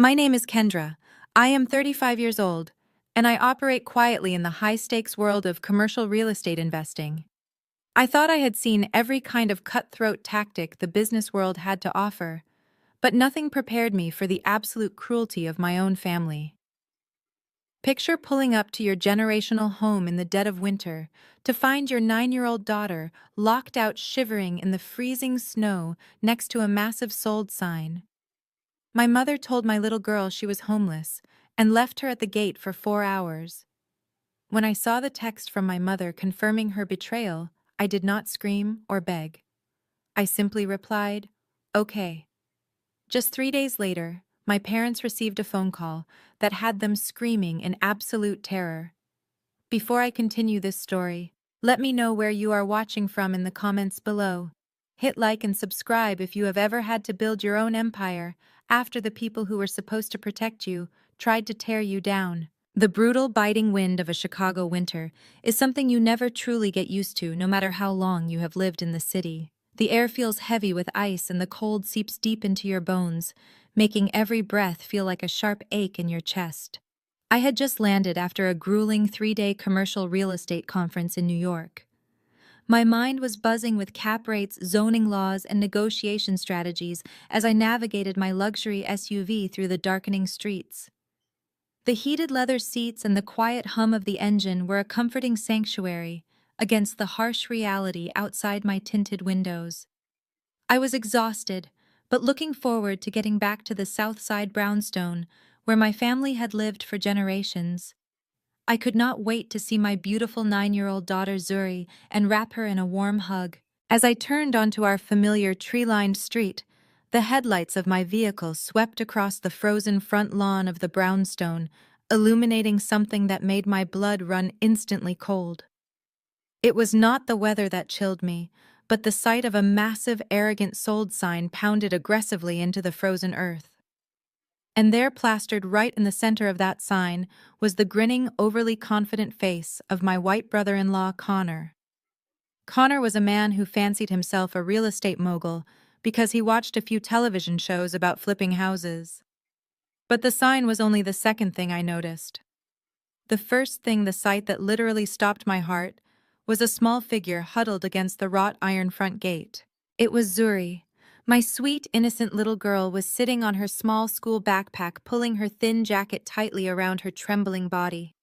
My name is Kendra. I am 35 years old, and I operate quietly in the high-stakes world of commercial real estate investing. I thought I had seen every kind of cutthroat tactic the business world had to offer, but nothing prepared me for the absolute cruelty of my own family. Picture pulling up to your generational home in the dead of winter to find your 9-year-old daughter locked out shivering in the freezing snow next to a massive sold sign. My mother told my little girl she was homeless and left her at the gate for 4 hours. When I saw the text from my mother confirming her betrayal, I did not scream or beg. I simply replied, "Okay." Just 3 days later, my parents received a phone call that had them screaming in absolute terror. Before I continue this story, let me know where you are watching from in the comments below. Hit like and subscribe if you have ever had to build your own empire after the people who were supposed to protect you tried to tear you down. The brutal, biting wind of a Chicago winter is something you never truly get used to, no matter how long you have lived in the city. The air feels heavy with ice and the cold seeps deep into your bones, making every breath feel like a sharp ache in your chest. I had just landed after a grueling 3-day commercial real estate conference in New York. My mind was buzzing with cap rates, zoning laws, and negotiation strategies as I navigated my luxury SUV through the darkening streets. The heated leather seats and the quiet hum of the engine were a comforting sanctuary against the harsh reality outside my tinted windows. I was exhausted, but looking forward to getting back to the South Side brownstone, where my family had lived for generations. I could not wait to see my beautiful 9-year-old daughter Zuri and wrap her in a warm hug. As I turned onto our familiar tree-lined street, the headlights of my vehicle swept across the frozen front lawn of the brownstone, illuminating something that made my blood run instantly cold. It was not the weather that chilled me, but the sight of a massive, arrogant sold sign pounded aggressively into the frozen earth. And there, plastered right in the center of that sign, was the grinning, overly confident face of my white brother-in-law, Connor. Connor was a man who fancied himself a real estate mogul because he watched a few television shows about flipping houses. But the sign was only the second thing I noticed. The first thing, the sight that literally stopped my heart, was a small figure huddled against the wrought iron front gate. It was Zuri. My sweet, innocent little girl was sitting on her small school backpack, pulling her thin jacket tightly around her trembling body.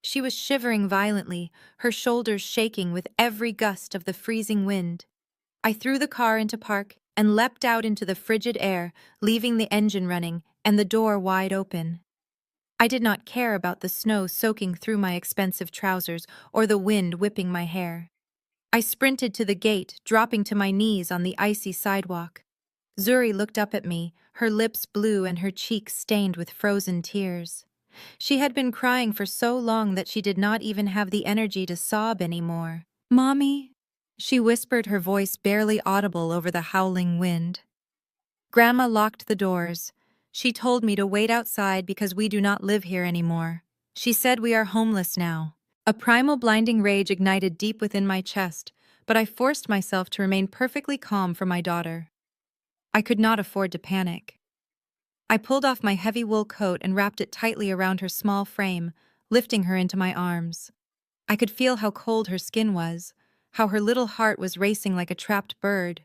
She was shivering violently, her shoulders shaking with every gust of the freezing wind. I threw the car into park and leapt out into the frigid air, leaving the engine running and the door wide open. I did not care about the snow soaking through my expensive trousers or the wind whipping my hair. I sprinted to the gate, dropping to my knees on the icy sidewalk. Zuri looked up at me, her lips blue and her cheeks stained with frozen tears. She had been crying for so long that she did not even have the energy to sob anymore. "Mommy," she whispered, her voice barely audible over the howling wind. Grandma locked the doors. She told me to wait outside because we do not live here anymore. She said we are homeless now. A primal blinding rage ignited deep within my chest, but I forced myself to remain perfectly calm for my daughter. I could not afford to panic. I pulled off my heavy wool coat and wrapped it tightly around her small frame, lifting her into my arms. I could feel how cold her skin was, how her little heart was racing like a trapped bird.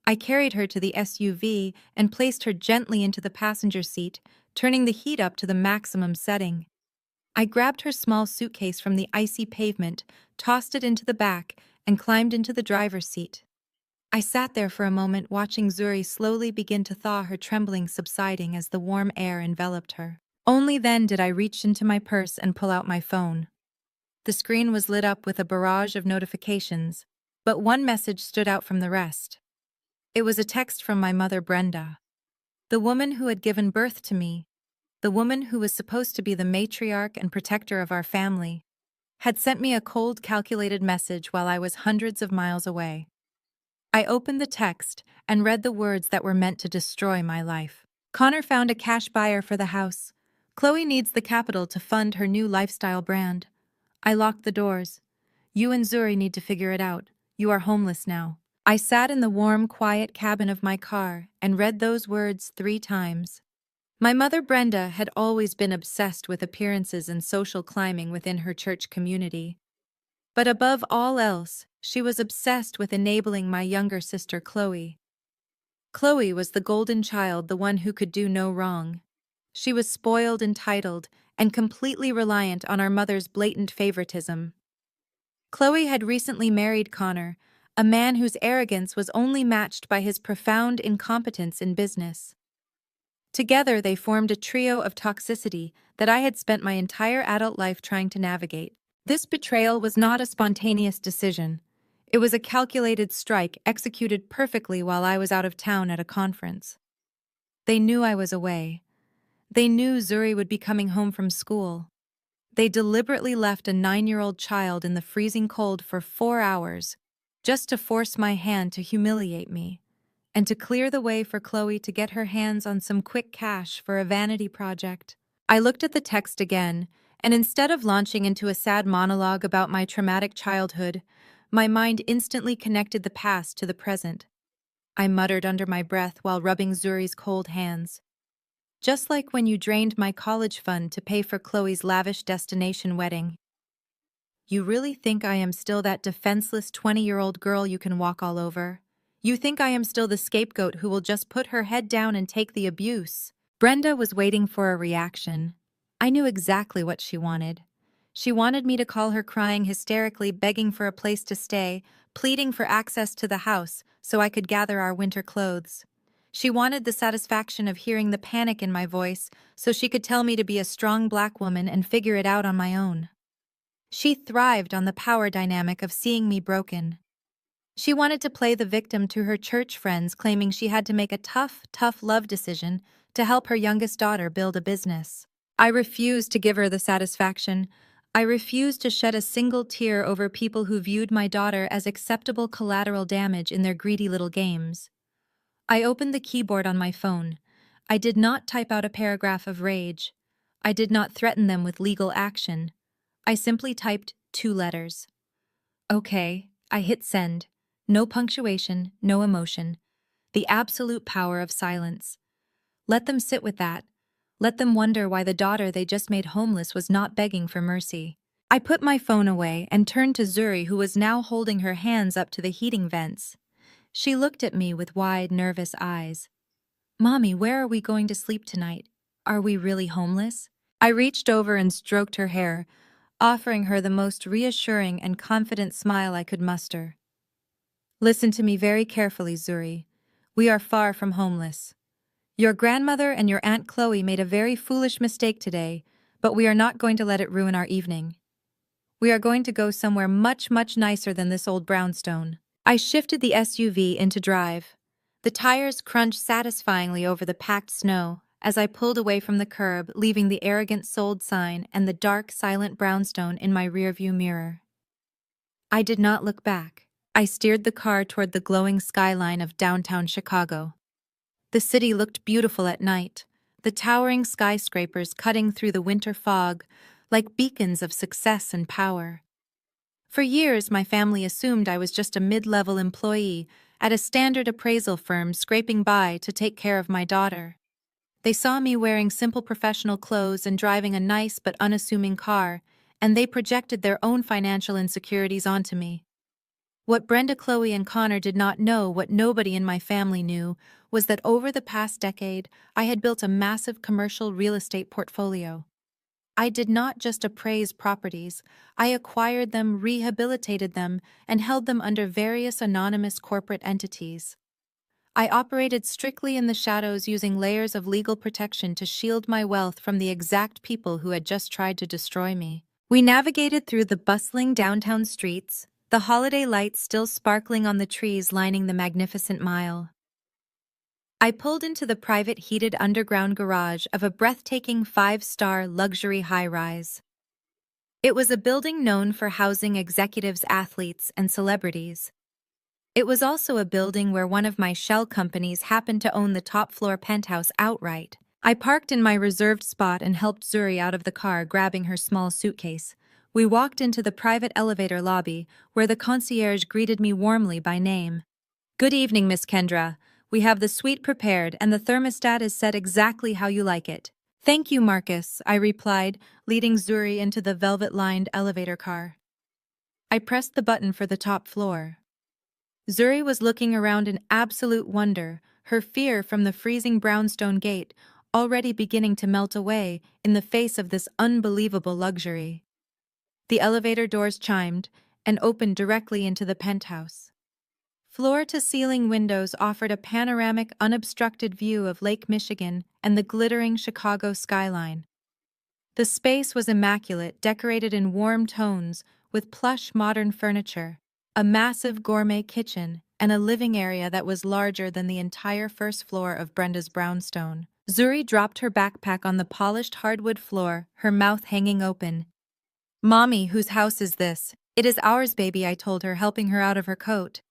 I carried her to the SUV and placed her gently into the passenger seat, turning the heat up to the maximum setting. I grabbed her small suitcase from the icy pavement, tossed it into the back, and climbed into the driver's seat. I sat there for a moment, watching Zuri slowly begin to thaw, her trembling subsiding as the warm air enveloped her. Only then did I reach into my purse and pull out my phone. The screen was lit up with a barrage of notifications, but one message stood out from the rest. It was a text from my mother, Brenda. The woman who had given birth to me, the woman who was supposed to be the matriarch and protector of our family, had sent me a cold, calculated message while I was hundreds of miles away. I opened the text and read the words that were meant to destroy my life. "Connor found a cash buyer for the house. Chloe needs the capital to fund her new lifestyle brand. I locked the doors. You and Zuri need to figure it out. You are homeless now." I sat in the warm, quiet cabin of my car and read those words 3 times. My mother Brenda had always been obsessed with appearances and social climbing within her church community. But above all else, she was obsessed with enabling my younger sister Chloe. Chloe was the golden child, the one who could do no wrong. She was spoiled, entitled, and completely reliant on our mother's blatant favoritism. Chloe had recently married Connor, a man whose arrogance was only matched by his profound incompetence in business. Together, they formed a trio of toxicity that I had spent my entire adult life trying to navigate. This betrayal was not a spontaneous decision. It was a calculated strike executed perfectly while I was out of town at a conference. They knew I was away. They knew Zuri would be coming home from school. They deliberately left a 9-year-old child in the freezing cold for 4 hours, just to force my hand to humiliate me, and to clear the way for Chloe to get her hands on some quick cash for a vanity project. I looked at the text again, and instead of launching into a sad monologue about my traumatic childhood, my mind instantly connected the past to the present. I muttered under my breath while rubbing Zuri's cold hands. Just like when you drained my college fund to pay for Chloe's lavish destination wedding. You really think I am still that defenseless 20-year-old girl you can walk all over? You think I am still the scapegoat who will just put her head down and take the abuse? Brenda was waiting for a reaction. I knew exactly what she wanted. She wanted me to call her crying hysterically, begging for a place to stay, pleading for access to the house so I could gather our winter clothes. She wanted the satisfaction of hearing the panic in my voice so she could tell me to be a strong black woman and figure it out on my own. She thrived on the power dynamic of seeing me broken. She wanted to play the victim to her church friends, claiming she had to make a tough love decision to help her youngest daughter build a business. I refused to give her the satisfaction. I refused to shed a single tear over people who viewed my daughter as acceptable collateral damage in their greedy little games. I opened the keyboard on my phone. I did not type out a paragraph of rage. I did not threaten them with legal action. I simply typed 2 letters. Okay, I hit send. No punctuation, no emotion. The absolute power of silence. Let them sit with that. Let them wonder why the daughter they just made homeless was not begging for mercy. I put my phone away and turned to Zuri, who was now holding her hands up to the heating vents. She looked at me with wide, nervous eyes. Mommy, where are we going to sleep tonight? Are we really homeless? I reached over and stroked her hair, offering her the most reassuring and confident smile I could muster. Listen to me very carefully, Zuri. We are far from homeless. Your grandmother and your Aunt Chloe made a very foolish mistake today, but we are not going to let it ruin our evening. We are going to go somewhere much nicer than this old brownstone. I shifted the SUV into drive. The tires crunched satisfyingly over the packed snow as I pulled away from the curb, leaving the arrogant sold sign and the dark, silent brownstone in my rearview mirror. I did not look back. I steered the car toward the glowing skyline of downtown Chicago. The city looked beautiful at night, the towering skyscrapers cutting through the winter fog like beacons of success and power. For years, my family assumed I was just a mid-level employee at a standard appraisal firm scraping by to take care of my daughter. They saw me wearing simple professional clothes and driving a nice but unassuming car, and they projected their own financial insecurities onto me. What Brenda, Chloe, and Connor did not know, what nobody in my family knew, was that over the past decade, I had built a massive commercial real estate portfolio. I did not just appraise properties, I acquired them, rehabilitated them, and held them under various anonymous corporate entities. I operated strictly in the shadows, using layers of legal protection to shield my wealth from the exact people who had just tried to destroy me. We navigated through the bustling downtown streets, the holiday lights still sparkling on the trees lining the magnificent mile. I pulled into the private heated underground garage of a breathtaking 5-star luxury high-rise. It was a building known for housing executives, athletes, and celebrities. It was also a building where one of my shell companies happened to own the top-floor penthouse outright. I parked in my reserved spot and helped Zuri out of the car, grabbing her small suitcase. We walked into the private elevator lobby, where the concierge greeted me warmly by name. Good evening, Miss Kendra. We have the suite prepared and the thermostat is set exactly how you like it. Thank you, Marcus, I replied, leading Zuri into the velvet-lined elevator car. I pressed the button for the top floor. Zuri was looking around in absolute wonder, her fear from the freezing brownstone gate already beginning to melt away in the face of this unbelievable luxury. The elevator doors chimed and opened directly into the penthouse. Floor-to-ceiling windows offered a panoramic, unobstructed view of Lake Michigan and the glittering Chicago skyline. The space was immaculate, decorated in warm tones, with plush modern furniture, a massive gourmet kitchen, and a living area that was larger than the entire first floor of Brenda's brownstone. Zuri dropped her backpack on the polished hardwood floor, her mouth hanging open. "Mommy, whose house is this?" "It is ours, baby," I told her, helping her out of her coat.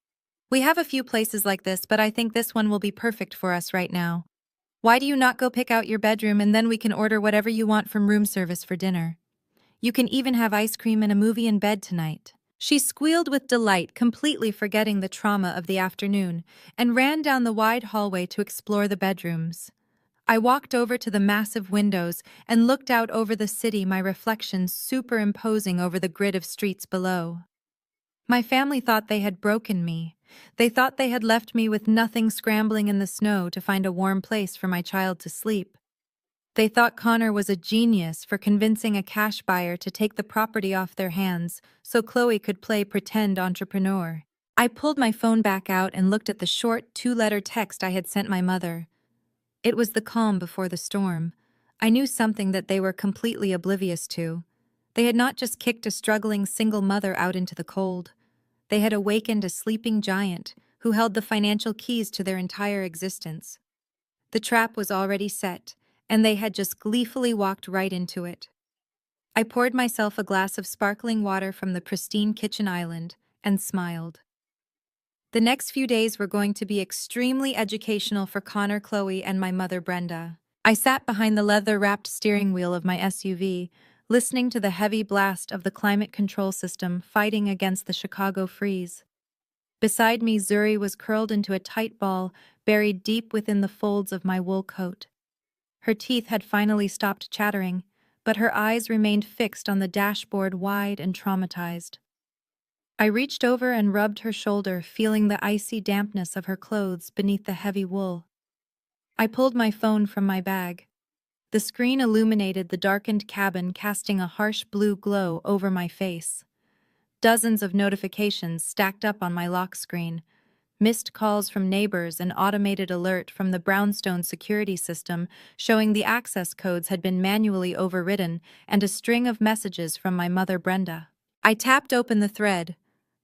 "We have a few places like this, but I think this one will be perfect for us right now. Why do you not go pick out your bedroom and then we can order whatever you want from room service for dinner? You can even have ice cream and a movie in bed tonight." She squealed with delight, completely forgetting the trauma of the afternoon, and ran down the wide hallway to explore the bedrooms. I walked over to the massive windows and looked out over the city, my reflection superimposing over the grid of streets below. My family thought they had broken me. They thought they had left me with nothing, scrambling in the snow to find a warm place for my child to sleep. They thought Connor was a genius for convincing a cash buyer to take the property off their hands so Chloe could play pretend entrepreneur. I pulled my phone back out and looked at the short two-letter text I had sent my mother. It was the calm before the storm. I knew something that they were completely oblivious to. They had not just kicked a struggling single mother out into the cold. They had awakened a sleeping giant who held the financial keys to their entire existence. The trap was already set, and they had just gleefully walked right into it. I poured myself a glass of sparkling water from the pristine kitchen island and smiled. The next few days were going to be extremely educational for Connor, Chloe, and my mother, Brenda. I sat behind the leather-wrapped steering wheel of my SUV, listening to the heavy blast of the climate control system fighting against the Chicago freeze. Beside me, Zuri was curled into a tight ball, buried deep within the folds of my wool coat. Her teeth had finally stopped chattering, but her eyes remained fixed on the dashboard, wide and traumatized. I reached over and rubbed her shoulder, feeling the icy dampness of her clothes beneath the heavy wool. I pulled my phone from my bag. The screen illuminated the darkened cabin, casting a harsh blue glow over my face. Dozens of notifications stacked up on my lock screen. Missed calls from neighbors, an automated alert from the brownstone security system showing the access codes had been manually overridden, and a string of messages from my mother, Brenda. I tapped open the thread.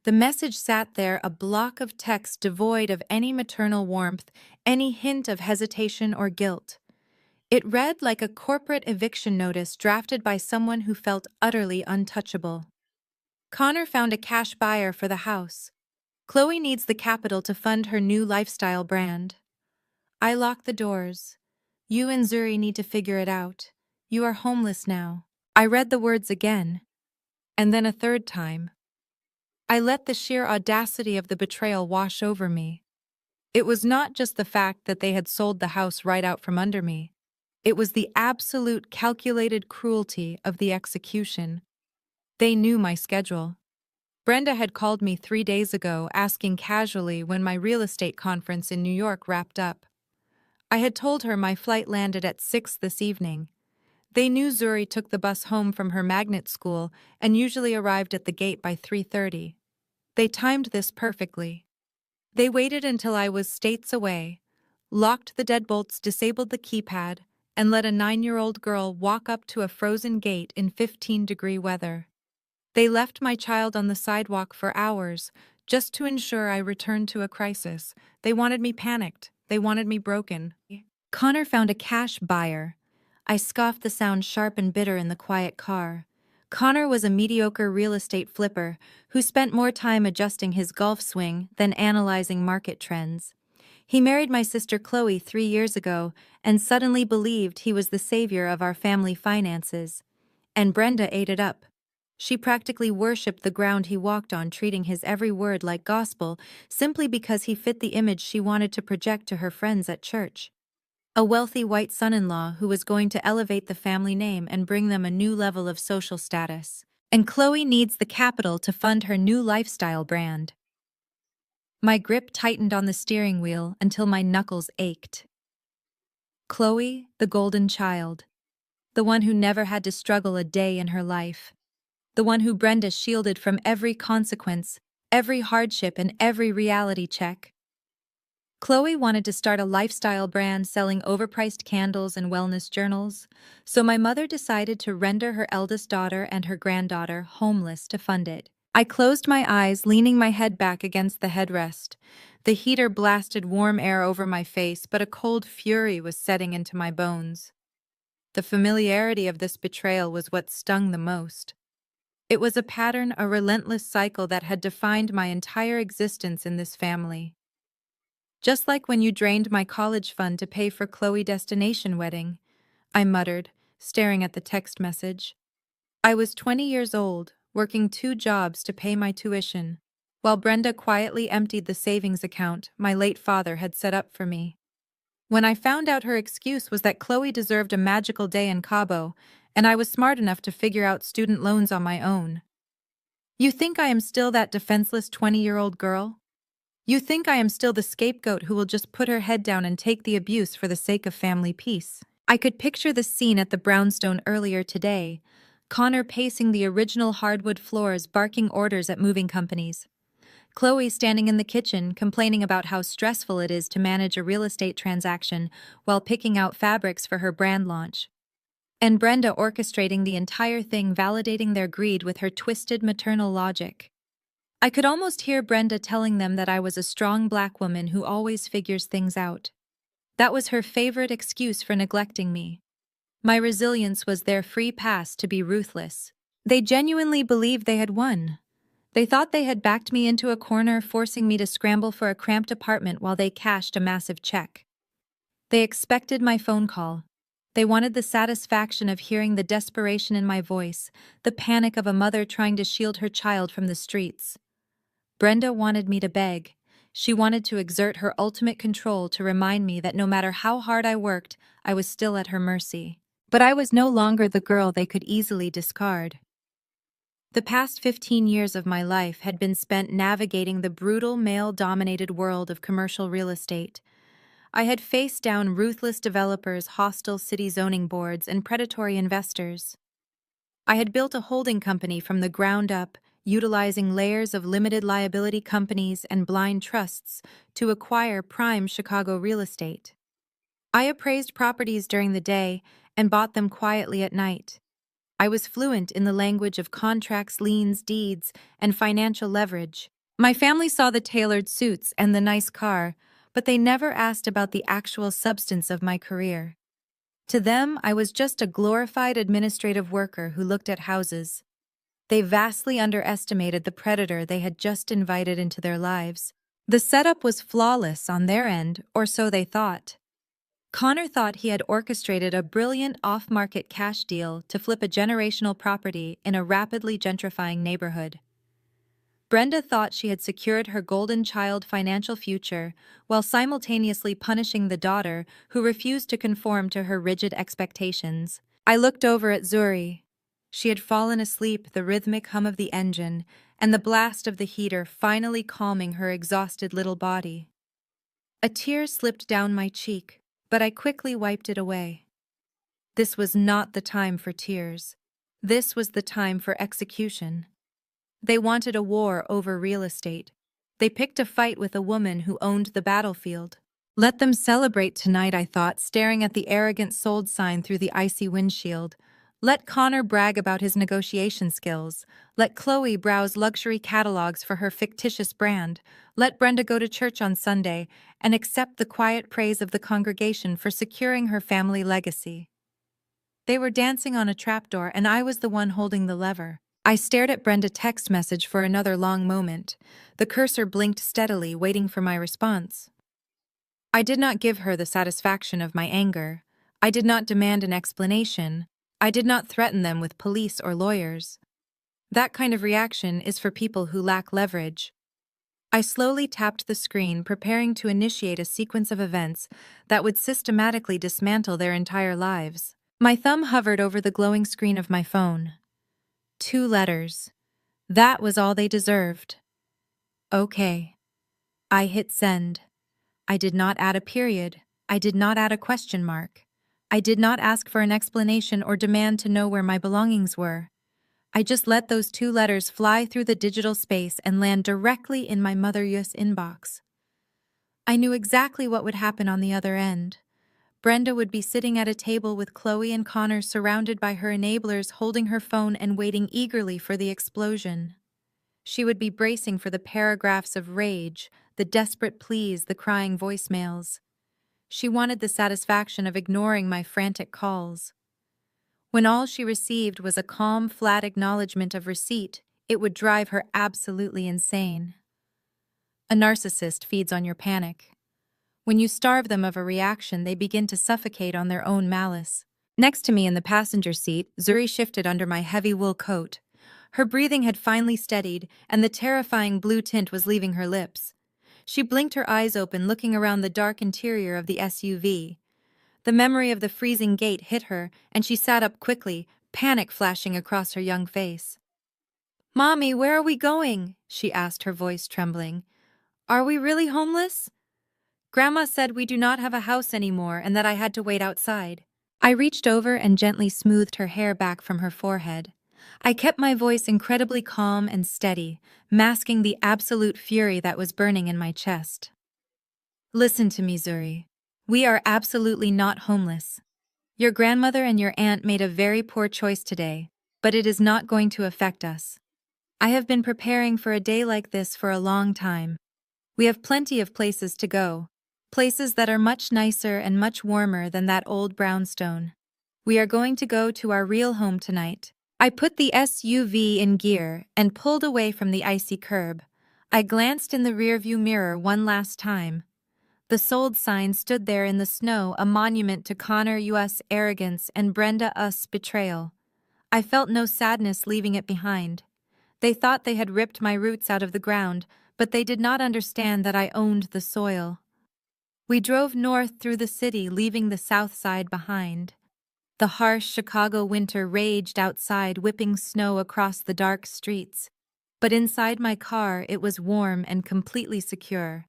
The message sat there, a block of text devoid of any maternal warmth, any hint of hesitation or guilt. It read like a corporate eviction notice drafted by someone who felt utterly untouchable. "Connor found a cash buyer for the house. Chloe needs the capital to fund her new lifestyle brand. I locked the doors. You and Zuri need to figure it out. You are homeless now." I read the words again, and then a third time. I let the sheer audacity of the betrayal wash over me. It was not just the fact that they had sold the house right out from under me. It was the absolute calculated cruelty of the execution. They knew my schedule. Brenda had called me 3 days ago, asking casually when my real estate conference in New York wrapped up. I had told her my flight landed at 6 this evening. They knew Zuri took the bus home from her magnet school and usually arrived at the gate by 3:30. They timed this perfectly. They waited until I was states away, locked the deadbolts, disabled the keypad, and let a 9-year-old girl walk up to a frozen gate in 15-degree weather. They left my child on the sidewalk for hours, just to ensure I returned to a crisis. They wanted me panicked. They wanted me broken. Connor found a cash buyer. I scoffed, the sound sharp and bitter in the quiet car. Connor was a mediocre real estate flipper who spent more time adjusting his golf swing than analyzing market trends. He married my sister Chloe 3 years ago and suddenly believed he was the savior of our family finances. And Brenda ate it up. She practically worshipped the ground he walked on, treating his every word like gospel simply because he fit the image she wanted to project to her friends at church. A wealthy white son-in-law who was going to elevate the family name and bring them a new level of social status. And Chloe needs the capital to fund her new lifestyle brand. My grip tightened on the steering wheel until my knuckles ached. Chloe, the golden child. The one who never had to struggle a day in her life. The one who Brenda shielded from every consequence, every hardship, and every reality check. Chloe wanted to start a lifestyle brand selling overpriced candles and wellness journals, so my mother decided to render her eldest daughter and her granddaughter homeless to fund it. I closed my eyes, leaning my head back against the headrest. The heater blasted warm air over my face, but a cold fury was setting into my bones. The familiarity of this betrayal was what stung the most. It was a pattern, a relentless cycle that had defined my entire existence in this family. Just like when you drained my college fund to pay for Chloe's destination wedding, I muttered, staring at the text message. I was 20 years old, working 2 jobs to pay my tuition, while Brenda quietly emptied the savings account my late father had set up for me. When I found out her excuse was that Chloe deserved a magical day in Cabo, and I was smart enough to figure out student loans on my own. You think I am still that defenseless 20-year-old girl? You think I am still the scapegoat who will just put her head down and take the abuse for the sake of family peace? I could picture the scene at the brownstone earlier today, Connor pacing the original hardwood floors, barking orders at moving companies. Chloe standing in the kitchen, complaining about how stressful it is to manage a real estate transaction while picking out fabrics for her brand launch. And Brenda orchestrating the entire thing, validating their greed with her twisted maternal logic. I could almost hear Brenda telling them that I was a strong black woman who always figures things out. That was her favorite excuse for neglecting me. My resilience was their free pass to be ruthless. They genuinely believed they had won. They thought they had backed me into a corner, forcing me to scramble for a cramped apartment while they cashed a massive check. They expected my phone call. They wanted the satisfaction of hearing the desperation in my voice, the panic of a mother trying to shield her child from the streets. Brenda wanted me to beg. She wanted to exert her ultimate control to remind me that no matter how hard I worked, I was still at her mercy. But I was no longer the girl they could easily discard. The past 15 years of my life had been spent navigating the brutal male-dominated world of commercial real estate. I had faced down ruthless developers, hostile city zoning boards, and predatory investors. I had built a holding company from the ground up, utilizing layers of limited liability companies and blind trusts to acquire prime Chicago real estate. I appraised properties during the day and bought them quietly at night. I was fluent in the language of contracts, liens, deeds, and financial leverage. My family saw the tailored suits and the nice car, but they never asked about the actual substance of my career. To them, I was just a glorified administrative worker who looked at houses. They vastly underestimated the predator they had just invited into their lives. The setup was flawless on their end, or so they thought. Connor thought he had orchestrated a brilliant off-market cash deal to flip a generational property in a rapidly gentrifying neighborhood. Brenda thought she had secured her golden child financial future while simultaneously punishing the daughter who refused to conform to her rigid expectations. I looked over at Zuri. She had fallen asleep, the rhythmic hum of the engine and the blast of the heater finally calming her exhausted little body. A tear slipped down my cheek, but I quickly wiped it away. This was not the time for tears. This was the time for execution. They wanted a war over real estate. They picked a fight with a woman who owned the battlefield. Let them celebrate tonight, I thought, staring at the arrogant sold sign through the icy windshield. Let Connor brag about his negotiation skills. Let Chloe browse luxury catalogs for her fictitious brand. Let Brenda go to church on Sunday and accept the quiet praise of the congregation for securing her family legacy. They were dancing on a trapdoor, and I was the one holding the lever. I stared at Brenda's text message for another long moment. The cursor blinked steadily, waiting for my response. I did not give her the satisfaction of my anger. I did not demand an explanation. I did not threaten them with police or lawyers. That kind of reaction is for people who lack leverage. I slowly tapped the screen, preparing to initiate a sequence of events that would systematically dismantle their entire lives. My thumb hovered over the glowing screen of my phone. 2 letters. That was all they deserved. Okay. I hit send. I did not add a period. I did not add a question mark. I did not ask for an explanation or demand to know where my belongings were. I just let those 2 letters fly through the digital space and land directly in my mother's inbox. I knew exactly what would happen on the other end. Brenda would be sitting at a table with Chloe and Connor, surrounded by her enablers, holding her phone and waiting eagerly for the explosion. She would be bracing for the paragraphs of rage, the desperate pleas, the crying voicemails. She wanted the satisfaction of ignoring my frantic calls. When all she received was a calm, flat acknowledgement of receipt, it would drive her absolutely insane. A narcissist feeds on your panic. When you starve them of a reaction, they begin to suffocate on their own malice. Next to me in the passenger seat, Zuri shifted under my heavy wool coat. Her breathing had finally steadied, and the terrifying blue tint was leaving her lips. She blinked her eyes open, looking around the dark interior of the SUV. The memory of the freezing gate hit her, and she sat up quickly, panic flashing across her young face. "Mommy, where are we going?" she asked, her voice trembling. "Are we really homeless?" "Grandma said we do not have a house anymore and that I had to wait outside." I reached over and gently smoothed her hair back from her forehead. I kept my voice incredibly calm and steady, masking the absolute fury that was burning in my chest. "Listen to me, Zuri. We are absolutely not homeless. Your grandmother and your aunt made a very poor choice today, but it is not going to affect us. I have been preparing for a day like this for a long time. We have plenty of places to go, places that are much nicer and much warmer than that old brownstone. We are going to go to our real home tonight." I put the SUV in gear and pulled away from the icy curb. I glanced in the rearview mirror one last time. The sold sign stood there in the snow, a monument to Connor U.S. arrogance and Brenda U.S. betrayal. I felt no sadness leaving it behind. They thought they had ripped my roots out of the ground, but they did not understand that I owned the soil. We drove north through the city, leaving the south side behind. The harsh Chicago winter raged outside, whipping snow across the dark streets. But inside my car, it was warm and completely secure.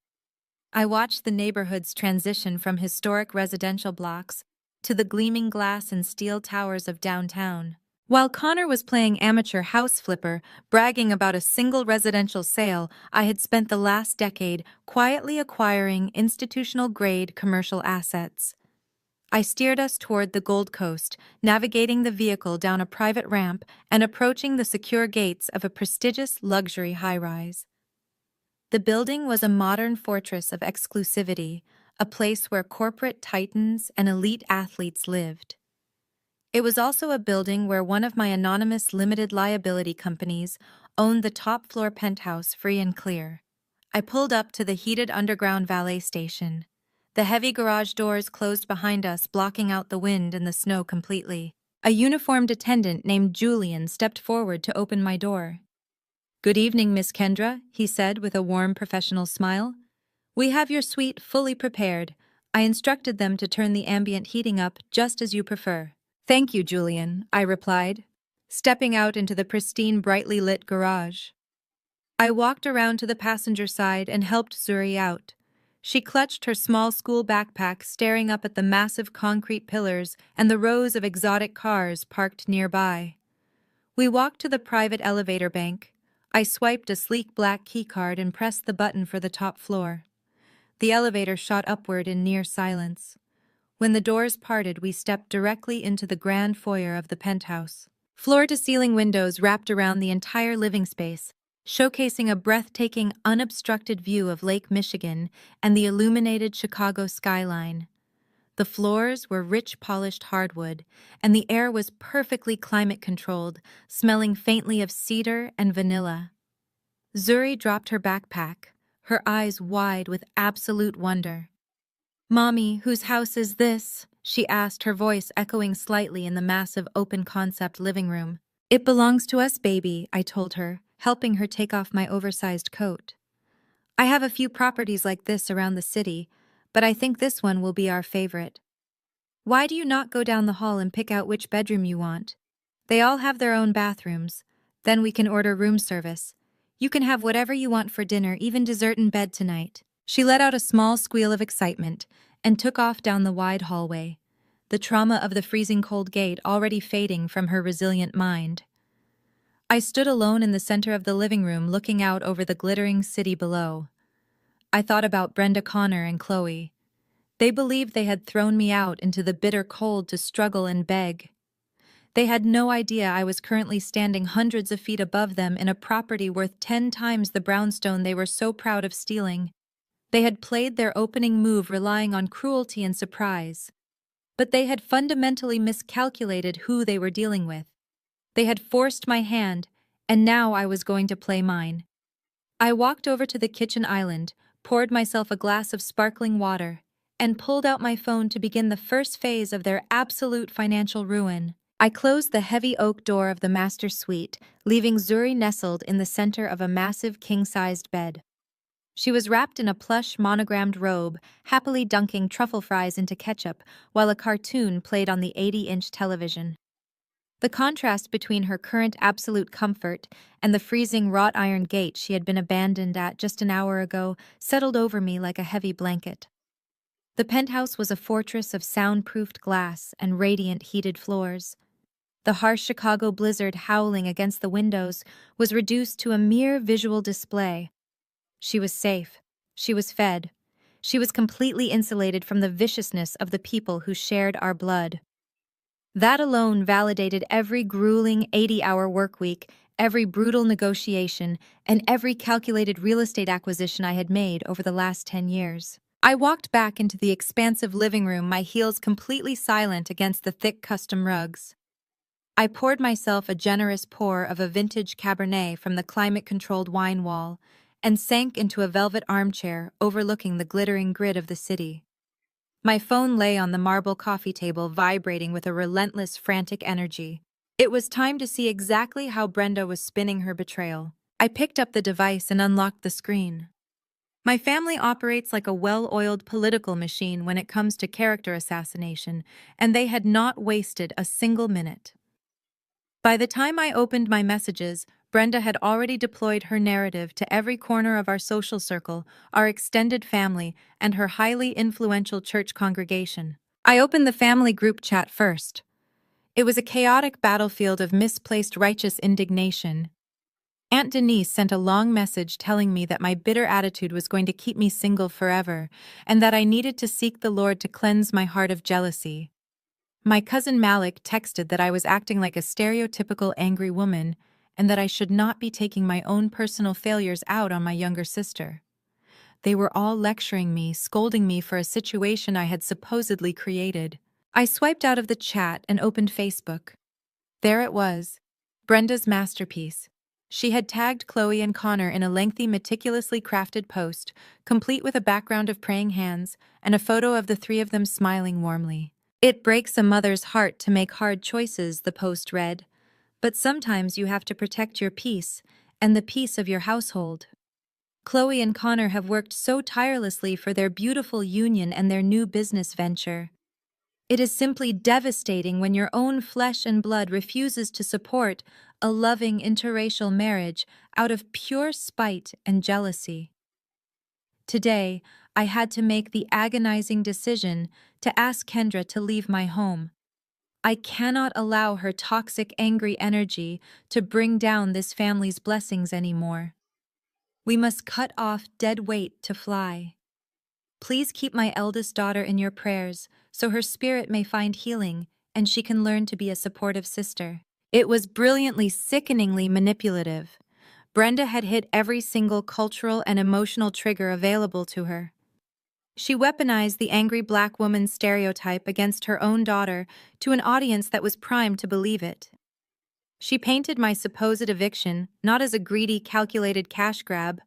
I watched the neighborhoods transition from historic residential blocks to the gleaming glass and steel towers of downtown. While Connor was playing amateur house flipper, bragging about a single residential sale, I had spent the last decade quietly acquiring institutional-grade commercial assets. I steered us toward the Gold Coast, navigating the vehicle down a private ramp and approaching the secure gates of a prestigious luxury high-rise. The building was a modern fortress of exclusivity, a place where corporate titans and elite athletes lived. It was also a building where one of my anonymous limited liability companies owned the top-floor penthouse free and clear. I pulled up to the heated underground valet station. The heavy garage doors closed behind us, blocking out the wind and the snow completely. A uniformed attendant named Julian stepped forward to open my door. "Good evening, Miss Kendra," he said with a warm professional smile. "We have your suite fully prepared. I instructed them to turn the ambient heating up just as you prefer." "Thank you, Julian," I replied, stepping out into the pristine, brightly lit garage. I walked around to the passenger side and helped Zuri out. She clutched her small school backpack, staring up at the massive concrete pillars and the rows of exotic cars parked nearby. We walked to the private elevator bank. I swiped a sleek black keycard and pressed the button for the top floor. The elevator shot upward in near silence. When the doors parted, we stepped directly into the grand foyer of the penthouse. Floor-to-ceiling windows wrapped around the entire living space, showcasing a breathtaking, unobstructed view of Lake Michigan and the illuminated Chicago skyline. The floors were rich polished hardwood, and the air was perfectly climate-controlled, smelling faintly of cedar and vanilla. Zuri dropped her backpack, her eyes wide with absolute wonder. "Mommy, whose house is this?" she asked, her voice echoing slightly in the massive open-concept living room. "It belongs to us, baby," I told her, helping her take off my oversized coat. "I have a few properties like this around the city, but I think this one will be our favorite. Why do you not go down the hall and pick out which bedroom you want? They all have their own bathrooms. Then we can order room service. You can have whatever you want for dinner, even dessert in bed tonight." She let out a small squeal of excitement and took off down the wide hallway, the trauma of the freezing cold gate already fading from her resilient mind. I stood alone in the center of the living room looking out over the glittering city below. I thought about Brenda Connor and Chloe. They believed they had thrown me out into the bitter cold to struggle and beg. They had no idea I was currently standing hundreds of feet above them in a property worth 10 times the brownstone they were so proud of stealing. They had played their opening move relying on cruelty and surprise. But they had fundamentally miscalculated who they were dealing with. They had forced my hand, and now I was going to play mine. I walked over to the kitchen island, poured myself a glass of sparkling water, and pulled out my phone to begin the first phase of their absolute financial ruin. I closed the heavy oak door of the master suite, leaving Zuri nestled in the center of a massive king-sized bed. She was wrapped in a plush monogrammed robe, happily dunking truffle fries into ketchup while a cartoon played on the 80-inch television. The contrast between her current absolute comfort and the freezing wrought iron gate she had been abandoned at just an hour ago settled over me like a heavy blanket. The penthouse was a fortress of soundproofed glass and radiant heated floors. The harsh Chicago blizzard howling against the windows was reduced to a mere visual display. She was safe. She was fed. She was completely insulated from the viciousness of the people who shared our blood. That alone validated every grueling 80-hour workweek, every brutal negotiation, and every calculated real estate acquisition I had made over the last 10 years. I walked back into the expansive living room, my heels completely silent against the thick custom rugs. I poured myself a generous pour of a vintage Cabernet from the climate-controlled wine wall and sank into a velvet armchair overlooking the glittering grid of the city. My phone lay on the marble coffee table, vibrating with a relentless, frantic energy. It was time to see exactly how Brenda was spinning her betrayal. I picked up the device and unlocked the screen. My family operates like a well-oiled political machine when it comes to character assassination, and they had not wasted a single minute. By the time I opened my messages, Brenda had already deployed her narrative to every corner of our social circle, our extended family, and her highly influential church congregation. I opened the family group chat first. It was a chaotic battlefield of misplaced righteous indignation. Aunt Denise sent a long message telling me that my bitter attitude was going to keep me single forever, and that I needed to seek the Lord to cleanse my heart of jealousy. My cousin Malik texted that I was acting like a stereotypical angry woman and that I should not be taking my own personal failures out on my younger sister. They were all lecturing me, scolding me for a situation I had supposedly created. I swiped out of the chat and opened Facebook. There it was, Brenda's masterpiece. She had tagged Chloe and Connor in a lengthy, meticulously crafted post, complete with a background of praying hands and a photo of the three of them smiling warmly. "It breaks a mother's heart to make hard choices," the post read, "but sometimes you have to protect your peace and the peace of your household. Chloe and Connor have worked so tirelessly for their beautiful union and their new business venture. It is simply devastating when your own flesh and blood refuses to support a loving interracial marriage out of pure spite and jealousy. Today, I had to make the agonizing decision to ask Kendra to leave my home. I cannot allow her toxic, angry energy to bring down this family's blessings anymore. We must cut off dead weight to fly. Please keep my eldest daughter in your prayers so her spirit may find healing and she can learn to be a supportive sister." It was brilliantly, sickeningly manipulative. Brenda had hit every single cultural and emotional trigger available to her. She weaponized the angry black woman stereotype against her own daughter to an audience that was primed to believe it. She painted my supposed eviction not as a greedy, calculated cash grab,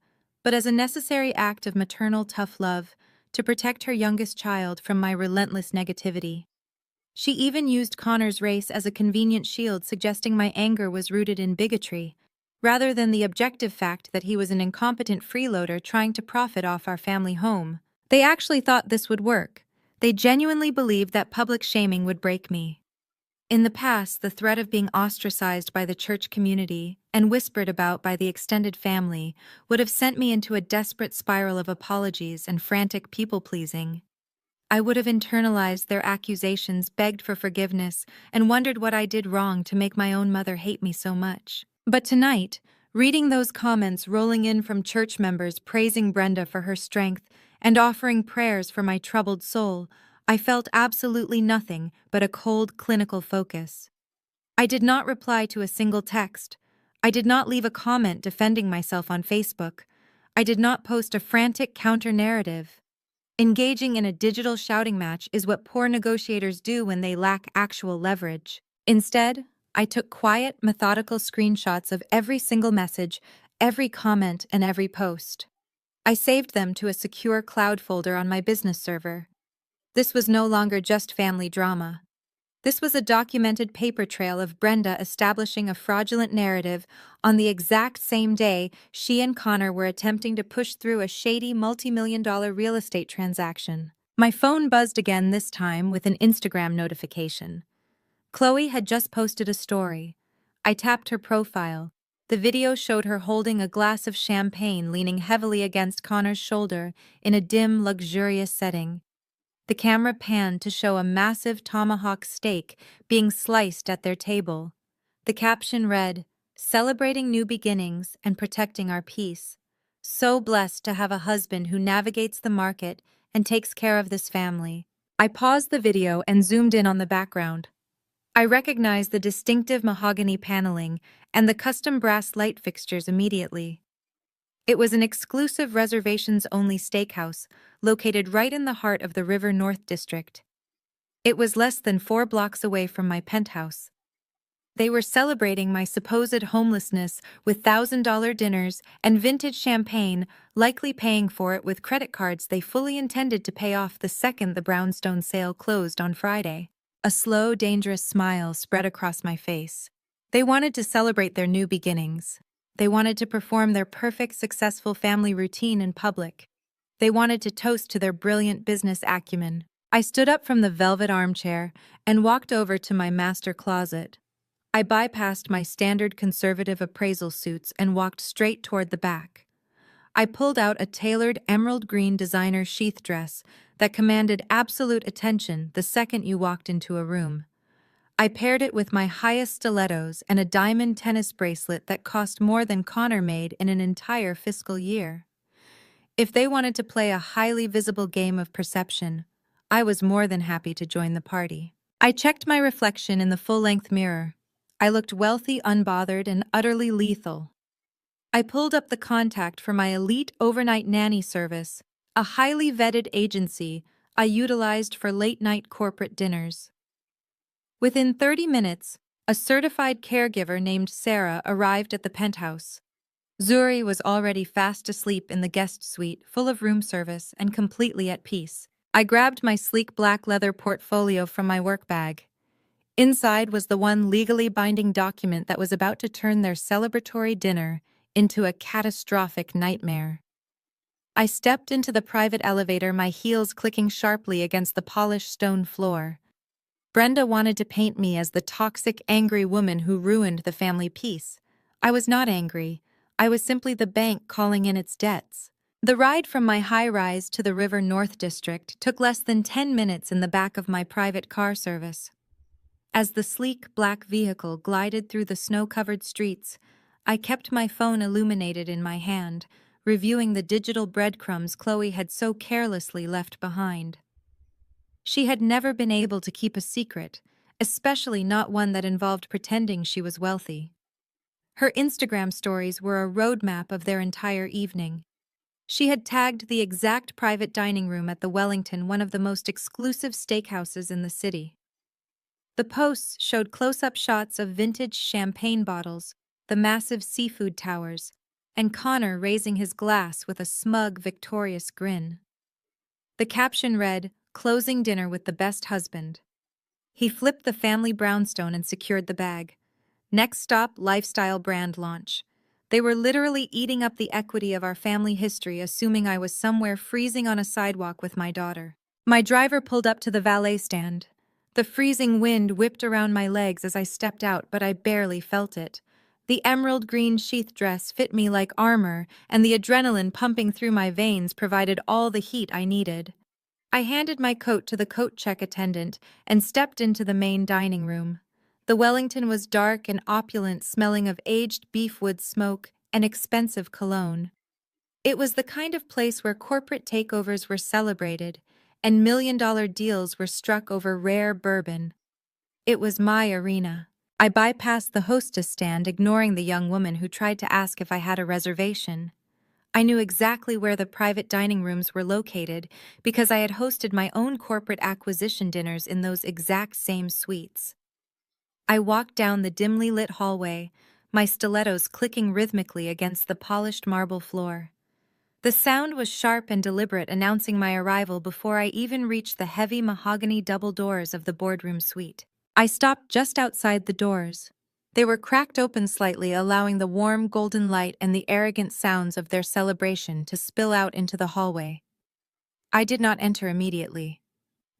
but as a necessary act of maternal tough love to protect her youngest child from my relentless negativity. She even used Connor's race as a convenient shield, suggesting my anger was rooted in bigotry, rather than the objective fact that he was an incompetent freeloader trying to profit off our family home. They actually thought this would work. They genuinely believed that public shaming would break me. In the past, the threat of being ostracized by the church community and whispered about by the extended family would have sent me into a desperate spiral of apologies and frantic people-pleasing. I would have internalized their accusations, begged for forgiveness, and wondered what I did wrong to make my own mother hate me so much. But tonight, reading those comments rolling in from church members praising Brenda for her strength and offering prayers for my troubled soul, I felt absolutely nothing but a cold, clinical focus. I did not reply to a single text. I did not leave a comment defending myself on Facebook. I did not post a frantic counter-narrative. Engaging in a digital shouting match is what poor negotiators do when they lack actual leverage. Instead, I took quiet, methodical screenshots of every single message, every comment, and every post. I saved them to a secure cloud folder on my business server. This was no longer just family drama. This was a documented paper trail of Brenda establishing a fraudulent narrative on the exact same day she and Connor were attempting to push through a shady multi-million-dollar real estate transaction. My phone buzzed again, this time with an Instagram notification. Chloe had just posted a story. I tapped her profile. The video showed her holding a glass of champagne leaning heavily against Connor's shoulder in a dim, luxurious setting. The camera panned to show a massive tomahawk steak being sliced at their table. The caption read, "Celebrating new beginnings and protecting our peace. So blessed to have a husband who navigates the market and takes care of this family." I paused the video and zoomed in on the background. I recognized the distinctive mahogany paneling and the custom brass light fixtures immediately. It was an exclusive reservations-only steakhouse located right in the heart of the River North District. It was less than 4 blocks away from my penthouse. They were celebrating my supposed homelessness with $1,000 dinners and vintage champagne, likely paying for it with credit cards they fully intended to pay off the second the brownstone sale closed on Friday. A slow, dangerous smile spread across my face. They wanted to celebrate their new beginnings. They wanted to perform their perfect, successful family routine in public. They wanted to toast to their brilliant business acumen. I stood up from the velvet armchair and walked over to my master closet. I bypassed my standard conservative appraisal suits and walked straight toward the back. I pulled out a tailored emerald green designer sheath dress that commanded absolute attention the second you walked into a room. I paired it with my highest stilettos and a diamond tennis bracelet that cost more than Connor made in an entire fiscal year. If they wanted to play a highly visible game of perception, I was more than happy to join the party. I checked my reflection in the full-length mirror. I looked wealthy, unbothered, and utterly lethal. I pulled up the contact for my elite overnight nanny service, a highly vetted agency I utilized for late-night corporate dinners. Within 30 minutes, a certified caregiver named Sarah arrived at the penthouse. Zuri was already fast asleep in the guest suite, full of room service and completely at peace. I grabbed my sleek black leather portfolio from my work bag. Inside was the one legally binding document that was about to turn their celebratory dinner into a catastrophic nightmare. I stepped into the private elevator, my heels clicking sharply against the polished stone floor. Brenda wanted to paint me as the toxic, angry woman who ruined the family peace. I was not angry. I was simply the bank calling in its debts. The ride from my high-rise to the River North District took less than 10 minutes in the back of my private car service. As the sleek, black vehicle glided through the snow-covered streets, I kept my phone illuminated in my hand, reviewing the digital breadcrumbs Chloe had so carelessly left behind. She had never been able to keep a secret, especially not one that involved pretending she was wealthy. Her Instagram stories were a roadmap of their entire evening. She had tagged the exact private dining room at the Wellington, one of the most exclusive steakhouses in the city. The posts showed close-up shots of vintage champagne bottles, the massive seafood towers, and Connor raising his glass with a smug, victorious grin. The caption read, "Closing dinner with the best husband." He flipped the family brownstone and secured the bag. Next stop, lifestyle brand launch. They were literally eating up the equity of our family history, assuming I was somewhere freezing on a sidewalk with my daughter. My driver pulled up to the valet stand. The freezing wind whipped around my legs as I stepped out, but I barely felt it. The emerald green sheath dress fit me like armor, and the adrenaline pumping through my veins provided all the heat I needed. I handed my coat to the coat check attendant and stepped into the main dining room. The Wellington was dark and opulent, smelling of aged beefwood smoke and expensive cologne. It was the kind of place where corporate takeovers were celebrated and million-dollar deals were struck over rare bourbon. It was my arena. I bypassed the hostess stand, ignoring the young woman who tried to ask if I had a reservation. I knew exactly where the private dining rooms were located because I had hosted my own corporate acquisition dinners in those exact same suites. I walked down the dimly lit hallway, my stilettos clicking rhythmically against the polished marble floor. The sound was sharp and deliberate, announcing my arrival before I even reached the heavy mahogany double doors of the boardroom suite. I stopped just outside the doors. They were cracked open slightly, allowing the warm golden light and the arrogant sounds of their celebration to spill out into the hallway. I did not enter immediately.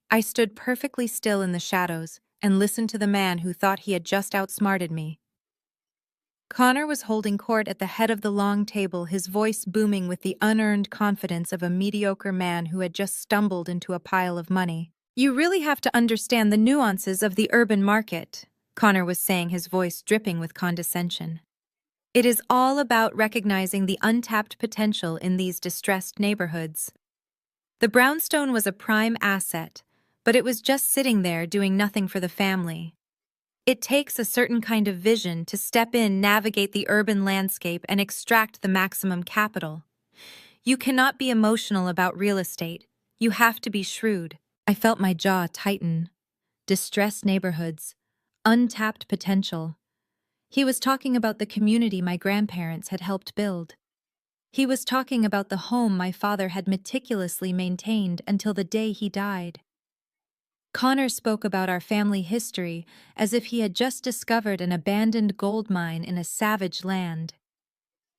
I stood perfectly still in the shadows and listened to the man who thought he had just outsmarted me. Connor was holding court at the head of the long table, his voice booming with the unearned confidence of a mediocre man who had just stumbled into a pile of money. "You really have to understand the nuances of the urban market," Connor was saying, his voice dripping with condescension. "It is all about recognizing the untapped potential in these distressed neighborhoods." The brownstone was a prime asset, but it was just sitting there doing nothing for the family. It takes a certain kind of vision to step in, navigate the urban landscape, and extract the maximum capital. You cannot be emotional about real estate. You have to be shrewd. I felt my jaw tighten. Distressed neighborhoods. Untapped potential. He was talking about the community my grandparents had helped build. He was talking about the home my father had meticulously maintained until the day he died. Connor spoke about our family history as if he had just discovered an abandoned gold mine in a savage land.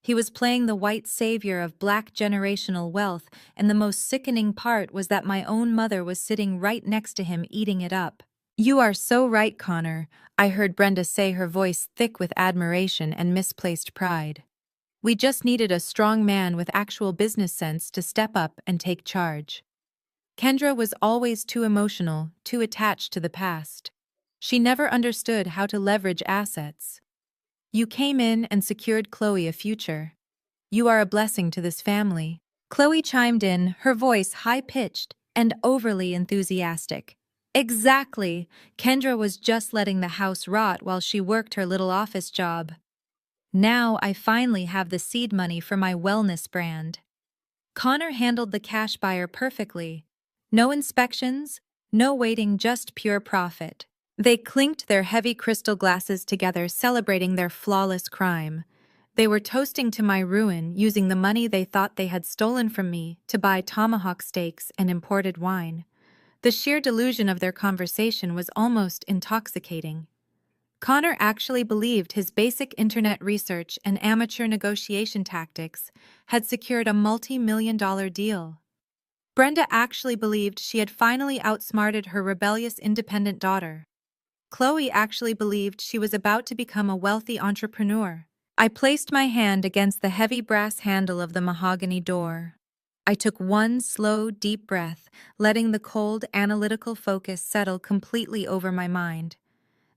He was playing the white savior of Black generational wealth, and the most sickening part was that my own mother was sitting right next to him eating it up. "You are so right, Connor," I heard Brenda say, her voice thick with admiration and misplaced pride. "We just needed a strong man with actual business sense to step up and take charge." Kendra was always too emotional, too attached to the past. She never understood how to leverage assets. "You came in and secured Chloe a future. You are a blessing to this family." Chloe chimed in, her voice high-pitched and overly enthusiastic. "Exactly. Kendra was just letting the house rot while she worked her little office job. Now I finally have the seed money for my wellness brand." Connor handled the cash buyer perfectly. No inspections, no waiting, just pure profit. They clinked their heavy crystal glasses together, celebrating their flawless crime. They were toasting to my ruin, using the money they thought they had stolen from me to buy tomahawk steaks and imported wine. The sheer delusion of their conversation was almost intoxicating. Connor actually believed his basic internet research and amateur negotiation tactics had secured a multi-million-dollar deal. Brenda actually believed she had finally outsmarted her rebellious independent daughter. Chloe actually believed she was about to become a wealthy entrepreneur. I placed my hand against the heavy brass handle of the mahogany door. I took one slow, deep breath, letting the cold, analytical focus settle completely over my mind.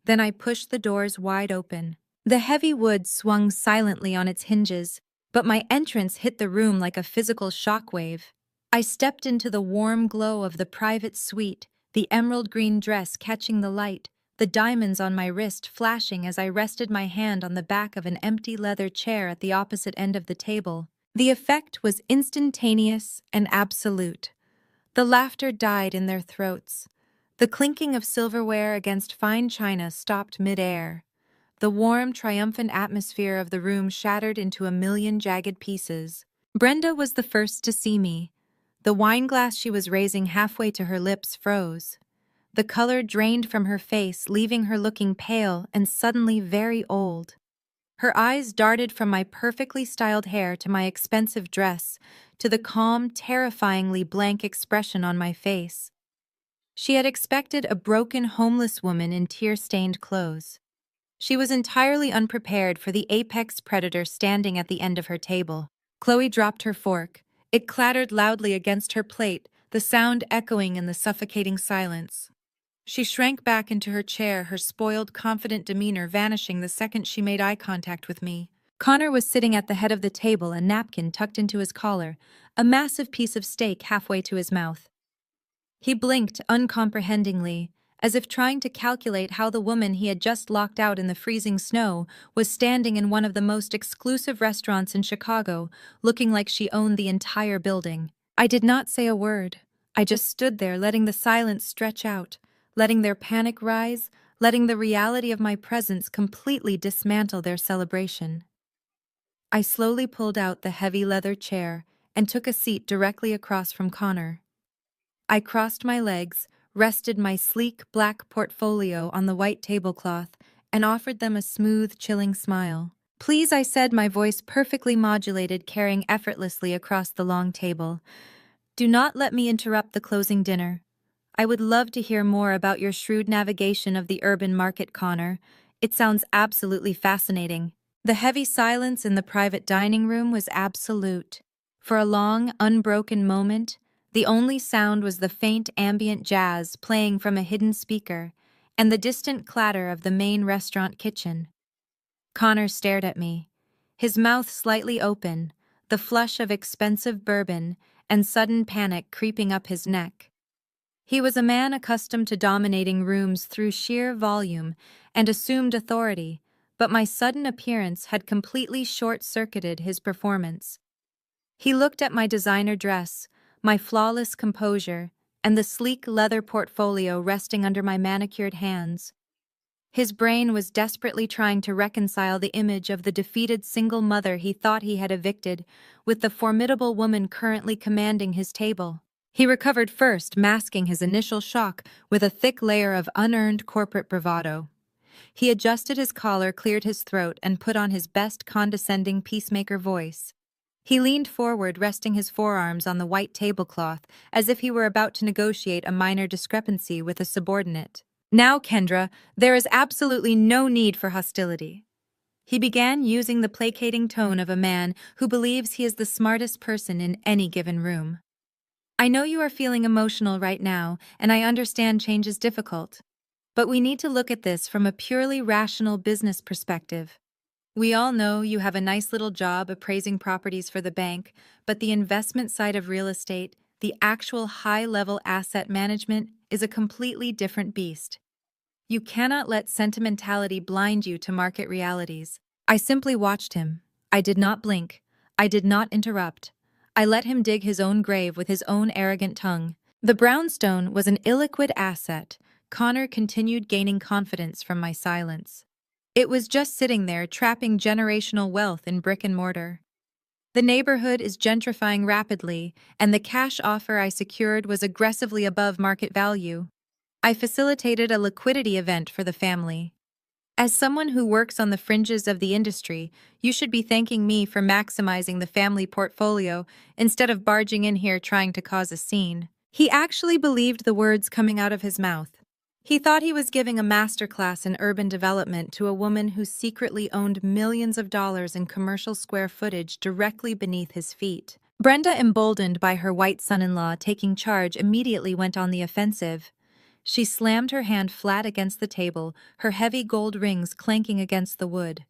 Then I pushed the doors wide open. The heavy wood swung silently on its hinges, but my entrance hit the room like a physical shockwave. I stepped into the warm glow of the private suite, the emerald green dress catching the light, the diamonds on my wrist flashing as I rested my hand on the back of an empty leather chair at the opposite end of the table. The effect was instantaneous and absolute. The laughter died in their throats. The clinking of silverware against fine china stopped mid-air. The warm, triumphant atmosphere of the room shattered into a million jagged pieces. Brenda was the first to see me. The wine glass she was raising halfway to her lips froze. The color drained from her face, leaving her looking pale and suddenly very old. Her eyes darted from my perfectly styled hair to my expensive dress, to the calm, terrifyingly blank expression on my face. She had expected a broken, homeless woman in tear-stained clothes. She was entirely unprepared for the apex predator standing at the end of her table. Chloe dropped her fork. It clattered loudly against her plate, the sound echoing in the suffocating silence. She shrank back into her chair, her spoiled, confident demeanor vanishing the second she made eye contact with me. Connor was sitting at the head of the table, a napkin tucked into his collar, a massive piece of steak halfway to his mouth. He blinked uncomprehendingly, as if trying to calculate how the woman he had just locked out in the freezing snow was standing in one of the most exclusive restaurants in Chicago, looking like she owned the entire building. I did not say a word. I just stood there, letting the silence stretch out, letting their panic rise, letting the reality of my presence completely dismantle their celebration. I slowly pulled out the heavy leather chair and took a seat directly across from Connor. I crossed my legs, rested my sleek black portfolio on the white tablecloth, and offered them a smooth, chilling smile. "Please," I said, my voice perfectly modulated, carrying effortlessly across the long table. "Do not let me interrupt the closing dinner. I would love to hear more about your shrewd navigation of the urban market, Connor. It sounds absolutely fascinating." The heavy silence in the private dining room was absolute. For a long, unbroken moment, the only sound was the faint ambient jazz playing from a hidden speaker and the distant clatter of the main restaurant kitchen. Connor stared at me, his mouth slightly open, the flush of expensive bourbon and sudden panic creeping up his neck. He was a man accustomed to dominating rooms through sheer volume and assumed authority, but my sudden appearance had completely short-circuited his performance. He looked at my designer dress, my flawless composure, and the sleek leather portfolio resting under my manicured hands. His brain was desperately trying to reconcile the image of the defeated single mother he thought he had evicted with the formidable woman currently commanding his table. He recovered first, masking his initial shock with a thick layer of unearned corporate bravado. He adjusted his collar, cleared his throat, and put on his best condescending peacemaker voice. He leaned forward, resting his forearms on the white tablecloth, as if he were about to negotiate a minor discrepancy with a subordinate. "Now, Kendra, there is absolutely no need for hostility." He began, using the placating tone of a man who believes he is the smartest person in any given room. "I know you are feeling emotional right now, and I understand change is difficult. But we need to look at this from a purely rational business perspective. We all know you have a nice little job appraising properties for the bank, but the investment side of real estate, the actual high-level asset management, is a completely different beast. You cannot let sentimentality blind you to market realities." I simply watched him. I did not blink. I did not interrupt. I let him dig his own grave with his own arrogant tongue. The brownstone was an illiquid asset. Connor continued gaining confidence from my silence. It was just sitting there, trapping generational wealth in brick and mortar. The neighborhood is gentrifying rapidly, and the cash offer I secured was aggressively above market value. I facilitated a liquidity event for the family. As someone who works on the fringes of the industry, you should be thanking me for maximizing the family portfolio instead of barging in here trying to cause a scene. He actually believed the words coming out of his mouth. He thought he was giving a masterclass in urban development to a woman who secretly owned millions of dollars in commercial square footage directly beneath his feet. Brenda, emboldened by her white son-in-law taking charge, immediately went on the offensive. She slammed her hand flat against the table, her heavy gold rings clanking against the wood.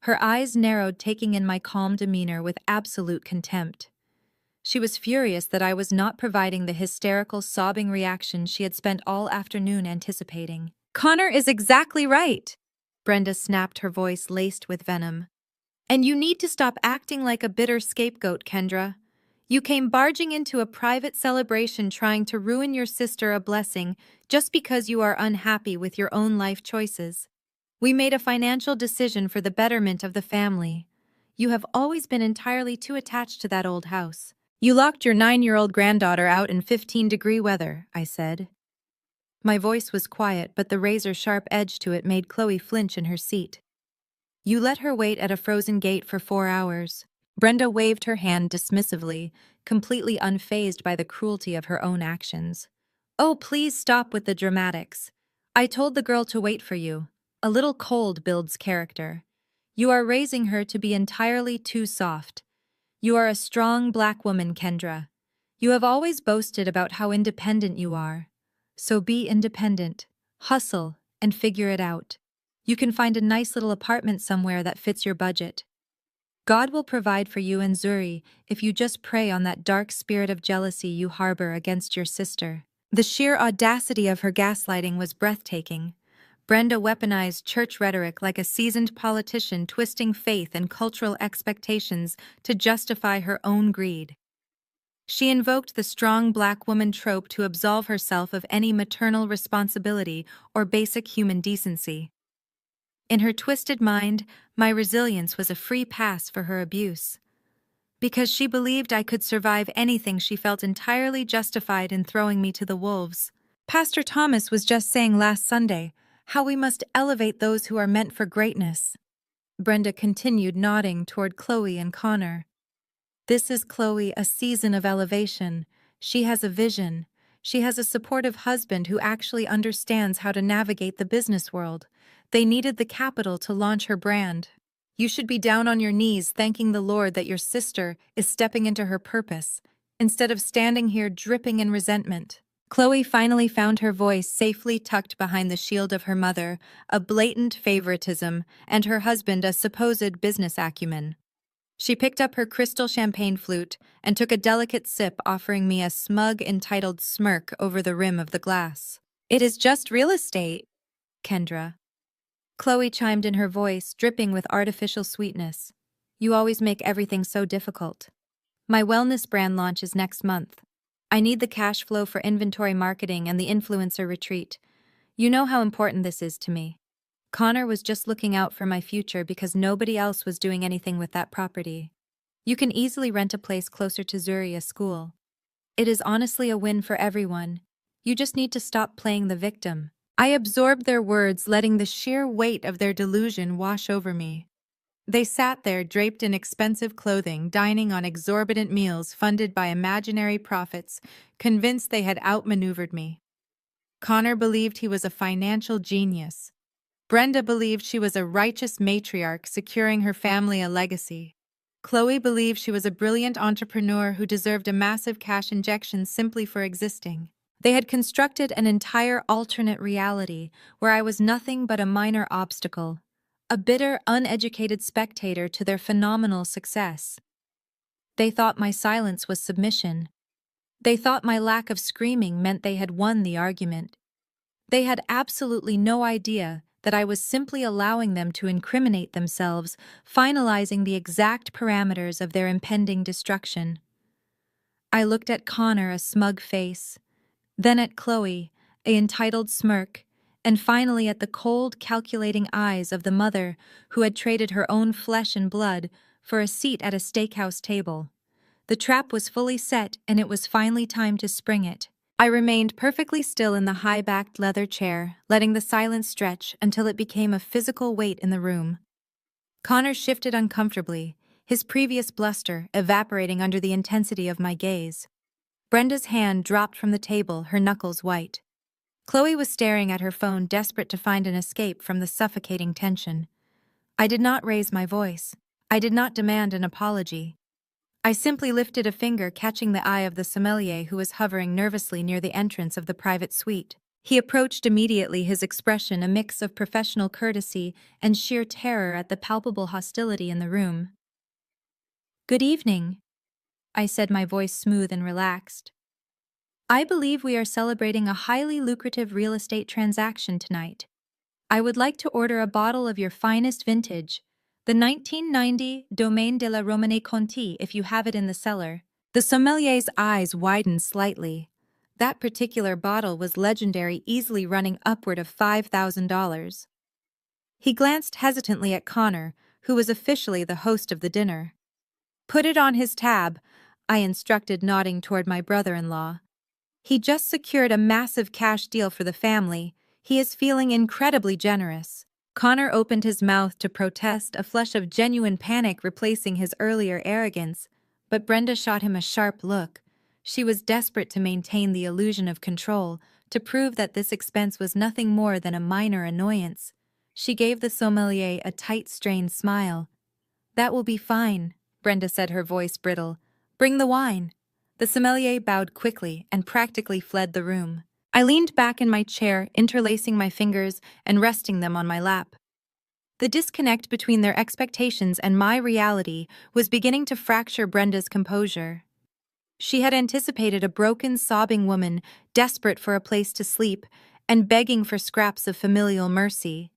Her eyes narrowed, taking in my calm demeanor with absolute contempt. She was furious that I was not providing the hysterical, sobbing reaction she had spent all afternoon anticipating. "Connor is exactly right," Brenda snapped, her voice laced with venom. "And you need to stop acting like a bitter scapegoat, Kendra. You came barging into a private celebration trying to ruin your sister a blessing just because you are unhappy with your own life choices. We made a financial decision for the betterment of the family. You have always been entirely too attached to that old house. You locked your 9-year-old granddaughter out in 15-degree weather," I said. My voice was quiet, but the razor-sharp edge to it made Chloe flinch in her seat. You let her wait at a frozen gate for 4 hours. Brenda waved her hand dismissively, completely unfazed by the cruelty of her own actions. Oh, please stop with the dramatics. I told the girl to wait for you. A little cold builds character. You are raising her to be entirely too soft. You are a strong black woman, Kendra. You have always boasted about how independent you are. So be independent, hustle, and figure it out. You can find a nice little apartment somewhere that fits your budget. God will provide for you and Zuri if you just prey on that dark spirit of jealousy you harbor against your sister. The sheer audacity of her gaslighting was breathtaking. Brenda weaponized church rhetoric like a seasoned politician twisting faith and cultural expectations to justify her own greed. She invoked the strong black woman trope to absolve herself of any maternal responsibility or basic human decency. In her twisted mind, my resilience was a free pass for her abuse. Because she believed I could survive anything, she felt entirely justified in throwing me to the wolves. Pastor Thomas was just saying last Sunday how we must elevate those who are meant for greatness. Brenda continued, nodding toward Chloe and Connor. This is Chloe, a season of elevation. She has a vision. She has a supportive husband who actually understands how to navigate the business world. They needed the capital to launch her brand. You should be down on your knees thanking the Lord that your sister is stepping into her purpose, instead of standing here dripping in resentment. Chloe finally found her voice safely tucked behind the shield of her mother, a blatant favoritism, and her husband a supposed business acumen. She picked up her crystal champagne flute and took a delicate sip, offering me a smug, entitled smirk over the rim of the glass. It is just real estate, Kendra. Chloe chimed in, her voice dripping with artificial sweetness. You always make everything so difficult. My wellness brand launches next month. I need the cash flow for inventory marketing and the influencer retreat. You know how important this is to me. Connor was just looking out for my future because nobody else was doing anything with that property. You can easily rent a place closer to Zuri's school. It is honestly a win for everyone. You just need to stop playing the victim. I absorbed their words, letting the sheer weight of their delusion wash over me. They sat there draped in expensive clothing, dining on exorbitant meals funded by imaginary profits, convinced they had outmaneuvered me. Connor believed he was a financial genius. Brenda believed she was a righteous matriarch securing her family a legacy. Chloe believed she was a brilliant entrepreneur who deserved a massive cash injection simply for existing. They had constructed an entire alternate reality where I was nothing but a minor obstacle, a bitter, uneducated spectator to their phenomenal success. They thought my silence was submission. They thought my lack of screaming meant they had won the argument. They had absolutely no idea that I was simply allowing them to incriminate themselves, finalizing the exact parameters of their impending destruction. I looked at Connor, a smug face, then at Chloe, an entitled smirk, and finally at the cold, calculating eyes of the mother who had traded her own flesh and blood for a seat at a steakhouse table. The trap was fully set, and it was finally time to spring it. I remained perfectly still in the high-backed leather chair, letting the silence stretch until it became a physical weight in the room. Connor shifted uncomfortably, his previous bluster evaporating under the intensity of my gaze. Brenda's hand dropped from the table, her knuckles white. Chloe was staring at her phone, desperate to find an escape from the suffocating tension. I did not raise my voice. I did not demand an apology. I simply lifted a finger, catching the eye of the sommelier who was hovering nervously near the entrance of the private suite. He approached immediately, his expression a mix of professional courtesy and sheer terror at the palpable hostility in the room. "Good evening," I said, my voice smooth and relaxed. "I believe we are celebrating a highly lucrative real estate transaction tonight. I would like to order a bottle of your finest vintage, the 1990 Domaine de la Romane Conti, if you have it in the cellar." The sommelier's eyes widened slightly. That particular bottle was legendary, easily running upward of $5,000. He glanced hesitantly at Connor, who was officially the host of the dinner. "Put it on his tab," I instructed, nodding toward my brother-in-law. He just secured a massive cash deal for the family. He is feeling incredibly generous. Connor opened his mouth to protest, a flush of genuine panic replacing his earlier arrogance, but Brenda shot him a sharp look. She was desperate to maintain the illusion of control, to prove that this expense was nothing more than a minor annoyance. She gave the sommelier a tight, strained smile. "That will be fine," Brenda said, her voice brittle. "Bring the wine." The sommelier bowed quickly and practically fled the room. I leaned back in my chair, interlacing my fingers and resting them on my lap. The disconnect between their expectations and my reality was beginning to fracture Brenda's composure. She had anticipated a broken, sobbing woman, desperate for a place to sleep and begging for scraps of familial mercy.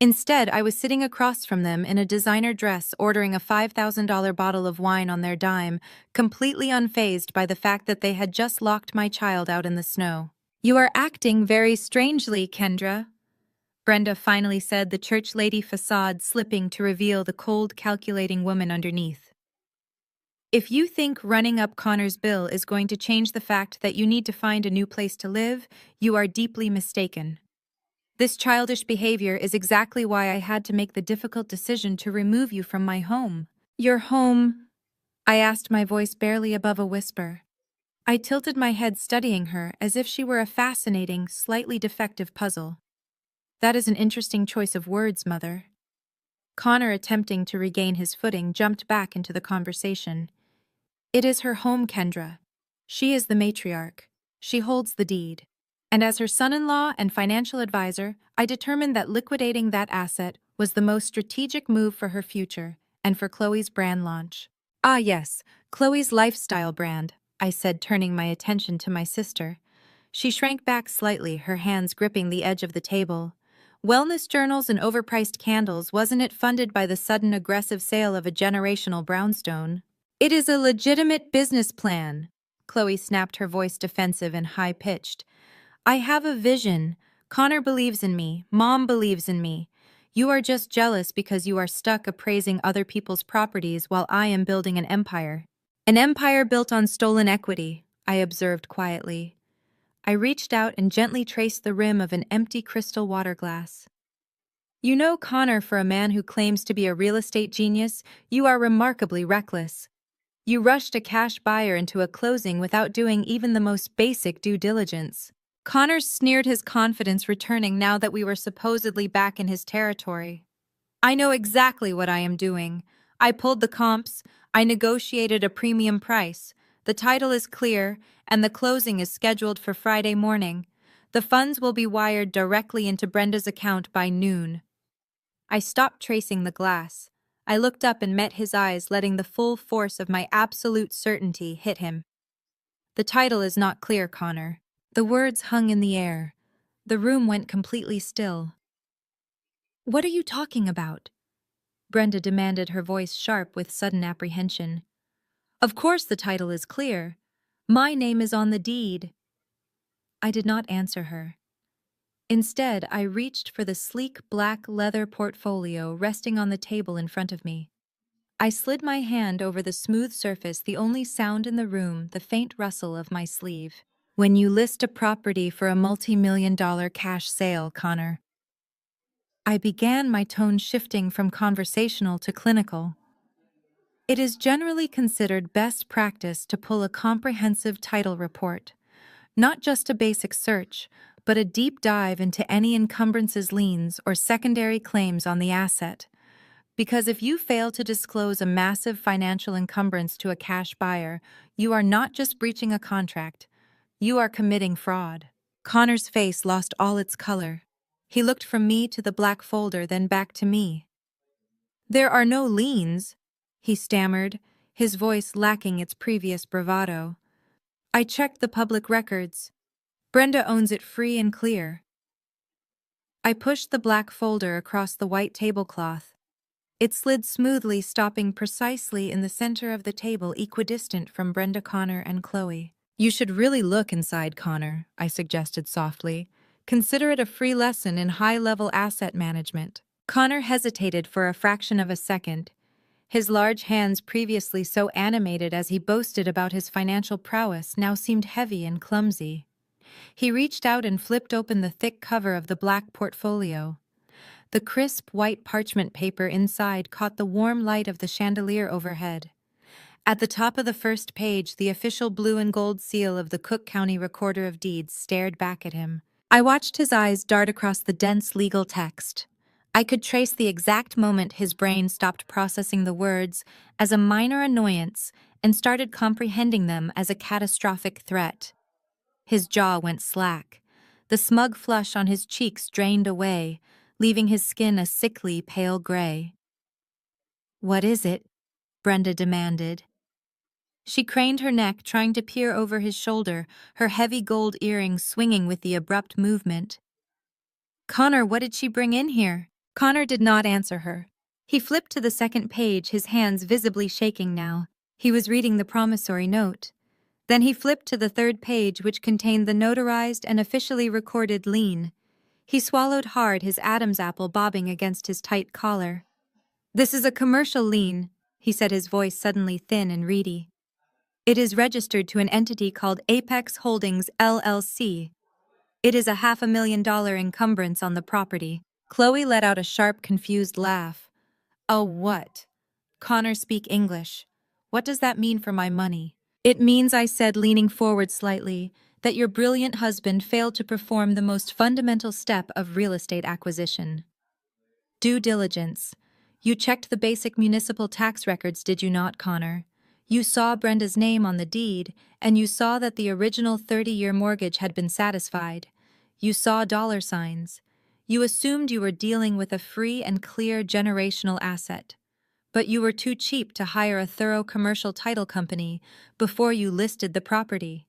Instead, I was sitting across from them in a designer dress, ordering a $5,000 bottle of wine on their dime, completely unfazed by the fact that they had just locked my child out in the snow. "You are acting very strangely, Kendra," Brenda finally said, the church lady facade slipping to reveal the cold, calculating woman underneath. "If you think running up Connor's bill is going to change the fact that you need to find a new place to live, you are deeply mistaken. This childish behavior is exactly why I had to make the difficult decision to remove you from my home." "Your home?" I asked, my voice barely above a whisper. I tilted my head, studying her as if she were a fascinating, slightly defective puzzle. "That is an interesting choice of words, Mother." Connor, attempting to regain his footing, jumped back into the conversation. "It is her home, Kendra. She is the matriarch. She holds the deed. And as her son-in-law and financial advisor, I determined that liquidating that asset was the most strategic move for her future and for Chloe's brand launch." "Ah yes, Chloe's lifestyle brand," I said, turning my attention to my sister. She shrank back slightly, her hands gripping the edge of the table. "Wellness journals and overpriced candles, wasn't it funded by the sudden aggressive sale of a generational brownstone?" "It is a legitimate business plan," Chloe snapped, her voice defensive and high-pitched. "I have a vision. Connor believes in me. Mom believes in me. You are just jealous because you are stuck appraising other people's properties while I am building an empire." "An empire built on stolen equity," I observed quietly. I reached out and gently traced the rim of an empty crystal water glass. "You know, Connor, for a man who claims to be a real estate genius, you are remarkably reckless. You rushed a cash buyer into a closing without doing even the most basic due diligence." Connor sneered, his confidence returning now that we were supposedly back in his territory. "I know exactly what I am doing. I pulled the comps, I negotiated a premium price. The title is clear, and the closing is scheduled for Friday morning. The funds will be wired directly into Brenda's account by noon." I stopped tracing the glass. I looked up and met his eyes, letting the full force of my absolute certainty hit him. "The title is not clear, Connor." The words hung in the air. The room went completely still. "What are you talking about?" Brenda demanded, her voice sharp with sudden apprehension. "Of course the title is clear. My name is on the deed." I did not answer her. Instead, I reached for the sleek black leather portfolio resting on the table in front of me. I slid my hand over the smooth surface, the only sound in the room the faint rustle of my sleeve. "When you list a property for a multi-million-dollar cash sale, Connor." I began, my tone shifting from conversational to clinical. "It is generally considered best practice to pull a comprehensive title report. Not just a basic search, but a deep dive into any encumbrances, liens, or secondary claims on the asset. Because if you fail to disclose a massive financial encumbrance to a cash buyer, you are not just breaching a contract, you are committing fraud." Connor's face lost all its color. He looked from me to the black folder, then back to me. "There are no liens," he stammered, his voice lacking its previous bravado. "I checked the public records. Brenda owns it free and clear." I pushed the black folder across the white tablecloth. It slid smoothly, stopping precisely in the center of the table, equidistant from Brenda, Connor, and Chloe. "You should really look inside, Connor," I suggested softly. "Consider it a free lesson in high-level asset management." Connor hesitated for a fraction of a second. His large hands, previously so animated as he boasted about his financial prowess, now seemed heavy and clumsy. He reached out and flipped open the thick cover of the black portfolio. The crisp, white parchment paper inside caught the warm light of the chandelier overhead. At the top of the first page, the official blue and gold seal of the Cook County Recorder of Deeds stared back at him. I watched his eyes dart across the dense legal text. I could trace the exact moment his brain stopped processing the words as a minor annoyance and started comprehending them as a catastrophic threat. His jaw went slack. The smug flush on his cheeks drained away, leaving his skin a sickly pale gray. "What is it?" Brenda demanded. She craned her neck, trying to peer over his shoulder, her heavy gold earrings swinging with the abrupt movement. "Connor, what did she bring in here?" Connor did not answer her. He flipped to the second page, his hands visibly shaking now. He was reading the promissory note. Then he flipped to the third page, which contained the notarized and officially recorded lien. He swallowed hard, his Adam's apple bobbing against his tight collar. "This is a commercial lien," he said, his voice suddenly thin and reedy. "It is registered to an entity called Apex Holdings, LLC. It is a $500,000 encumbrance on the property." Chloe let out a sharp, confused laugh. "A what?" "Connor, speak English. What does that mean for my money?" "It means," I said, leaning forward slightly, "that your brilliant husband failed to perform the most fundamental step of real estate acquisition. Due diligence. You checked the basic municipal tax records, did you not, Connor? You saw Brenda's name on the deed, and you saw that the original 30-year mortgage had been satisfied. You saw dollar signs. You assumed you were dealing with a free and clear generational asset. But you were too cheap to hire a thorough commercial title company before you listed the property.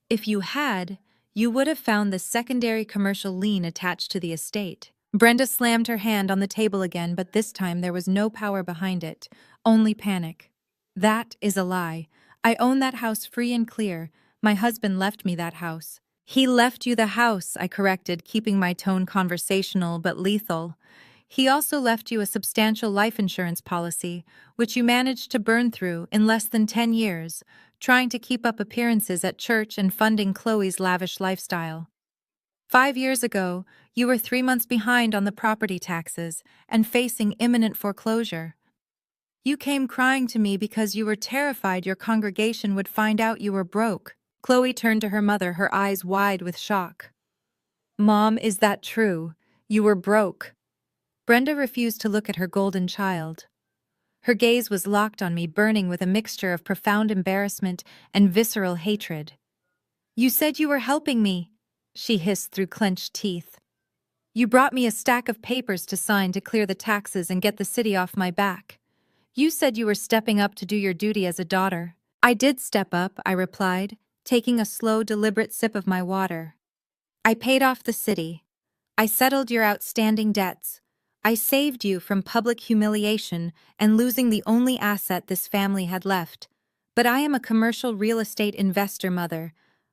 If you had, you would have found the secondary commercial lien attached to the estate." Brenda slammed her hand on the table again, but this time there was no power behind it, only panic. "That is a lie. I own that house free and clear. My husband left me that house." "He left you the house," I corrected, keeping my tone conversational but lethal. "He also left you a substantial life insurance policy, which you managed to burn through in less than 10 years, trying to keep up appearances at church and funding Chloe's lavish lifestyle. 5 years ago, you were 3 months behind on the property taxes and facing imminent foreclosure. You came crying to me because you were terrified your congregation would find out you were broke." Chloe turned to her mother, her eyes wide with shock. "Mom, is that true? You were broke?" Brenda refused to look at her golden child. Her gaze was locked on me, burning with a mixture of profound embarrassment and visceral hatred. "You said you were helping me," she hissed through clenched teeth. "You brought me a stack of papers to sign to clear the taxes and get the city off my back. You said you were stepping up to do your duty as a daughter." "I did step up," I replied, taking a slow, deliberate sip of my water. "I paid off the city. I settled your outstanding debts. I saved you from public humiliation and losing the only asset this family had left. But I am a commercial real estate investor, Mother.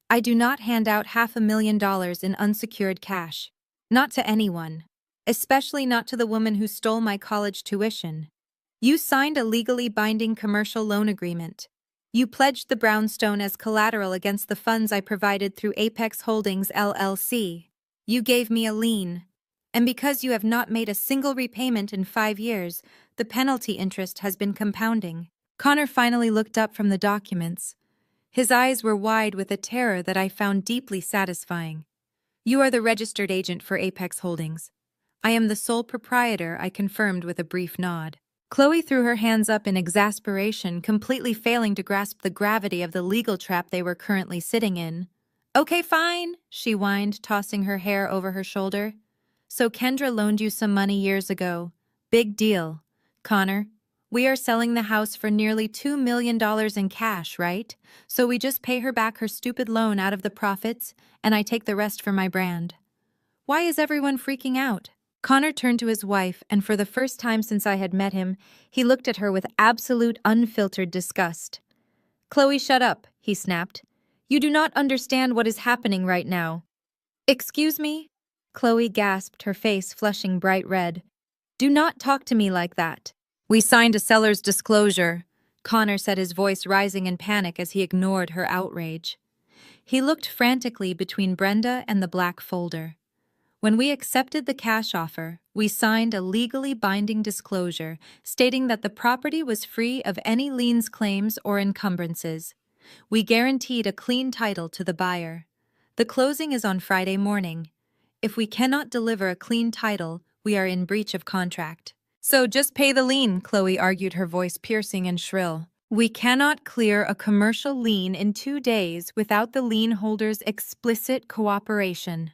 I do not hand out $500,000 in unsecured cash. Not to anyone. Especially not to the woman who stole my college tuition. You signed a legally binding commercial loan agreement. You pledged the brownstone as collateral against the funds I provided through Apex Holdings, LLC. You gave me a lien. And because you have not made a single repayment in 5 years, the penalty interest has been compounding." Connor finally looked up from the documents. His eyes were wide with a terror that I found deeply satisfying. "You are the registered agent for Apex Holdings." "I am the sole proprietor," I confirmed with a brief nod. Chloe threw her hands up in exasperation, completely failing to grasp the gravity of the legal trap they were currently sitting in. "Okay, fine," she whined, tossing her hair over her shoulder. "So Kendra loaned you some money years ago. Big deal. Connor, we are selling the house for nearly $2 million in cash, right? So we just pay her back her stupid loan out of the profits, and I take the rest for my brand. Why is everyone freaking out?" Connor turned to his wife, and for the first time since I had met him, he looked at her with absolute, unfiltered disgust. "Chloe, shut up," he snapped. "You do not understand what is happening right now." "Excuse me?" Chloe gasped, her face flushing bright red. "Do not talk to me like that. We signed a seller's disclosure, Connor said, his voice rising in panic as he ignored her outrage. He looked frantically between Brenda and the black folder. When we accepted the cash offer, we signed a legally binding disclosure stating that the property was free of any liens, claims, or encumbrances. We guaranteed a clean title to the buyer. The closing is on Friday morning. If we cannot deliver a clean title, we are in breach of contract. So just pay the lien, Chloe argued, her voice piercing and shrill. We cannot clear a commercial lien in 2 days without the lien holder's explicit cooperation,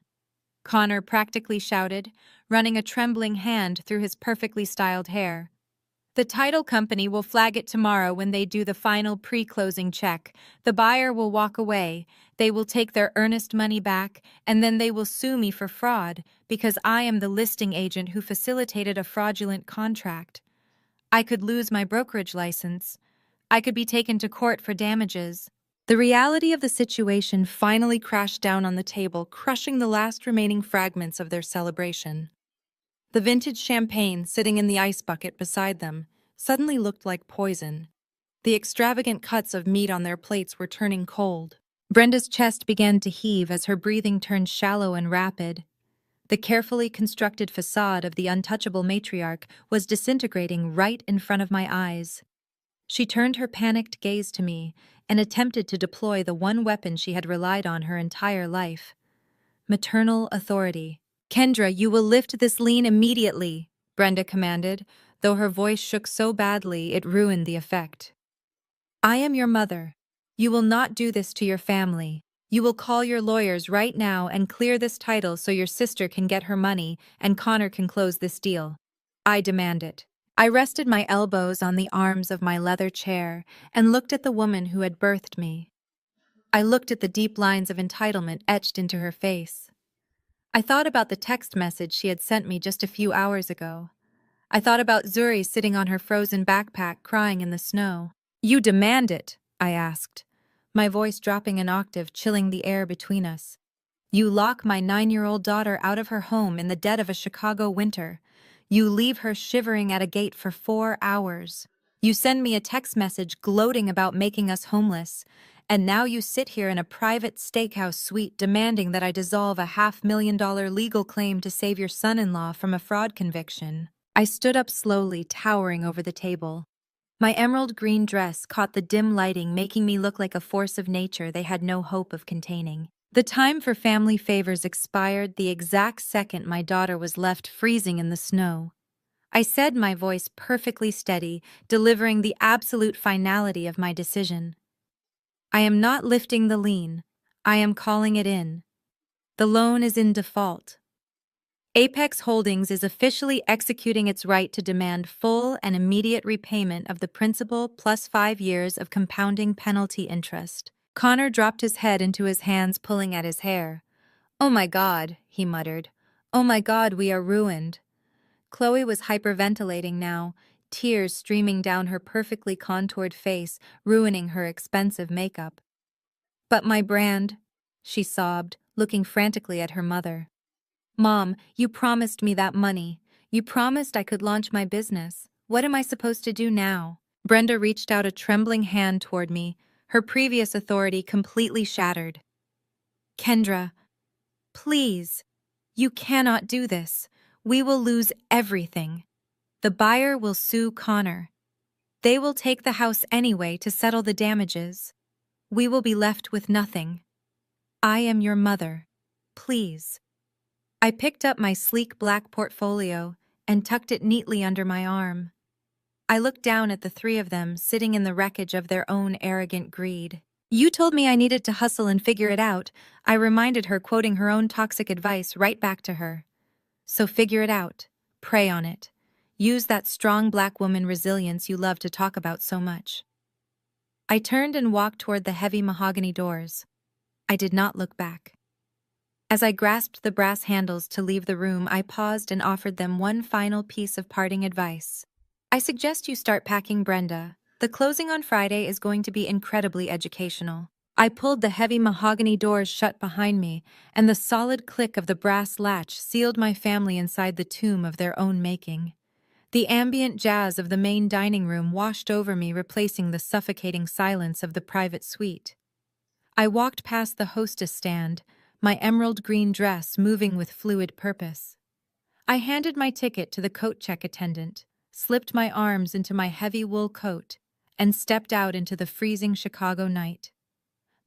Connor practically shouted, running a trembling hand through his perfectly styled hair. The title company will flag it tomorrow when they do the final pre-closing check. The buyer will walk away, they will take their earnest money back, and then they will sue me for fraud because I am the listing agent who facilitated a fraudulent contract. I could lose my brokerage license. I could be taken to court for damages. The reality of the situation finally crashed down on the table, crushing the last remaining fragments of their celebration. The vintage champagne sitting in the ice bucket beside them suddenly looked like poison. The extravagant cuts of meat on their plates were turning cold. Brenda's chest began to heave as her breathing turned shallow and rapid. The carefully constructed facade of the untouchable matriarch was disintegrating right in front of my eyes. She turned her panicked gaze to me and attempted to deploy the one weapon she had relied on her entire life: maternal authority. Kendra, you will lift this lien immediately, Brenda commanded, though her voice shook so badly it ruined the effect. I am your mother. You will not do this to your family. You will call your lawyers right now and clear this title so your sister can get her money and Connor can close this deal. I demand it. I rested my elbows on the arms of my leather chair and looked at the woman who had birthed me. I looked at the deep lines of entitlement etched into her face. I thought about the text message she had sent me just a few hours ago. I thought about Zuri sitting on her frozen backpack crying in the snow. You demand it, I asked, my voice dropping an octave, chilling the air between us. You lock my 9-year-old daughter out of her home in the dead of a Chicago winter. You leave her shivering at a gate for 4 hours. You send me a text message gloating about making us homeless. And now you sit here in a private steakhouse suite demanding that I dissolve a $500,000 legal claim to save your son-in-law from a fraud conviction. I stood up slowly, towering over the table. My emerald green dress caught the dim lighting, making me look like a force of nature they had no hope of containing. The time for family favors expired the exact second my daughter was left freezing in the snow. I said, my voice perfectly steady, delivering the absolute finality of my decision. I am not lifting the lien. I am calling it in. The loan is in default. Apex Holdings is officially executing its right to demand full and immediate repayment of the principal plus 5 years of compounding penalty interest. Connor dropped his head into his hands, pulling at his hair. Oh my God, he muttered. Oh my God, we are ruined. Chloe was hyperventilating now, tears streaming down her perfectly contoured face, ruining her expensive makeup. But my brand, she sobbed, looking frantically at her mother. Mom, you promised me that money. You promised I could launch my business. What am I supposed to do now? Brenda reached out a trembling hand toward me, her previous authority completely shattered. Kendra, please. You cannot do this. We will lose everything. The buyer will sue Connor. They will take the house anyway to settle the damages. We will be left with nothing. I am your mother. Please. I picked up my sleek black portfolio and tucked it neatly under my arm. I looked down at the three of them sitting in the wreckage of their own arrogant greed. You told me I needed to hustle and figure it out, I reminded her, quoting her own toxic advice right back to her. So figure it out. Prey on it. Use that strong black woman resilience you love to talk about so much. I turned and walked toward the heavy mahogany doors. I did not look back. As I grasped the brass handles to leave the room, I paused and offered them one final piece of parting advice. I suggest you start packing, Brenda. The closing on Friday is going to be incredibly educational. I pulled the heavy mahogany doors shut behind me, and the solid click of the brass latch sealed my family inside the tomb of their own making. The ambient jazz of the main dining room washed over me, replacing the suffocating silence of the private suite. I walked past the hostess stand, my emerald green dress moving with fluid purpose. I handed my ticket to the coat check attendant, slipped my arms into my heavy wool coat, and stepped out into the freezing Chicago night.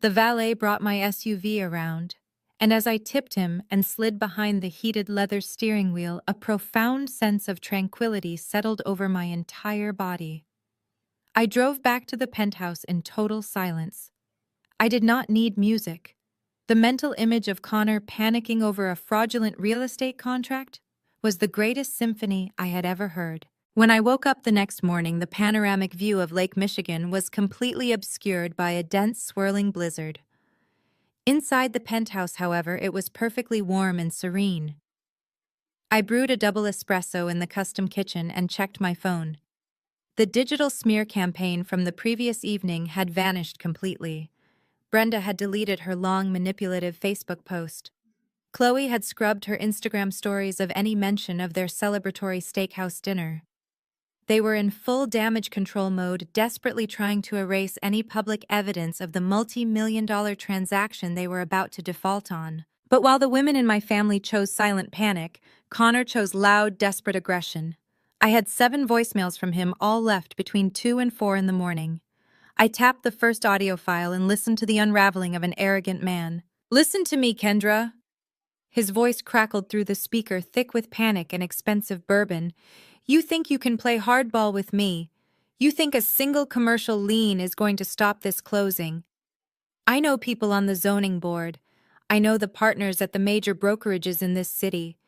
The valet brought my SUV around, and as I tipped him and slid behind the heated leather steering wheel, a profound sense of tranquility settled over my entire body. I drove back to the penthouse in total silence. I did not need music. The mental image of Connor panicking over a fraudulent real estate contract was the greatest symphony I had ever heard. When I woke up the next morning, the panoramic view of Lake Michigan was completely obscured by a dense, swirling blizzard. Inside the penthouse, however, it was perfectly warm and serene. I brewed a double espresso in the custom kitchen and checked my phone. The digital smear campaign from the previous evening had vanished completely. Brenda had deleted her long, manipulative Facebook post. Chloe had scrubbed her Instagram stories of any mention of their celebratory steakhouse dinner. They were in full damage control mode, desperately trying to erase any public evidence of the multi-million-dollar transaction they were about to default on. But while the women in my family chose silent panic, Connor chose loud, desperate aggression. I had 7 voicemails from him, all left between 2 and 4 in the morning. I tapped the first audio file and listened to the unraveling of an arrogant man. "Listen to me, Kendra." His voice crackled through the speaker, thick with panic and expensive bourbon. "You think you can play hardball with me. You think a single commercial lien is going to stop this closing. I know people on the zoning board. I know the partners at the major brokerages in this city.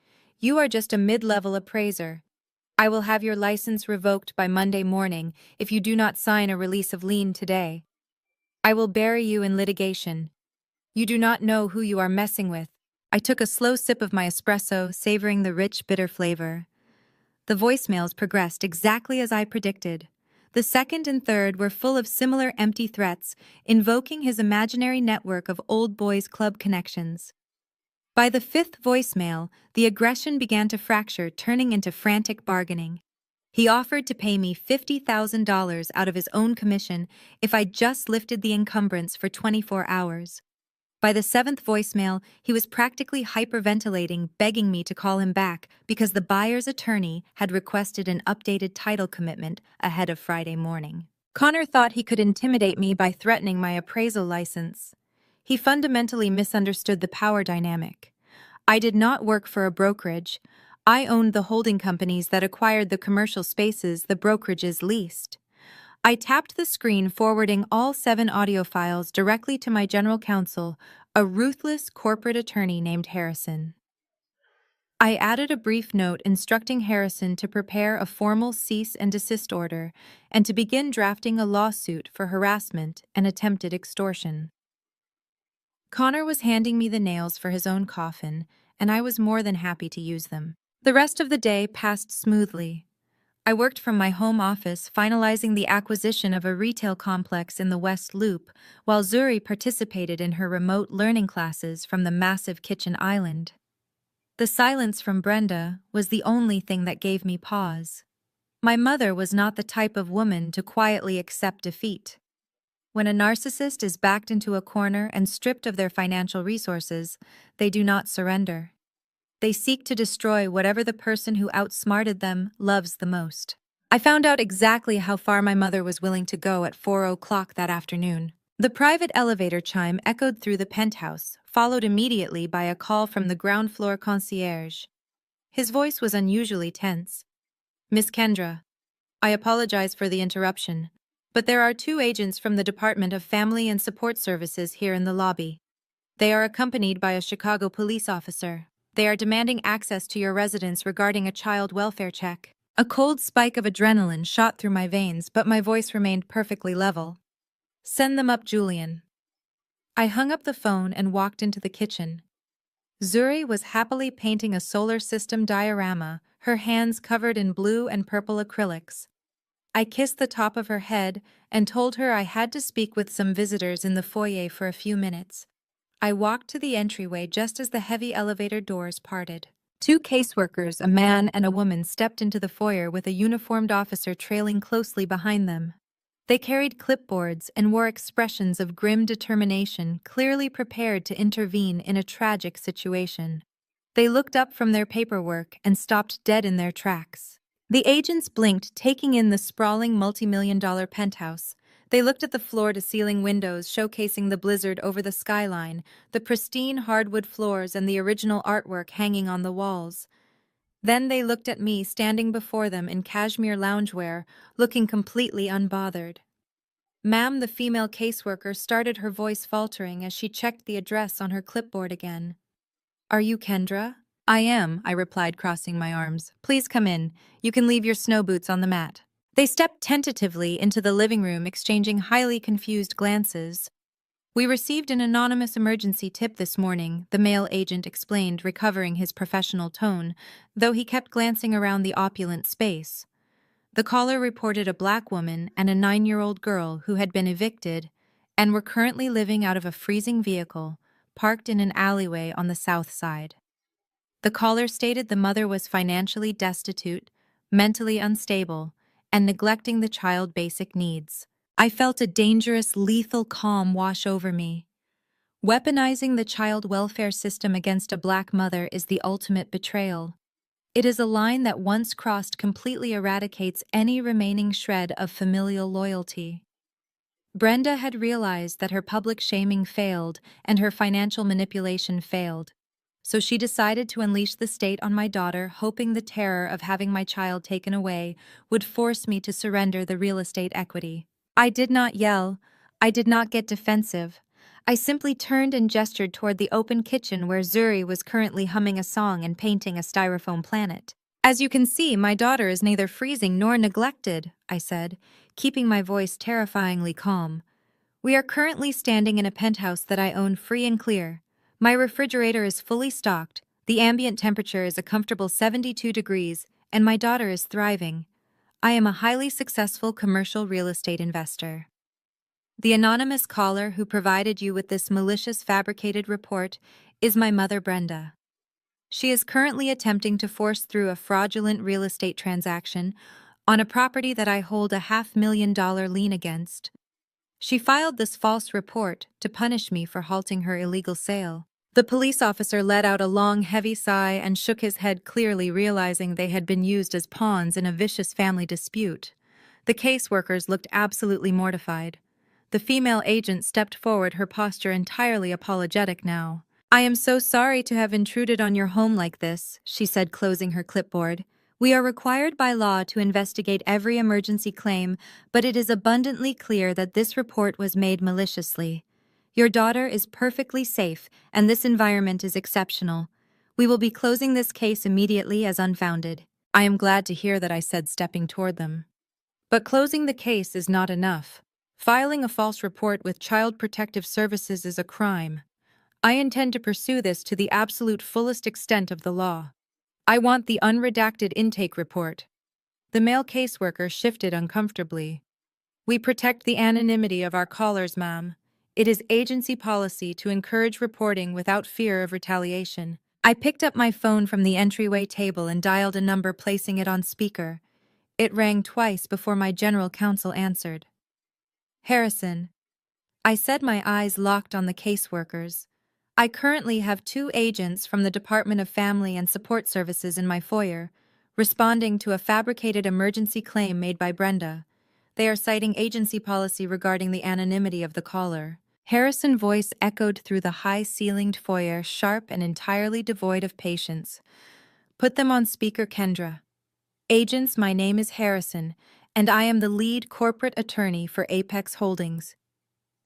You are just a mid-level appraiser. I will have your license revoked by Monday morning if you do not sign a release of lien today. I will bury you in litigation. You do not know who you are messing with." I took a slow sip of my espresso, savoring the rich, bitter flavor. The voicemails progressed exactly as I predicted. The second and third were full of similar empty threats, invoking his imaginary network of old boys' club connections. By the 5th voicemail, the aggression began to fracture, turning into frantic bargaining. He offered to pay me $50,000 out of his own commission if I just lifted the encumbrance for 24 hours. By the 7th voicemail, he was practically hyperventilating, begging me to call him back because the buyer's attorney had requested an updated title commitment ahead of Friday morning. Connor thought he could intimidate me by threatening my appraisal license. He fundamentally misunderstood the power dynamic. I did not work for a brokerage. I owned the holding companies that acquired the commercial spaces the brokerages leased. I tapped the screen, forwarding all 7 audio files directly to my general counsel, a ruthless corporate attorney named Harrison. I added a brief note instructing Harrison to prepare a formal cease and desist order and to begin drafting a lawsuit for harassment and attempted extortion. Connor was handing me the nails for his own coffin, and I was more than happy to use them. The rest of the day passed smoothly. I worked from my home office, finalizing the acquisition of a retail complex in the West Loop, while Zuri participated in her remote learning classes from the massive kitchen island. The silence from Brenda was the only thing that gave me pause. My mother was not the type of woman to quietly accept defeat. When a narcissist is backed into a corner and stripped of their financial resources, they do not surrender. They seek to destroy whatever the person who outsmarted them loves the most. I found out exactly how far my mother was willing to go at 4:00 that afternoon. The private elevator chime echoed through the penthouse, followed immediately by a call from the ground floor concierge. His voice was unusually tense. "Miss Kendra, I apologize for the interruption, but there are 2 agents from the Department of Family and Support Services here in the lobby. They are accompanied by a Chicago police officer. They are demanding access to your residence regarding a child welfare check." A cold spike of adrenaline shot through my veins, but my voice remained perfectly level. "Send them up, Julian." I hung up the phone and walked into the kitchen. Zuri was happily painting a solar system diorama, her hands covered in blue and purple acrylics. I kissed the top of her head and told her I had to speak with some visitors in the foyer for a few minutes. I walked to the entryway just as the heavy elevator doors parted. Two caseworkers, a man and a woman, stepped into the foyer with a uniformed officer trailing closely behind them. They carried clipboards and wore expressions of grim determination, clearly prepared to intervene in a tragic situation. They looked up from their paperwork and stopped dead in their tracks. The agents blinked, taking in the sprawling multi-million-dollar penthouse. They looked at the floor-to-ceiling windows showcasing the blizzard over the skyline, the pristine hardwood floors and the original artwork hanging on the walls. Then they looked at me standing before them in cashmere loungewear, looking completely unbothered. Ma'am, the female caseworker started, her voice faltering as she checked the address on her clipboard again. Are you Kendra? I am, I replied, crossing my arms. Please come in. You can leave your snow boots on the mat. They stepped tentatively into the living room, exchanging highly confused glances. We received an anonymous emergency tip this morning, the male agent explained, recovering his professional tone, though he kept glancing around the opulent space. The caller reported a black woman and a 9-year-old girl who had been evicted and were currently living out of a freezing vehicle parked in an alleyway on the south side. The caller stated the mother was financially destitute, mentally unstable, and neglecting the child's basic needs. I felt a dangerous, lethal calm wash over me. Weaponizing the child welfare system against a black mother is the ultimate betrayal. It is a line that once crossed completely eradicates any remaining shred of familial loyalty. Brenda had realized that her public shaming failed and her financial manipulation failed. So she decided to unleash the state on my daughter, hoping the terror of having my child taken away would force me to surrender the real estate equity. I did not yell. I did not get defensive. I simply turned and gestured toward the open kitchen where Zuri was currently humming a song and painting a styrofoam planet. As you can see, my daughter is neither freezing nor neglected, I said, keeping my voice terrifyingly calm. We are currently standing in a penthouse that I own free and clear. My refrigerator is fully stocked, the ambient temperature is a comfortable 72 degrees, and my daughter is thriving. I am a highly successful commercial real estate investor. The anonymous caller who provided you with this malicious fabricated report is my mother, Brenda. She is currently attempting to force through a fraudulent real estate transaction on a property that I hold a $500,000 lien against. She filed this false report to punish me for halting her illegal sale. The police officer let out a long, heavy sigh and shook his head, clearly realizing they had been used as pawns in a vicious family dispute. The caseworkers looked absolutely mortified. The female agent stepped forward, her posture entirely apologetic now. I am so sorry to have intruded on your home like this, she said, closing her clipboard. We are required by law to investigate every emergency claim, but it is abundantly clear that this report was made maliciously. Your daughter is perfectly safe, and this environment is exceptional. We will be closing this case immediately as unfounded. I am glad to hear that, I said, stepping toward them. But closing the case is not enough. Filing a false report with Child Protective Services is a crime. I intend to pursue this to the absolute fullest extent of the law. I want the unredacted intake report. The male caseworker shifted uncomfortably. We protect the anonymity of our callers, ma'am. It is agency policy to encourage reporting without fear of retaliation. I picked up my phone from the entryway table and dialed a number, placing it on speaker. It rang twice before my general counsel answered. Harrison. I said, my eyes locked on the caseworkers. I currently have 2 agents from the Department of Family and Support Services in my foyer, responding to a fabricated emergency claim made by Brenda. They are citing agency policy regarding the anonymity of the caller. Harrison's voice echoed through the high-ceilinged foyer, sharp and entirely devoid of patience. Put them on speaker, Kendra. Agents, my name is Harrison, and I am the lead corporate attorney for Apex Holdings.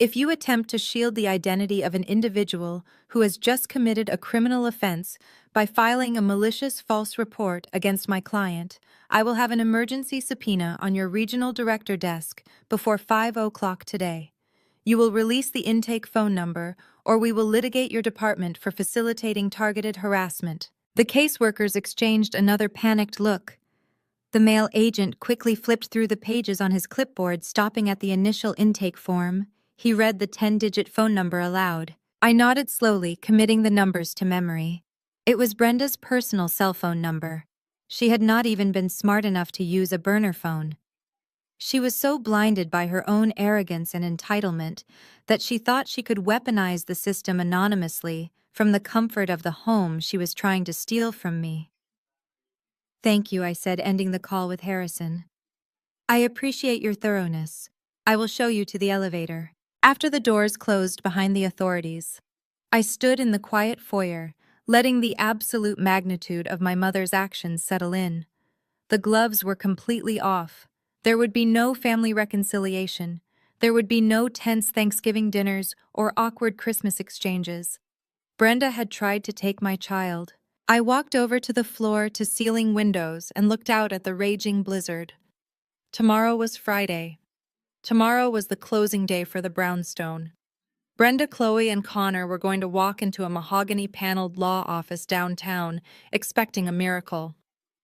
If you attempt to shield the identity of an individual who has just committed a criminal offense by filing a malicious false report against my client, I will have an emergency subpoena on your regional director desk before 5 o'clock today. You will release the intake phone number, or we will litigate your department for facilitating targeted harassment. The caseworkers exchanged another panicked look. The male agent quickly flipped through the pages on his clipboard, stopping at the initial intake form. He read the 10-digit phone number aloud. I nodded slowly, committing the numbers to memory. It was Brenda's personal cell phone number. She had not even been smart enough to use a burner phone. She was so blinded by her own arrogance and entitlement that she thought she could weaponize the system anonymously from the comfort of the home she was trying to steal from me. "Thank you," I said, ending the call with Harrison. "I appreciate your thoroughness. I will show you to the elevator." After the doors closed behind the authorities, I stood in the quiet foyer, letting the absolute magnitude of my mother's actions settle in. The gloves were completely off. There would be no family reconciliation. There would be no tense Thanksgiving dinners or awkward Christmas exchanges. Brenda had tried to take my child. I walked over to the floor-to-ceiling windows and looked out at the raging blizzard. Tomorrow was Friday. Tomorrow was the closing day for the brownstone. Brenda, Chloe, and Connor were going to walk into a mahogany-paneled law office downtown, expecting a miracle.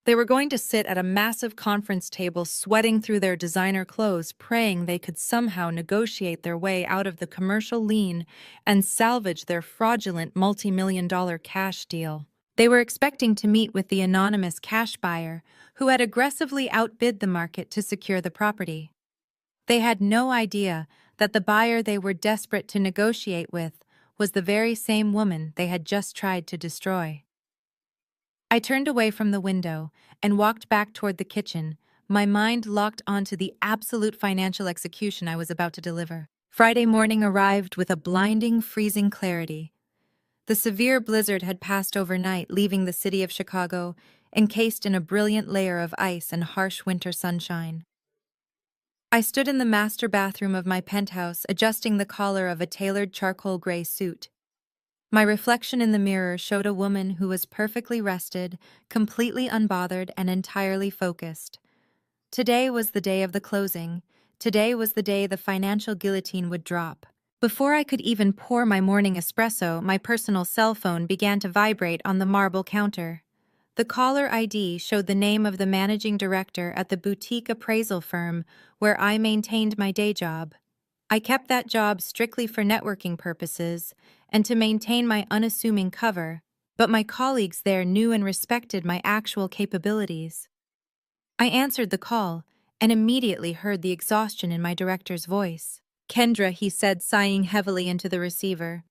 They were going to sit at a massive conference table, sweating through their designer clothes, praying they could somehow negotiate their way out of the commercial lien and salvage their fraudulent multi-million-dollar cash deal. They were expecting to meet with the anonymous cash buyer, who had aggressively outbid the market to secure the property. They had no idea that the buyer they were desperate to negotiate with was the very same woman they had just tried to destroy. I turned away from the window and walked back toward the kitchen, my mind locked onto the absolute financial execution I was about to deliver. Friday morning arrived with a blinding, freezing clarity. The severe blizzard had passed overnight, leaving the city of Chicago encased in a brilliant layer of ice and harsh winter sunshine. I stood in the master bathroom of my penthouse, adjusting the collar of a tailored charcoal gray suit. My reflection in the mirror showed a woman who was perfectly rested, completely unbothered, and entirely focused. Today was the day of the closing. Today was the day the financial guillotine would drop. Before I could even pour my morning espresso, my personal cell phone began to vibrate on the marble counter. The caller ID showed the name of the managing director at the boutique appraisal firm where I maintained my day job. I kept that job strictly for networking purposes and to maintain my unassuming cover, but my colleagues there knew and respected my actual capabilities. I answered the call and immediately heard the exhaustion in my director's voice. "Kendra," he said, sighing heavily into the receiver,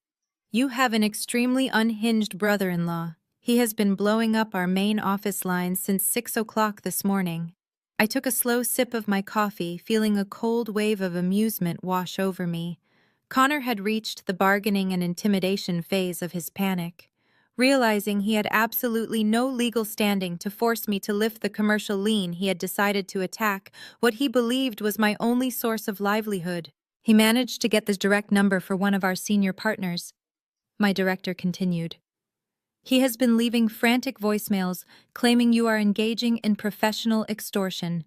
"you have an extremely unhinged brother-in-law. He has been blowing up our main office lines since 6 o'clock this morning." I took a slow sip of my coffee, feeling a cold wave of amusement wash over me. Connor had reached the bargaining and intimidation phase of his panic. Realizing he had absolutely no legal standing to force me to lift the commercial lien, he had decided to attack what he believed was my only source of livelihood. He managed to get the direct number for one of our senior partners. My director continued. "He has been leaving frantic voicemails claiming you are engaging in professional extortion.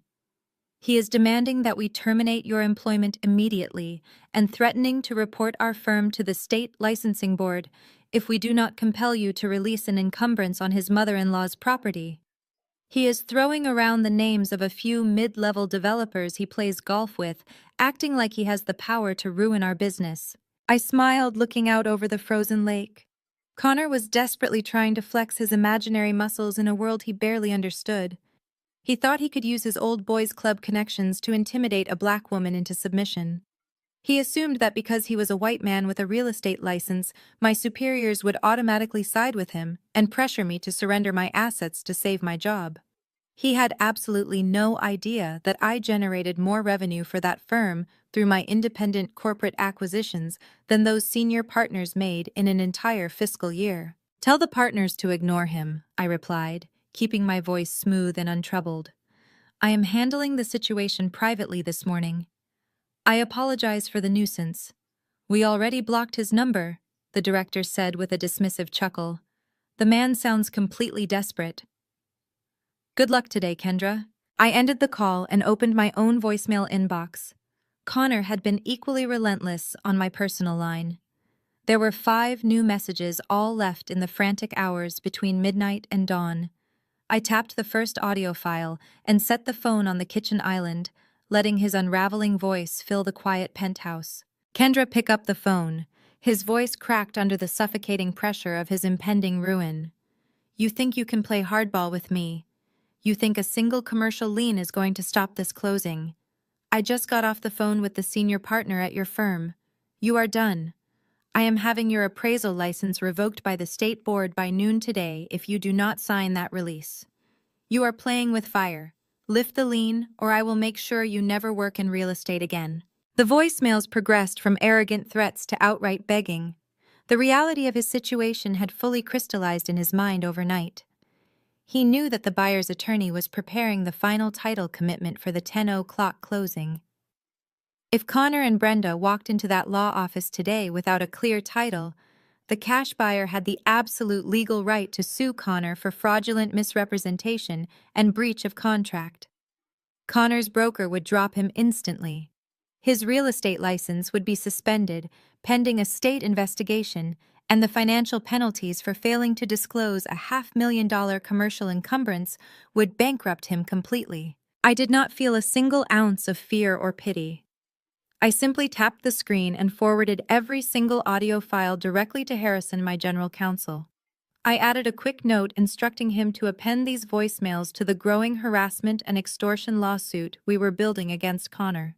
He is demanding that we terminate your employment immediately and threatening to report our firm to the state licensing board if we do not compel you to release an encumbrance on his mother-in-law's property. He is throwing around the names of a few mid-level developers he plays golf with, acting like he has the power to ruin our business." I smiled, looking out over the frozen lake. Connor was desperately trying to flex his imaginary muscles in a world he barely understood. He thought he could use his old boys' club connections to intimidate a black woman into submission. He assumed that because he was a white man with a real estate license, my superiors would automatically side with him and pressure me to surrender my assets to save my job. He had absolutely no idea that I generated more revenue for that firm through my independent corporate acquisitions than those senior partners made in an entire fiscal year. "Tell the partners to ignore him," I replied, keeping my voice smooth and untroubled. "I am handling the situation privately this morning. I apologize for the nuisance. We already blocked his number," the director said with a dismissive chuckle. "The man sounds completely desperate. Good luck today, Kendra." I ended the call and opened my own voicemail inbox. Connor had been equally relentless on my personal line. There were 5 new messages, all left in the frantic hours between midnight and dawn. I tapped the first audio file and set the phone on the kitchen island, letting his unraveling voice fill the quiet penthouse. "Kendra, pick up the phone." His voice cracked under the suffocating pressure of his impending ruin. You think you can play hardball with me. You think a single commercial lien is going to stop this closing. I just got off the phone with the senior partner at your firm. You are done. I am having your appraisal license revoked by the state board by noon today if you do not sign that release. You are playing with fire. Lift the lien, or I will make sure you never work in real estate again. The voicemails progressed from arrogant threats to outright begging. The reality of his situation had fully crystallized in his mind overnight. He knew that the buyer's attorney was preparing the final title commitment for the 10:00 closing. If Connor and Brenda walked into that law office today without a clear title, the cash buyer had the absolute legal right to sue Connor for fraudulent misrepresentation and breach of contract. Connor's broker would drop him instantly. His real estate license would be suspended, pending a state investigation, and the financial penalties for failing to disclose a $500,000 commercial encumbrance would bankrupt him completely. I did not feel a single ounce of fear or pity. I simply tapped the screen and forwarded every single audio file directly to Harrison, my general counsel. I added a quick note instructing him to append these voicemails to the growing harassment and extortion lawsuit we were building against Connor.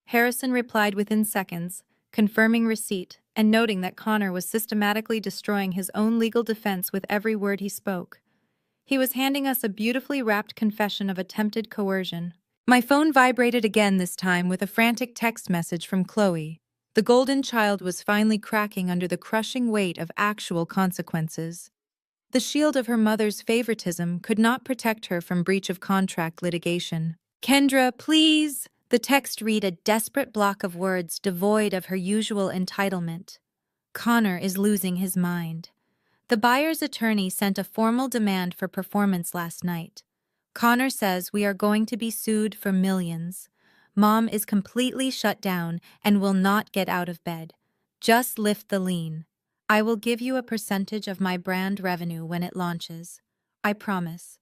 Harrison replied within seconds, confirming receipt and noting that Connor was systematically destroying his own legal defense with every word he spoke. He was handing us a beautifully wrapped confession of attempted coercion. My phone vibrated again, this time with a frantic text message from Chloe. The golden child was finally cracking under the crushing weight of actual consequences. The shield of her mother's favoritism could not protect her from breach of contract litigation. "Kendra, please!" The text read, a desperate block of words devoid of her usual entitlement. Connor is losing his mind. The buyer's attorney sent a formal demand for performance last night. Connor says we are going to be sued for millions. Mom is completely shut down and will not get out of bed. Just lift the lien. I will give you a percentage of my brand revenue when it launches. I promise.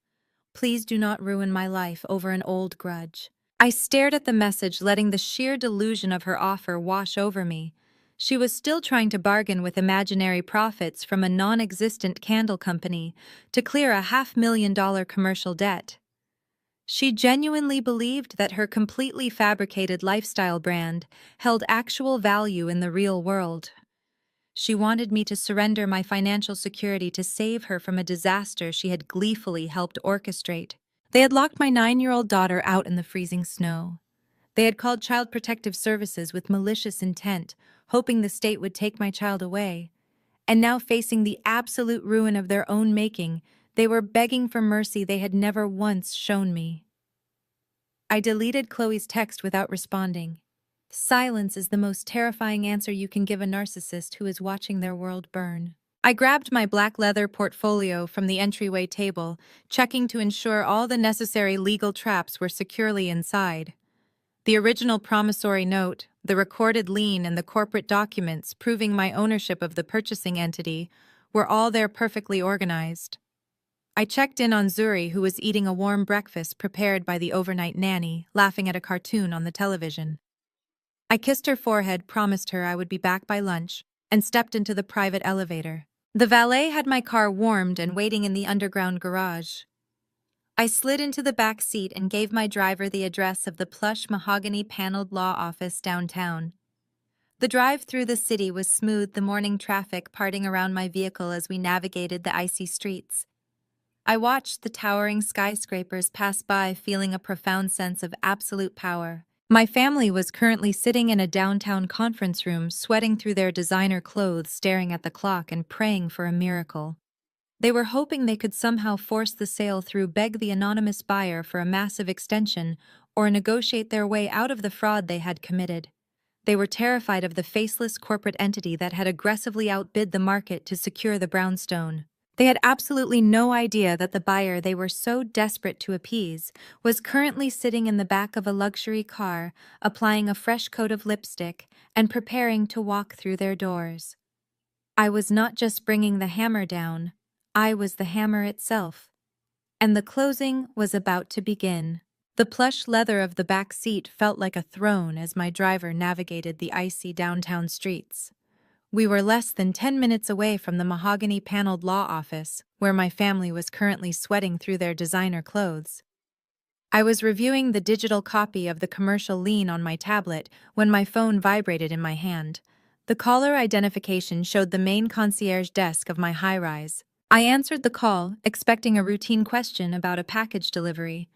Please do not ruin my life over an old grudge. I stared at the message, letting the sheer delusion of her offer wash over me. She was still trying to bargain with imaginary profits from a non-existent candle company to clear a $500,000 commercial debt. She genuinely believed that her completely fabricated lifestyle brand held actual value in the real world. She wanted me to surrender my financial security to save her from a disaster she had gleefully helped orchestrate. They had locked my 9-year-old daughter out in the freezing snow. They had called Child Protective Services with malicious intent, hoping the state would take my child away. And now, facing the absolute ruin of their own making, they were begging for mercy they had never once shown me. I deleted Chloe's text without responding. Silence is the most terrifying answer you can give a narcissist who is watching their world burn. I grabbed my black leather portfolio from the entryway table, checking to ensure all the necessary legal traps were securely inside. The original promissory note, the recorded lien, and the corporate documents proving my ownership of the purchasing entity were all there, perfectly organized. I checked in on Zuri, who was eating a warm breakfast prepared by the overnight nanny, laughing at a cartoon on the television. I kissed her forehead, promised her I would be back by lunch, and stepped into the private elevator. The valet had my car warmed and waiting in the underground garage. I slid into the back seat and gave my driver the address of the plush mahogany-paneled law office downtown. The drive through the city was smooth, the morning traffic parting around my vehicle as we navigated the icy streets. I watched the towering skyscrapers pass by, feeling a profound sense of absolute power. My family was currently sitting in a downtown conference room, sweating through their designer clothes, staring at the clock and praying for a miracle. They were hoping they could somehow force the sale through, beg the anonymous buyer for a massive extension, or negotiate their way out of the fraud they had committed. They were terrified of the faceless corporate entity that had aggressively outbid the market to secure the brownstone. They had absolutely no idea that the buyer they were so desperate to appease was currently sitting in the back of a luxury car, applying a fresh coat of lipstick and preparing to walk through their doors. I was not just bringing the hammer down, I was the hammer itself. And the closing was about to begin. The plush leather of the back seat felt like a throne as my driver navigated the icy downtown streets. We were less than 10 minutes away from the mahogany-paneled law office, where my family was currently sweating through their designer clothes. I was reviewing the digital copy of the commercial lien on my tablet when my phone vibrated in my hand. The caller identification showed the main concierge desk of my high-rise. I answered the call, expecting a routine question about a package delivery.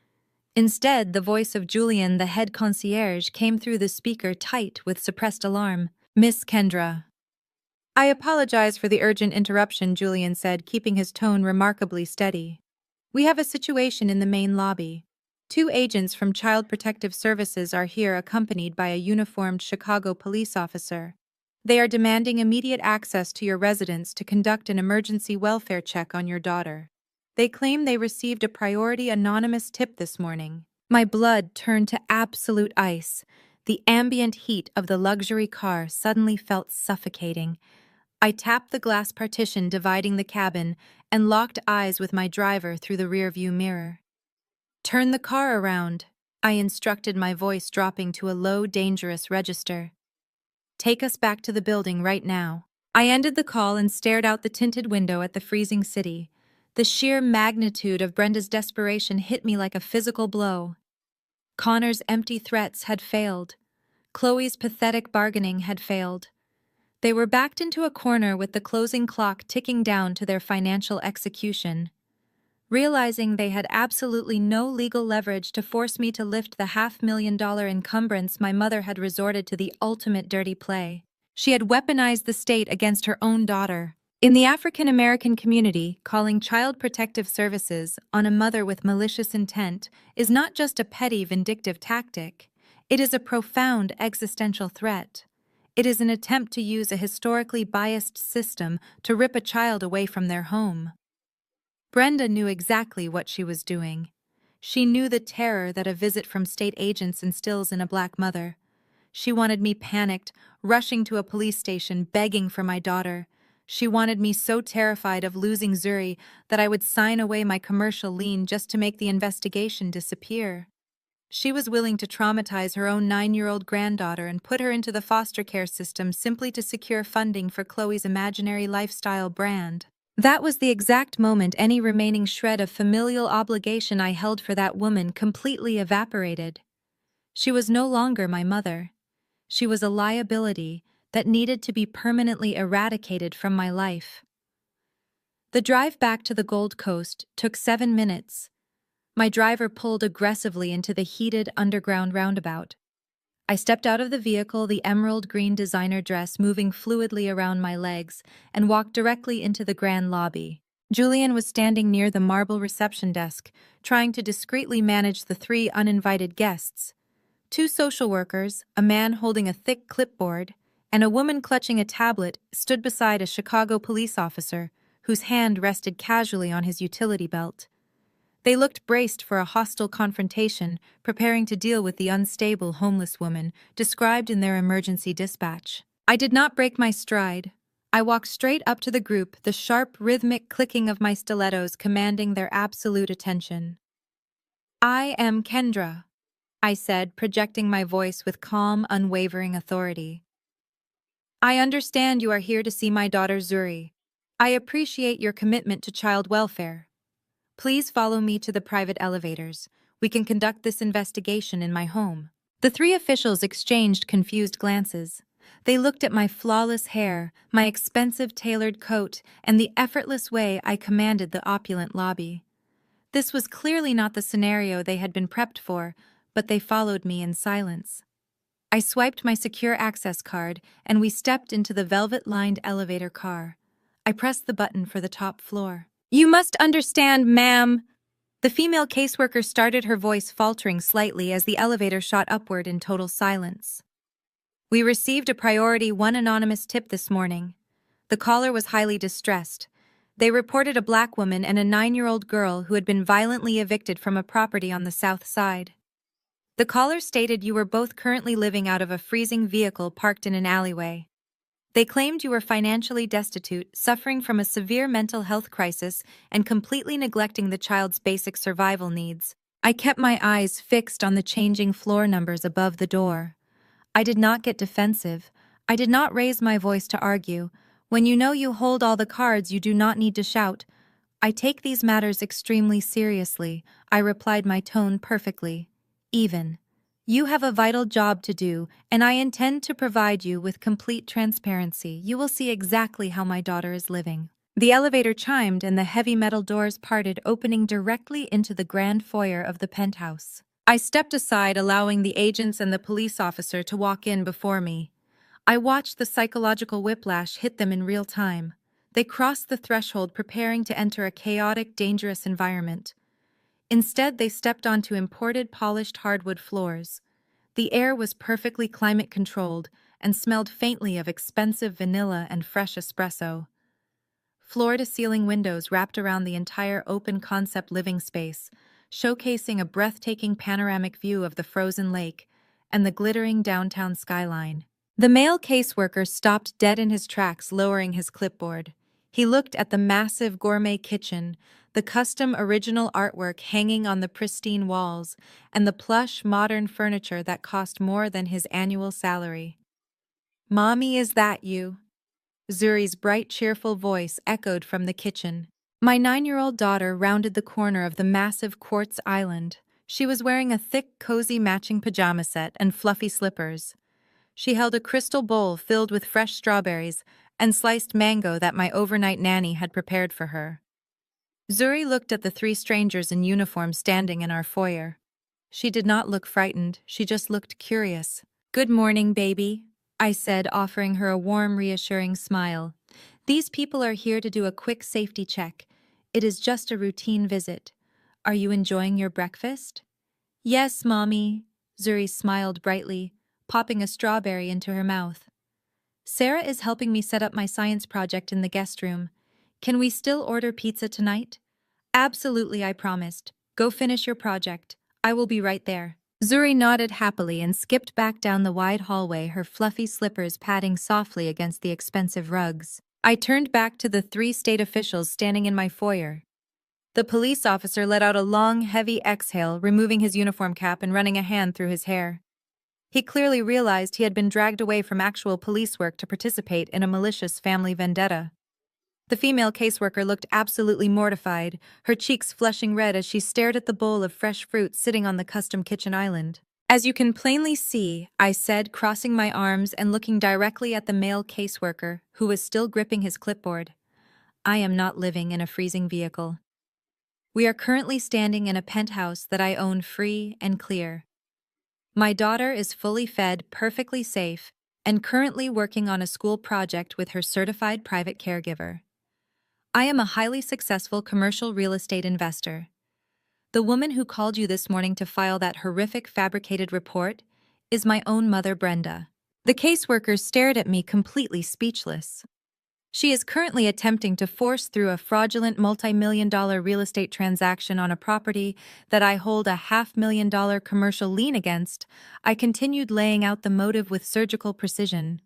Instead, the voice of Julian, the head concierge, came through the speaker tight with suppressed alarm. "Miss Kendra." "I apologize for the urgent interruption," Julian said, keeping his tone remarkably steady. "We have a situation in the main lobby. 2 agents from Child Protective Services are here accompanied by a uniformed Chicago police officer. They are demanding immediate access to your residence to conduct an emergency welfare check on your daughter. They claim they received a priority anonymous tip this morning." My blood turned to absolute ice. The ambient heat of the luxury car suddenly felt suffocating. I tapped the glass partition dividing the cabin and locked eyes with my driver through the rearview mirror. "Turn the car around," I instructed, my voice dropping to a low, dangerous register. "Take us back to the building right now." I ended the call and stared out the tinted window at the freezing city. The sheer magnitude of Brenda's desperation hit me like a physical blow. Connor's empty threats had failed. Chloe's pathetic bargaining had failed. They were backed into a corner with the closing clock ticking down to their financial execution. Realizing they had absolutely no legal leverage to force me to lift the $500,000 encumbrance, my mother had resorted to the ultimate dirty play. She had weaponized the state against her own daughter. In the African American community, calling Child Protective Services on a mother with malicious intent is not just a petty, vindictive tactic. It is a profound existential threat. It is an attempt to use a historically biased system to rip a child away from their home. Brenda knew exactly what she was doing. She knew the terror that a visit from state agents instills in a black mother. She wanted me panicked, rushing to a police station, begging for my daughter. She wanted me so terrified of losing Zuri that I would sign away my commercial lien just to make the investigation disappear. She was willing to traumatize her own 9-year-old granddaughter and put her into the foster care system simply to secure funding for Chloe's imaginary lifestyle brand. That was the exact moment any remaining shred of familial obligation I held for that woman completely evaporated. She was no longer my mother. She was a liability that needed to be permanently eradicated from my life. The drive back to the Gold Coast took 7 minutes. My driver pulled aggressively into the heated underground roundabout. I stepped out of the vehicle, the emerald green designer dress moving fluidly around my legs, and walked directly into the grand lobby. Julian was standing near the marble reception desk, trying to discreetly manage the 3 uninvited guests. 2 social workers, a man holding a thick clipboard, and a woman clutching a tablet stood beside a Chicago police officer, whose hand rested casually on his utility belt. They looked braced for a hostile confrontation, preparing to deal with the unstable homeless woman described in their emergency dispatch. I did not break my stride. I walked straight up to the group, the sharp, rhythmic clicking of my stilettos commanding their absolute attention. "I am Kendra," I said, projecting my voice with calm, unwavering authority. "I understand you are here to see my daughter Zuri. I appreciate your commitment to child welfare. Please follow me to the private elevators. We can conduct this investigation in my home." The 3 officials exchanged confused glances. They looked at my flawless hair, my expensive tailored coat, and the effortless way I commanded the opulent lobby. This was clearly not the scenario they had been prepped for, but they followed me in silence. I swiped my secure access card, and we stepped into the velvet-lined elevator car. I pressed the button for the top floor. "You must understand, ma'am." The female caseworker started, her voice faltering slightly as the elevator shot upward in total silence. "We received a priority 1 anonymous tip this morning." The caller was highly distressed. They reported a black woman and a 9-year-old girl who had been violently evicted from a property on the south side. The caller stated you were both currently living out of a freezing vehicle parked in an alleyway. They claimed you were financially destitute, suffering from a severe mental health crisis, and completely neglecting the child's basic survival needs. I kept my eyes fixed on the changing floor numbers above the door. I did not get defensive. I did not raise my voice to argue. When you know you hold all the cards, you do not need to shout. I take these matters extremely seriously, I replied, my tone perfectly even. You have a vital job to do, and I intend to provide you with complete transparency. You will see exactly how my daughter is living. The elevator chimed and the heavy metal doors parted, opening directly into the grand foyer of the penthouse. I stepped aside, allowing the agents and the police officer to walk in before me. I watched the psychological whiplash hit them in real time. They crossed the threshold, preparing to enter a chaotic, dangerous environment. Instead, they stepped onto imported, polished hardwood floors. The air was perfectly climate-controlled and smelled faintly of expensive vanilla and fresh espresso. Floor-to-ceiling windows wrapped around the entire open-concept living space, showcasing a breathtaking panoramic view of the frozen lake and the glittering downtown skyline. The male caseworker stopped dead in his tracks, lowering his clipboard. He looked at the massive gourmet kitchen, the custom original artwork hanging on the pristine walls, and the plush modern furniture that cost more than his annual salary. "Mommy, is that you?" Zuri's bright, cheerful voice echoed from the kitchen. My 9-year-old daughter rounded the corner of the massive quartz island. She was wearing a thick, cozy matching pajama set and fluffy slippers. She held a crystal bowl filled with fresh strawberries and sliced mango that my overnight nanny had prepared for her. Zuri looked at the 3 strangers in uniform standing in our foyer. She did not look frightened, she just looked curious. "Good morning, baby," I said, offering her a warm, reassuring smile. "These people are here to do a quick safety check. It is just a routine visit. Are you enjoying your breakfast?" "Yes, Mommy," Zuri smiled brightly, popping a strawberry into her mouth. "Sarah is helping me set up my science project in the guest room. Can we still order pizza tonight?" "Absolutely," I promised. "Go finish your project. I will be right there." Zuri nodded happily and skipped back down the wide hallway, her fluffy slippers padding softly against the expensive rugs. I turned back to the 3 state officials standing in my foyer. The police officer let out a long, heavy exhale, removing his uniform cap and running a hand through his hair. He clearly realized he had been dragged away from actual police work to participate in a malicious family vendetta. The female caseworker looked absolutely mortified, her cheeks flushing red as she stared at the bowl of fresh fruit sitting on the custom kitchen island. "As you can plainly see," I said, crossing my arms and looking directly at the male caseworker, who was still gripping his clipboard, "I am not living in a freezing vehicle. We are currently standing in a penthouse that I own free and clear. My daughter is fully fed, perfectly safe, and currently working on a school project with her certified private caregiver. I am a highly successful commercial real estate investor. The woman who called you this morning to file that horrific fabricated report is my own mother, Brenda." The caseworker stared at me, completely speechless. "She is currently attempting to force through a fraudulent multi-million-dollar real estate transaction on a property that I hold a $500,000 commercial lien against." I continued, laying out the motive with surgical precision.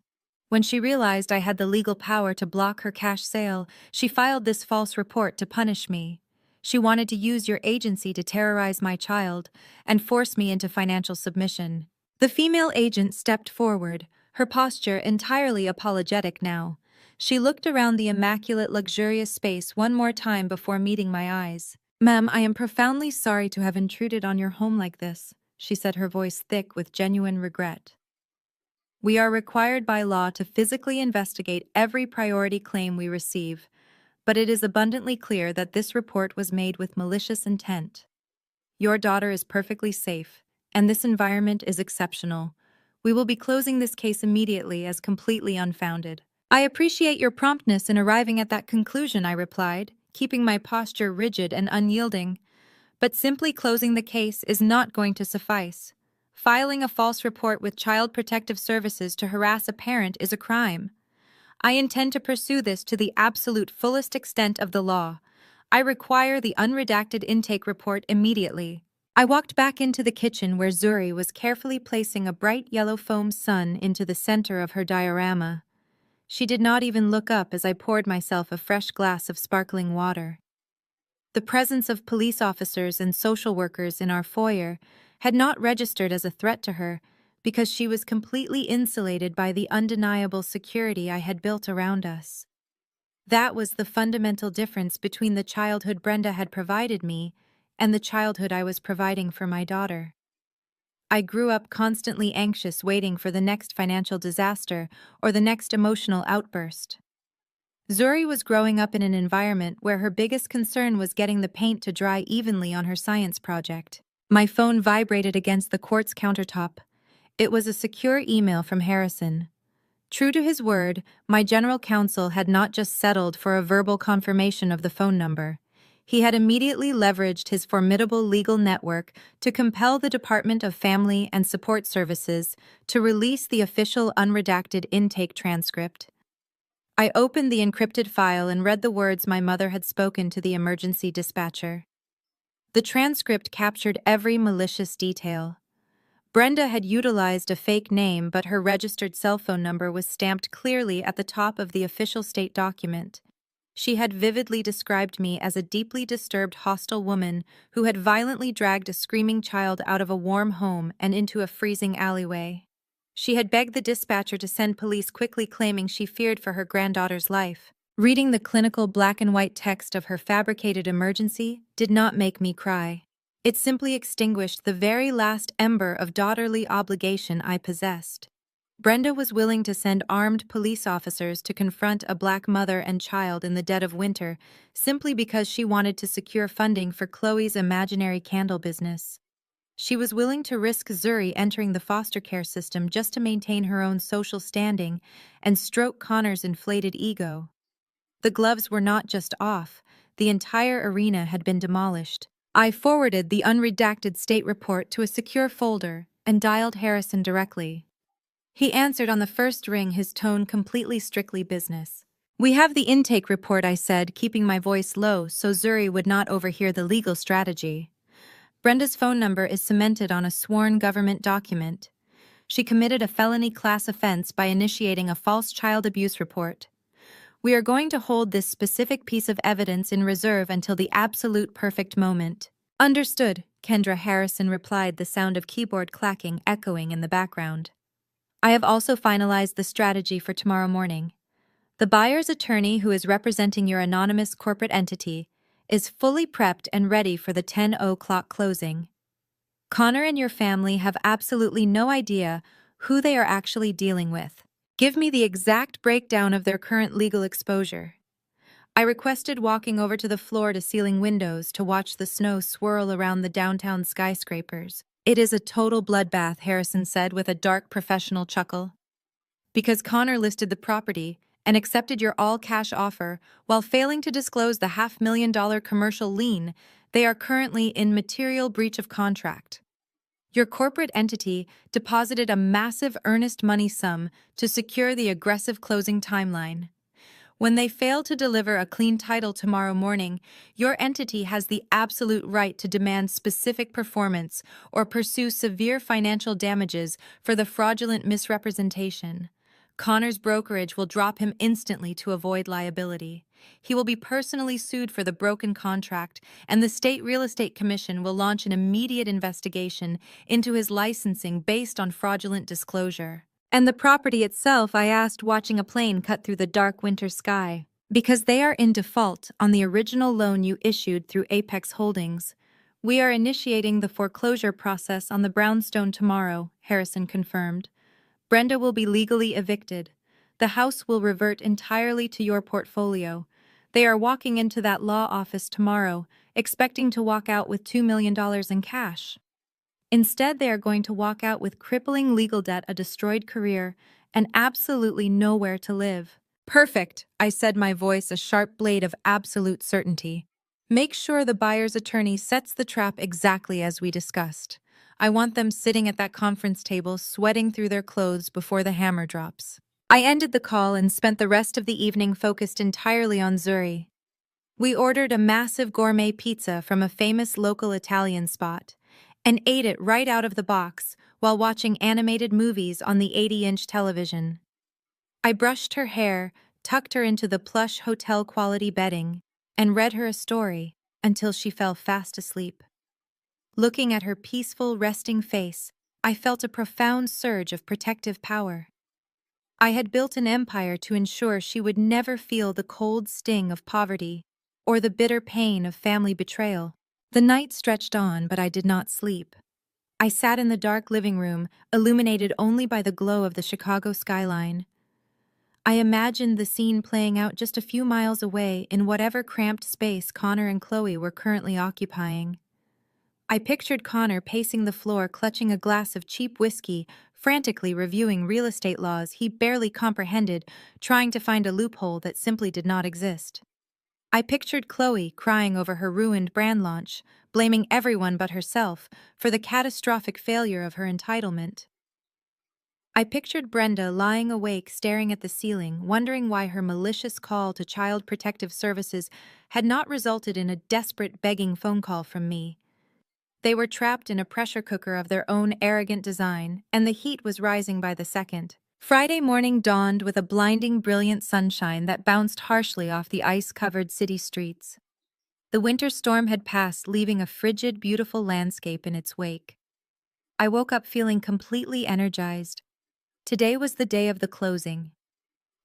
"When she realized I had the legal power to block her cash sale, she filed this false report to punish me. She wanted to use your agency to terrorize my child and force me into financial submission." The female agent stepped forward, her posture entirely apologetic now. She looked around the immaculate, luxurious space one more time before meeting my eyes. "Ma'am, I am profoundly sorry to have intruded on your home like this," she said, her voice thick with genuine regret. "We are required by law to physically investigate every priority claim we receive, but it is abundantly clear that this report was made with malicious intent. Your daughter is perfectly safe, and this environment is exceptional. We will be closing this case immediately as completely unfounded." "I appreciate your promptness in arriving at that conclusion," I replied, keeping my posture rigid and unyielding. "But simply closing the case is not going to suffice. Filing a false report with Child Protective Services to harass a parent is a crime. I intend to pursue this to the absolute fullest extent of the law. I require the unredacted intake report immediately." I walked back into the kitchen where Zuri was carefully placing a bright yellow foam sun into the center of her diorama. She did not even look up as I poured myself a fresh glass of sparkling water. The presence of police officers and social workers in our foyer had not registered as a threat to her, because she was completely insulated by the undeniable security I had built around us. That was the fundamental difference between the childhood Brenda had provided me and the childhood I was providing for my daughter. I grew up constantly anxious, waiting for the next financial disaster or the next emotional outburst. Zuri was growing up in an environment where her biggest concern was getting the paint to dry evenly on her science project. My phone vibrated against the quartz countertop. It was a secure email from Harrison. True to his word, my general counsel had not just settled for a verbal confirmation of the phone number. He had immediately leveraged his formidable legal network to compel the Department of Family and Support Services to release the official unredacted intake transcript. I opened the encrypted file and read the words my mother had spoken to the emergency dispatcher. The transcript captured every malicious detail. Brenda had utilized a fake name, but her registered cell phone number was stamped clearly at the top of the official state document. She had vividly described me as a deeply disturbed, hostile woman who had violently dragged a screaming child out of a warm home and into a freezing alleyway. She had begged the dispatcher to send police quickly, claiming she feared for her granddaughter's life. Reading the clinical black and white text of her fabricated emergency did not make me cry. It simply extinguished the very last ember of daughterly obligation I possessed. Brenda was willing to send armed police officers to confront a black mother and child in the dead of winter simply because she wanted to secure funding for Chloe's imaginary candle business. She was willing to risk Zuri entering the foster care system just to maintain her own social standing and stroke Connor's inflated ego. The gloves were not just off, the entire arena had been demolished. I forwarded the unredacted state report to a secure folder and dialed Harrison directly. He answered on the first ring, his tone completely strictly business. "We have the intake report," I said, keeping my voice low so Zuri would not overhear the legal strategy. "Brenda's phone number is cemented on a sworn government document. She committed a felony class offense by initiating a false child abuse report. We are going to hold this specific piece of evidence in reserve until the absolute perfect moment." "Understood," Kendra Harrison replied, the sound of keyboard clacking echoing in the background. "I have also finalized the strategy for tomorrow morning. The buyer's attorney, who is representing your anonymous corporate entity, is fully prepped and ready for the 10:00 closing. Connor and your family have absolutely no idea who they are actually dealing with. Give me the exact breakdown of their current legal exposure." I requested walking over to the floor-to-ceiling windows to watch the snow swirl around the downtown skyscrapers. "It is a total bloodbath," Harrison said with a dark professional chuckle. "Because Connor listed the property and accepted your all-cash offer while failing to disclose the $500,000 commercial lien, they are currently in material breach of contract. Your corporate entity deposited a massive earnest money sum to secure the aggressive closing timeline. When they fail to deliver a clean title tomorrow morning, your entity has the absolute right to demand specific performance or pursue severe financial damages for the fraudulent misrepresentation. Connor's brokerage will drop him instantly to avoid liability. He will be personally sued for the broken contract, and the State Real Estate Commission will launch an immediate investigation into his licensing based on fraudulent disclosure." "And the property itself?" I asked, watching a plane cut through the dark winter sky. "Because they are in default on the original loan you issued through Apex Holdings. We are initiating the foreclosure process on the brownstone tomorrow," Harrison confirmed. "Brenda will be legally evicted. The house will revert entirely to your portfolio. They are walking into that law office tomorrow, expecting to walk out with $2 million in cash. Instead, they are going to walk out with crippling legal debt, a destroyed career, and absolutely nowhere to live." "Perfect," I said, my voice a sharp blade of absolute certainty. "Make sure the buyer's attorney sets the trap exactly as we discussed. I want them sitting at that conference table, sweating through their clothes before the hammer drops." I ended the call and spent the rest of the evening focused entirely on Zuri. We ordered a massive gourmet pizza from a famous local Italian spot and ate it right out of the box while watching animated movies on the 80-inch television. I brushed her hair, tucked her into the plush hotel-quality bedding, and read her a story until she fell fast asleep. Looking at her peaceful, resting face I felt a profound surge of protective power. I had built an empire to ensure she would never feel the cold sting of poverty or the bitter pain of family betrayal. The night stretched on, but I did not sleep. I sat in the dark living room, illuminated only by the glow of the Chicago skyline. I imagined the scene playing out just a few miles away in whatever cramped space Connor and Chloe were currently occupying. I pictured Connor pacing the floor, clutching a glass of cheap whiskey, frantically reviewing real estate laws he barely comprehended, trying to find a loophole that simply did not exist. I pictured Chloe crying over her ruined brand launch, blaming everyone but herself for the catastrophic failure of her entitlement. I pictured Brenda lying awake staring at the ceiling, wondering why her malicious call to Child Protective Services had not resulted in a desperate begging phone call from me. They were trapped in a pressure cooker of their own arrogant design, and the heat was rising by the second. Friday morning dawned with a blinding, brilliant sunshine that bounced harshly off the ice-covered city streets. The winter storm had passed, leaving a frigid, beautiful landscape in its wake. I woke up feeling completely energized. Today was the day of the closing.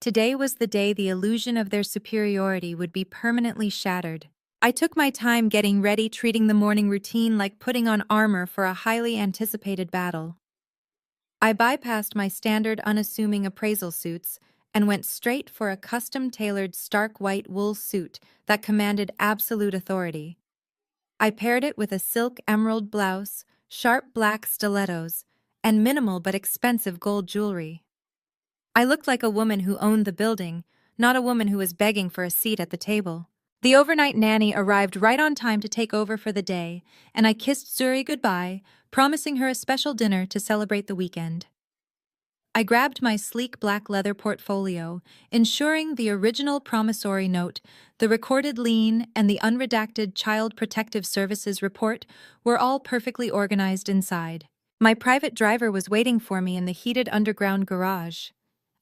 Today was the day the illusion of their superiority would be permanently shattered. I took my time getting ready, treating the morning routine like putting on armor for a highly anticipated battle. I bypassed my standard unassuming appraisal suits and went straight for a custom-tailored stark white wool suit that commanded absolute authority. I paired it with a silk emerald blouse, sharp black stilettos, and minimal but expensive gold jewelry. I looked like a woman who owned the building, not a woman who was begging for a seat at the table. The overnight nanny arrived right on time to take over for the day, and I kissed Zuri goodbye, promising her a special dinner to celebrate the weekend. I grabbed my sleek black leather portfolio, ensuring the original promissory note, the recorded lien, and the unredacted Child Protective Services report were all perfectly organized inside. My private driver was waiting for me in the heated underground garage.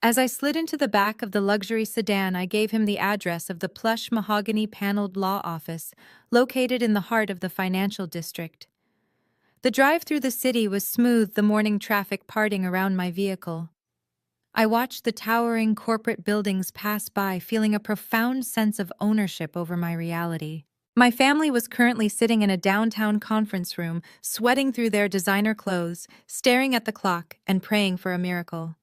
As I slid into the back of the luxury sedan, I gave him the address of the plush mahogany-paneled law office, located in the heart of the financial district. The drive through the city was smooth, the morning traffic parting around my vehicle. I watched the towering corporate buildings pass by, feeling a profound sense of ownership over my reality. My family was currently sitting in a downtown conference room, sweating through their designer clothes, staring at the clock, and praying for a miracle.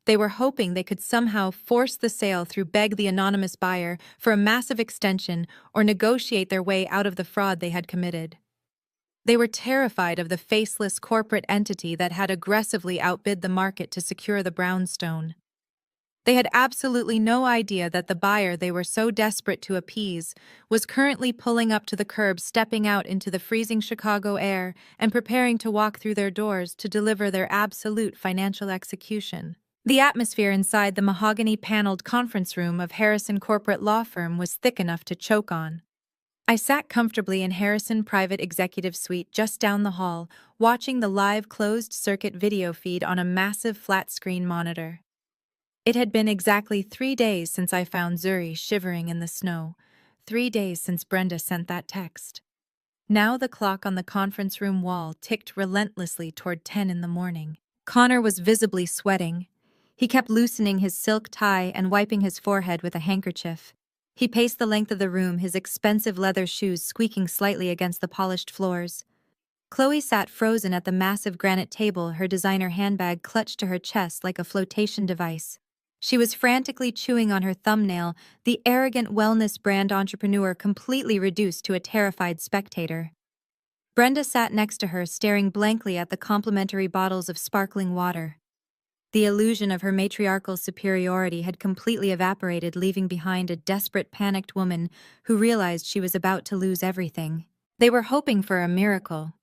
They were hoping they could somehow force the sale through, beg the anonymous buyer for a massive extension, or negotiate their way out of the fraud they had committed. They were terrified of the faceless corporate entity that had aggressively outbid the market to secure the brownstone. They had absolutely no idea that the buyer they were so desperate to appease was currently pulling up to the curb, stepping out into the freezing Chicago air, and preparing to walk through their doors to deliver their absolute financial execution. The atmosphere inside the mahogany-paneled conference room of Harrison Corporate Law Firm was thick enough to choke on. I sat comfortably in Harrison Private Executive Suite just down the hall, watching the live closed-circuit video feed on a massive flat-screen monitor. It had been exactly 3 days since I found Zuri shivering in the snow, 3 days since Brenda sent that text. Now the clock on the conference room wall ticked relentlessly toward 10 in the morning. Connor was visibly sweating. He kept loosening his silk tie and wiping his forehead with a handkerchief. He paced the length of the room, his expensive leather shoes squeaking slightly against the polished floors. Chloe sat frozen at the massive granite table, her designer handbag clutched to her chest like a flotation device. She was frantically chewing on her thumbnail, the arrogant wellness brand entrepreneur completely reduced to a terrified spectator. Brenda sat next to her, staring blankly at the complimentary bottles of sparkling water. The illusion of her matriarchal superiority had completely evaporated, leaving behind a desperate, panicked woman who realized she was about to lose everything. They were hoping for a miracle.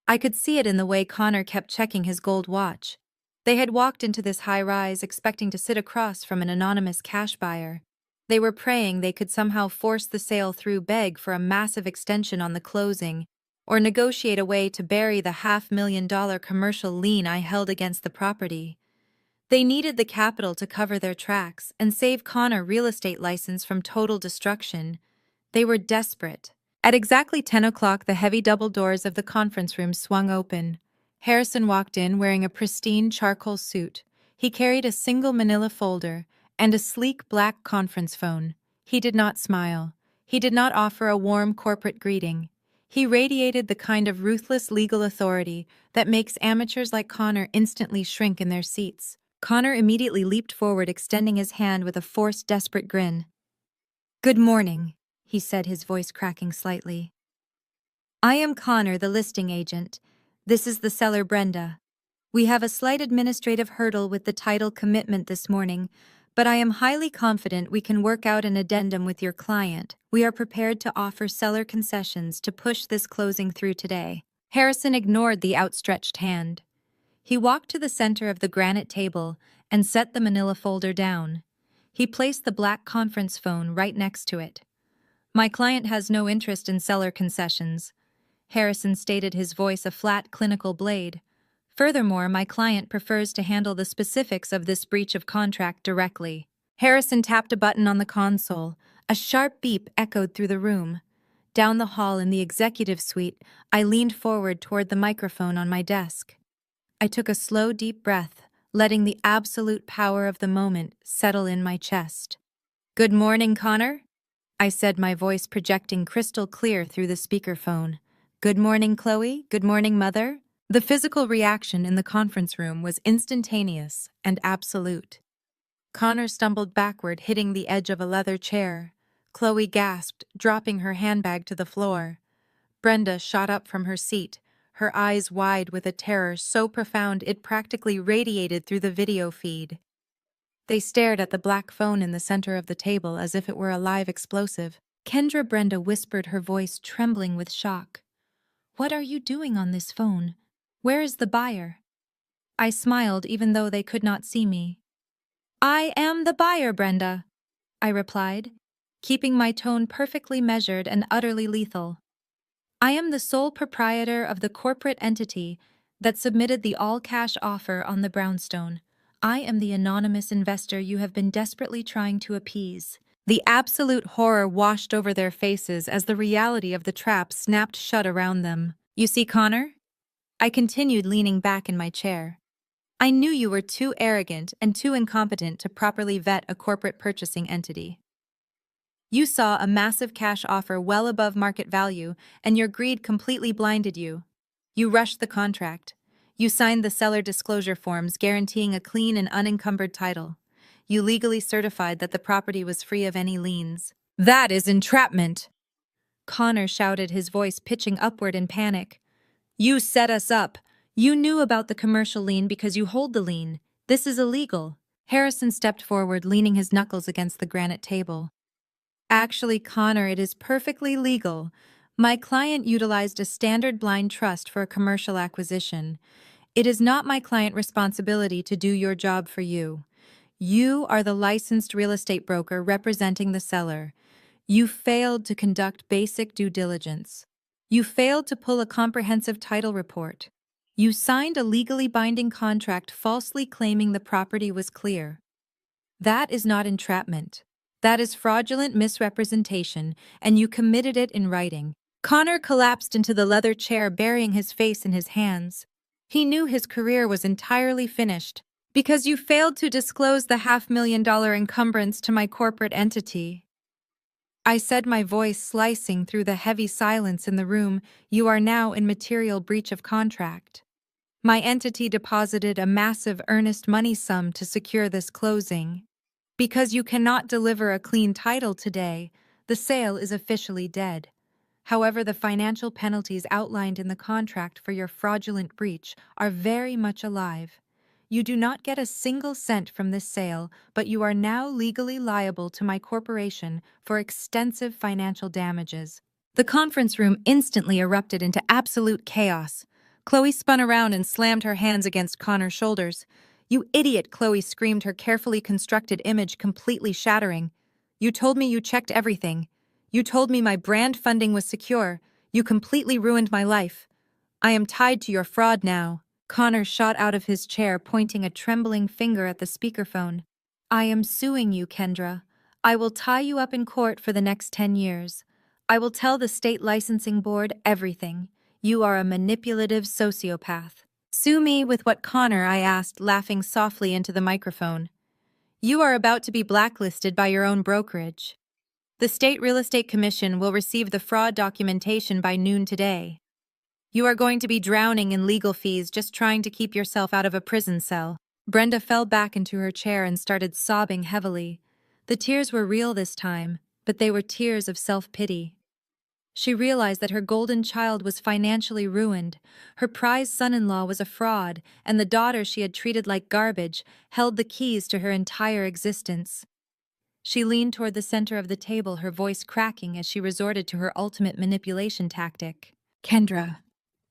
I could see it in the way Connor kept checking his gold watch. They had walked into this high-rise expecting to sit across from an anonymous cash buyer. They were praying they could somehow force the sale through, beg for a massive extension on the closing, or negotiate a way to bury the $500,000 commercial lien I held against the property. They needed the capital to cover their tracks and save Connor real estate license from total destruction. They were desperate. At exactly 10 o'clock, the heavy double doors of the conference room swung open. Harrison walked in wearing a pristine charcoal suit. He carried a single manila folder and a sleek black conference phone. He did not smile. He did not offer a warm corporate greeting. He radiated the kind of ruthless legal authority that makes amateurs like Connor instantly shrink in their seats. Connor immediately leaped forward, extending his hand with a forced, desperate grin. "Good morning," he said, his voice cracking slightly. "I am Connor, the listing agent. This is the seller, Brenda. We have a slight administrative hurdle with the title commitment this morning, but I am highly confident we can work out an addendum with your client. We are prepared to offer seller concessions to push this closing through today." Harrison ignored the outstretched hand. He walked to the center of the granite table and set the manila folder down. He placed the black conference phone right next to it. "My client has no interest in seller concessions," Harrison stated, his voice a flat, clinical blade. "Furthermore, my client prefers to handle the specifics of this breach of contract directly." Harrison tapped a button on the console. A sharp beep echoed through the room. Down the hall in the executive suite, I leaned forward toward the microphone on my desk. I took a slow, deep breath, letting the absolute power of the moment settle in my chest. "Good morning, Connor," I said, my voice projecting crystal clear through the speakerphone. "Good morning, Chloe. Good morning, Mother." The physical reaction in the conference room was instantaneous and absolute. Connor stumbled backward, hitting the edge of a leather chair. Chloe gasped, dropping her handbag to the floor. Brenda shot up from her seat, her eyes wide with a terror so profound it practically radiated through the video feed. They stared at the black phone in the center of the table as if it were a live explosive. Kendra, Brenda whispered, her voice trembling with shock. "What are you doing on this phone? Where is the buyer?" I smiled even though they could not see me. "I am the buyer, Brenda," I replied, keeping my tone perfectly measured and utterly lethal. "I am the sole proprietor of the corporate entity that submitted the all-cash offer on the brownstone. I am the anonymous investor you have been desperately trying to appease." The absolute horror washed over their faces as the reality of the trap snapped shut around them. "You see, Connor?" I continued, leaning back in my chair. "I knew you were too arrogant and too incompetent to properly vet a corporate purchasing entity. You saw a massive cash offer well above market value, and your greed completely blinded you. You rushed the contract. You signed the seller disclosure forms guaranteeing a clean and unencumbered title. You legally certified that the property was free of any liens." "That is entrapment!" Connor shouted, his voice pitching upward in panic. "You set us up. You knew about the commercial lien because you hold the lien. This is illegal." Harrison stepped forward, leaning his knuckles against the granite table. "Actually, Connor, it is perfectly legal. My client utilized a standard blind trust for a commercial acquisition. It is not my client's responsibility to do your job for you. You are the licensed real estate broker representing the seller. You failed to conduct basic due diligence. You failed to pull a comprehensive title report. You signed a legally binding contract falsely claiming the property was clear. That is not entrapment. That is fraudulent misrepresentation, and you committed it in writing." Connor collapsed into the leather chair, burying his face in his hands. He knew his career was entirely finished. "Because you failed to disclose the $500,000 encumbrance to my corporate entity," I said, my voice slicing through the heavy silence in the room. "You are now in material breach of contract. My entity deposited a massive earnest money sum to secure this closing. Because you cannot deliver a clean title today, the sale is officially dead. However, the financial penalties outlined in the contract for your fraudulent breach are very much alive. You do not get a single cent from this sale, but you are now legally liable to my corporation for extensive financial damages." The conference room instantly erupted into absolute chaos. Chloe spun around and slammed her hands against Connor's shoulders. "You idiot!" Chloe screamed, her carefully constructed image completely shattering. "You told me you checked everything. You told me my brand funding was secure. You completely ruined my life. I am tied to your fraud now." Connor shot out of his chair, pointing a trembling finger at the speakerphone. "I am suing you, Kendra. I will tie you up in court for the next 10 years. I will tell the state licensing board everything. You are a manipulative sociopath." Sue me with what Connor, I asked, laughing softly into the microphone. You are about to be blacklisted by your own brokerage. The State Real Estate Commission will receive the fraud documentation by noon today. You are going to be drowning in legal fees just trying to keep yourself out of a prison cell. Brenda fell back into her chair and started sobbing heavily. The tears were real this time, but they were tears of self-pity. She realized that her golden child was financially ruined, her prized son-in-law was a fraud, and the daughter she had treated like garbage held the keys to her entire existence. She leaned toward the center of the table, her voice cracking as she resorted to her ultimate manipulation tactic. Kendra,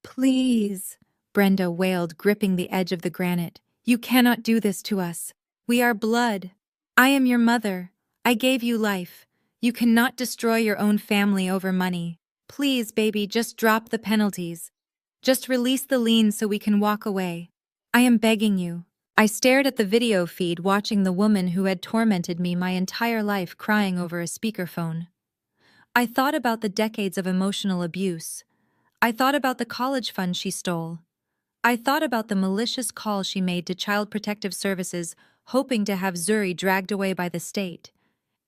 please, Brenda wailed, gripping the edge of the granite. You cannot do this to us. We are blood. I am your mother. I gave you life. You cannot destroy your own family over money. Please, baby, just drop the penalties. Just release the liens so we can walk away. I am begging you. I stared at the video feed, watching the woman who had tormented me my entire life crying over a speakerphone. I thought about the decades of emotional abuse. I thought about the college fund she stole. I thought about the malicious call she made to Child Protective Services, hoping to have Zuri dragged away by the state.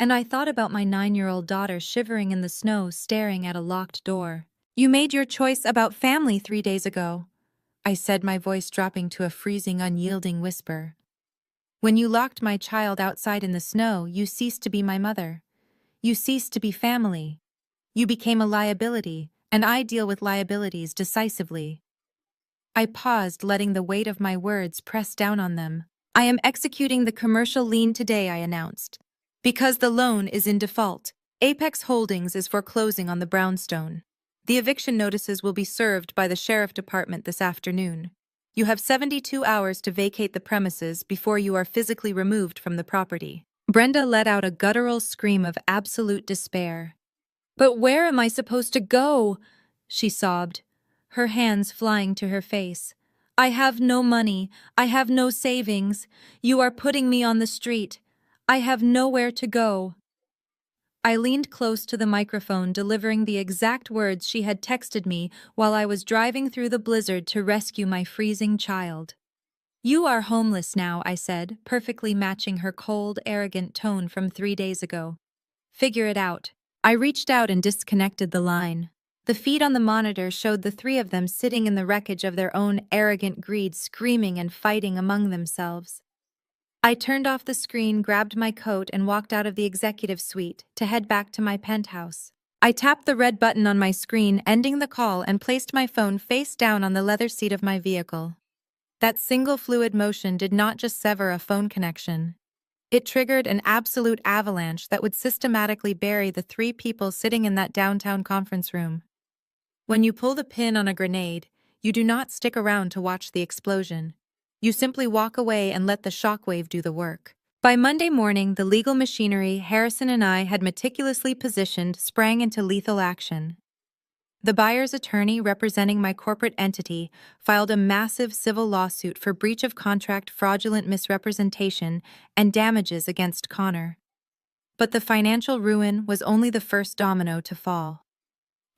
And I thought about my 9-year-old daughter shivering in the snow, staring at a locked door. You made your choice about family 3 days ago, I said, my voice dropping to a freezing, unyielding whisper. When you locked my child outside in the snow, you ceased to be my mother. You ceased to be family. You became a liability, and I deal with liabilities decisively. I paused, letting the weight of my words press down on them. I am executing the commercial lien today, I announced. Because the loan is in default, Apex Holdings is foreclosing on the brownstone. The eviction notices will be served by the sheriff department this afternoon. You have 72 hours to vacate the premises before you are physically removed from the property. Brenda let out a guttural scream of absolute despair. But where am I supposed to go? She sobbed, her hands flying to her face. I have no money. I have no savings. You are putting me on the street. I have nowhere to go. I leaned close to the microphone, delivering the exact words she had texted me while I was driving through the blizzard to rescue my freezing child. You are homeless now, I said, perfectly matching her cold, arrogant tone from 3 days ago. Figure it out. I reached out and disconnected the line. The feed on the monitor showed the 3 of them sitting in the wreckage of their own arrogant greed, screaming and fighting among themselves. I turned off the screen, grabbed my coat, and walked out of the executive suite to head back to my penthouse. I tapped the red button on my screen, ending the call, and placed my phone face down on the leather seat of my vehicle. That single fluid motion did not just sever a phone connection. It triggered an absolute avalanche that would systematically bury the 3 people sitting in that downtown conference room. When you pull the pin on a grenade, you do not stick around to watch the explosion. You simply walk away and let the shockwave do the work. By Monday morning, the legal machinery Harrison and I had meticulously positioned sprang into lethal action. The buyer's attorney representing my corporate entity filed a massive civil lawsuit for breach of contract, fraudulent misrepresentation, and damages against Connor. But the financial ruin was only the first domino to fall.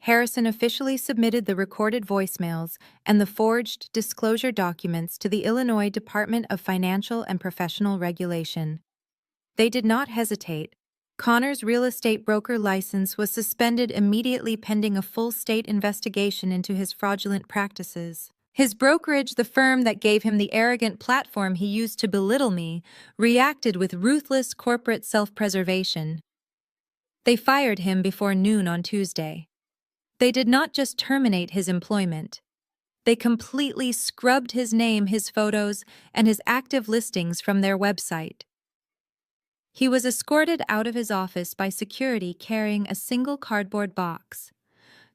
Harrison officially submitted the recorded voicemails and the forged disclosure documents to the Illinois Department of Financial and Professional Regulation. They did not hesitate. Connor's real estate broker license was suspended immediately pending a full state investigation into his fraudulent practices. His brokerage, the firm that gave him the arrogant platform he used to belittle me, reacted with ruthless corporate self-preservation. They fired him before noon on Tuesday. They did not just terminate his employment. They completely scrubbed his name, his photos, and his active listings from their website. He was escorted out of his office by security carrying a single cardboard box.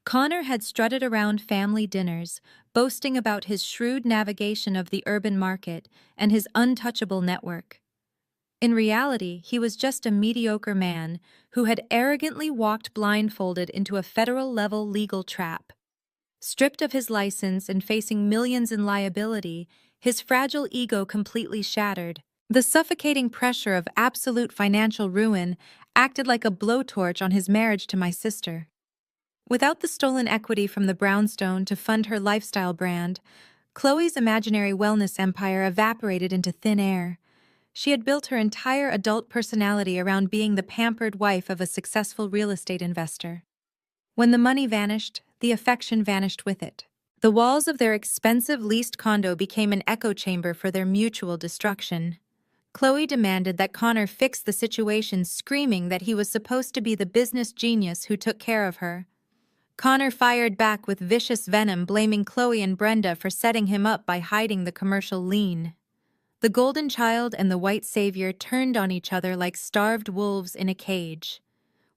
Connor had strutted around family dinners, boasting about his shrewd navigation of the urban market and his untouchable network. In reality, he was just a mediocre man who had arrogantly walked blindfolded into a federal-level legal trap. Stripped of his license and facing millions in liability, his fragile ego completely shattered. The suffocating pressure of absolute financial ruin acted like a blowtorch on his marriage to my sister. Without the stolen equity from the brownstone to fund her lifestyle brand, Chloe's imaginary wellness empire evaporated into thin air. She had built her entire adult personality around being the pampered wife of a successful real estate investor. When the money vanished, the affection vanished with it. The walls of their expensive leased condo became an echo chamber for their mutual destruction. Chloe demanded that Connor fix the situation, screaming that he was supposed to be the business genius who took care of her. Connor fired back with vicious venom, blaming Chloe and Brenda for setting him up by hiding the commercial lien. The golden child and the white savior turned on each other like starved wolves in a cage.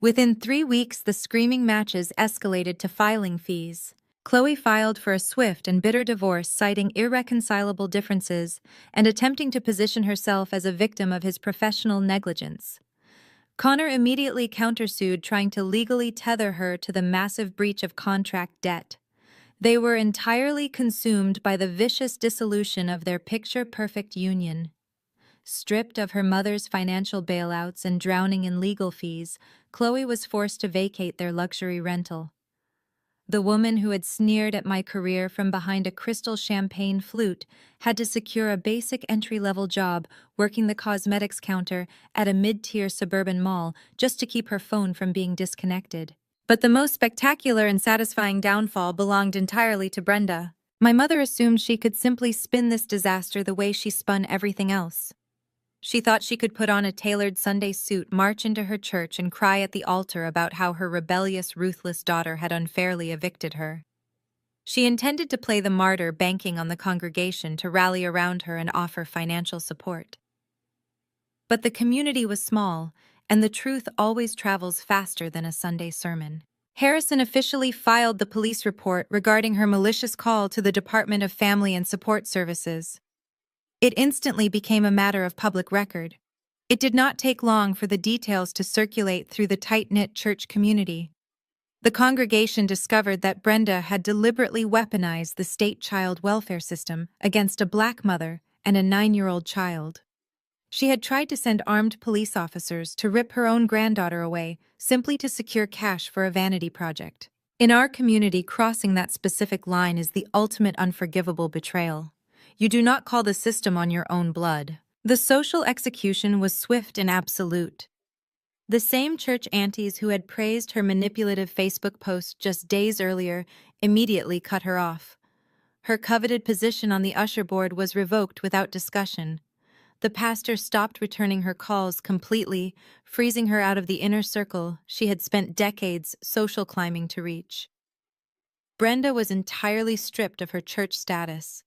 Within 3 weeks, the screaming matches escalated to filing fees. Chloe filed for a swift and bitter divorce, citing irreconcilable differences and attempting to position herself as a victim of his professional negligence. Connor immediately countersued, trying to legally tether her to the massive breach of contract debt. They were entirely consumed by the vicious dissolution of their picture-perfect union. Stripped of her mother's financial bailouts and drowning in legal fees, Chloe was forced to vacate their luxury rental. The woman who had sneered at my career from behind a crystal champagne flute had to secure a basic entry-level job working the cosmetics counter at a mid-tier suburban mall just to keep her phone from being disconnected. But the most spectacular and satisfying downfall belonged entirely to Brenda. My mother assumed she could simply spin this disaster the way she spun everything else. She thought she could put on a tailored Sunday suit, march into her church, and cry at the altar about how her rebellious, ruthless daughter had unfairly evicted her. She intended to play the martyr, banking on the congregation to rally around her and offer financial support. But the community was small, and the truth always travels faster than a Sunday sermon. Harrison officially filed the police report regarding her malicious call to the Department of Family and Support Services. It instantly became a matter of public record. It did not take long for the details to circulate through the tight-knit church community. The congregation discovered that Brenda had deliberately weaponized the state child welfare system against a black mother and a 9-year-old child. She had tried to send armed police officers to rip her own granddaughter away simply to secure cash for a vanity project. In our community, crossing that specific line is the ultimate unforgivable betrayal. You do not call the system on your own blood. The social execution was swift and absolute. The same church aunties who had praised her manipulative Facebook post just days earlier immediately cut her off. Her coveted position on the usher board was revoked without discussion. The pastor stopped returning her calls completely, freezing her out of the inner circle she had spent decades social climbing to reach. Brenda was entirely stripped of her church status.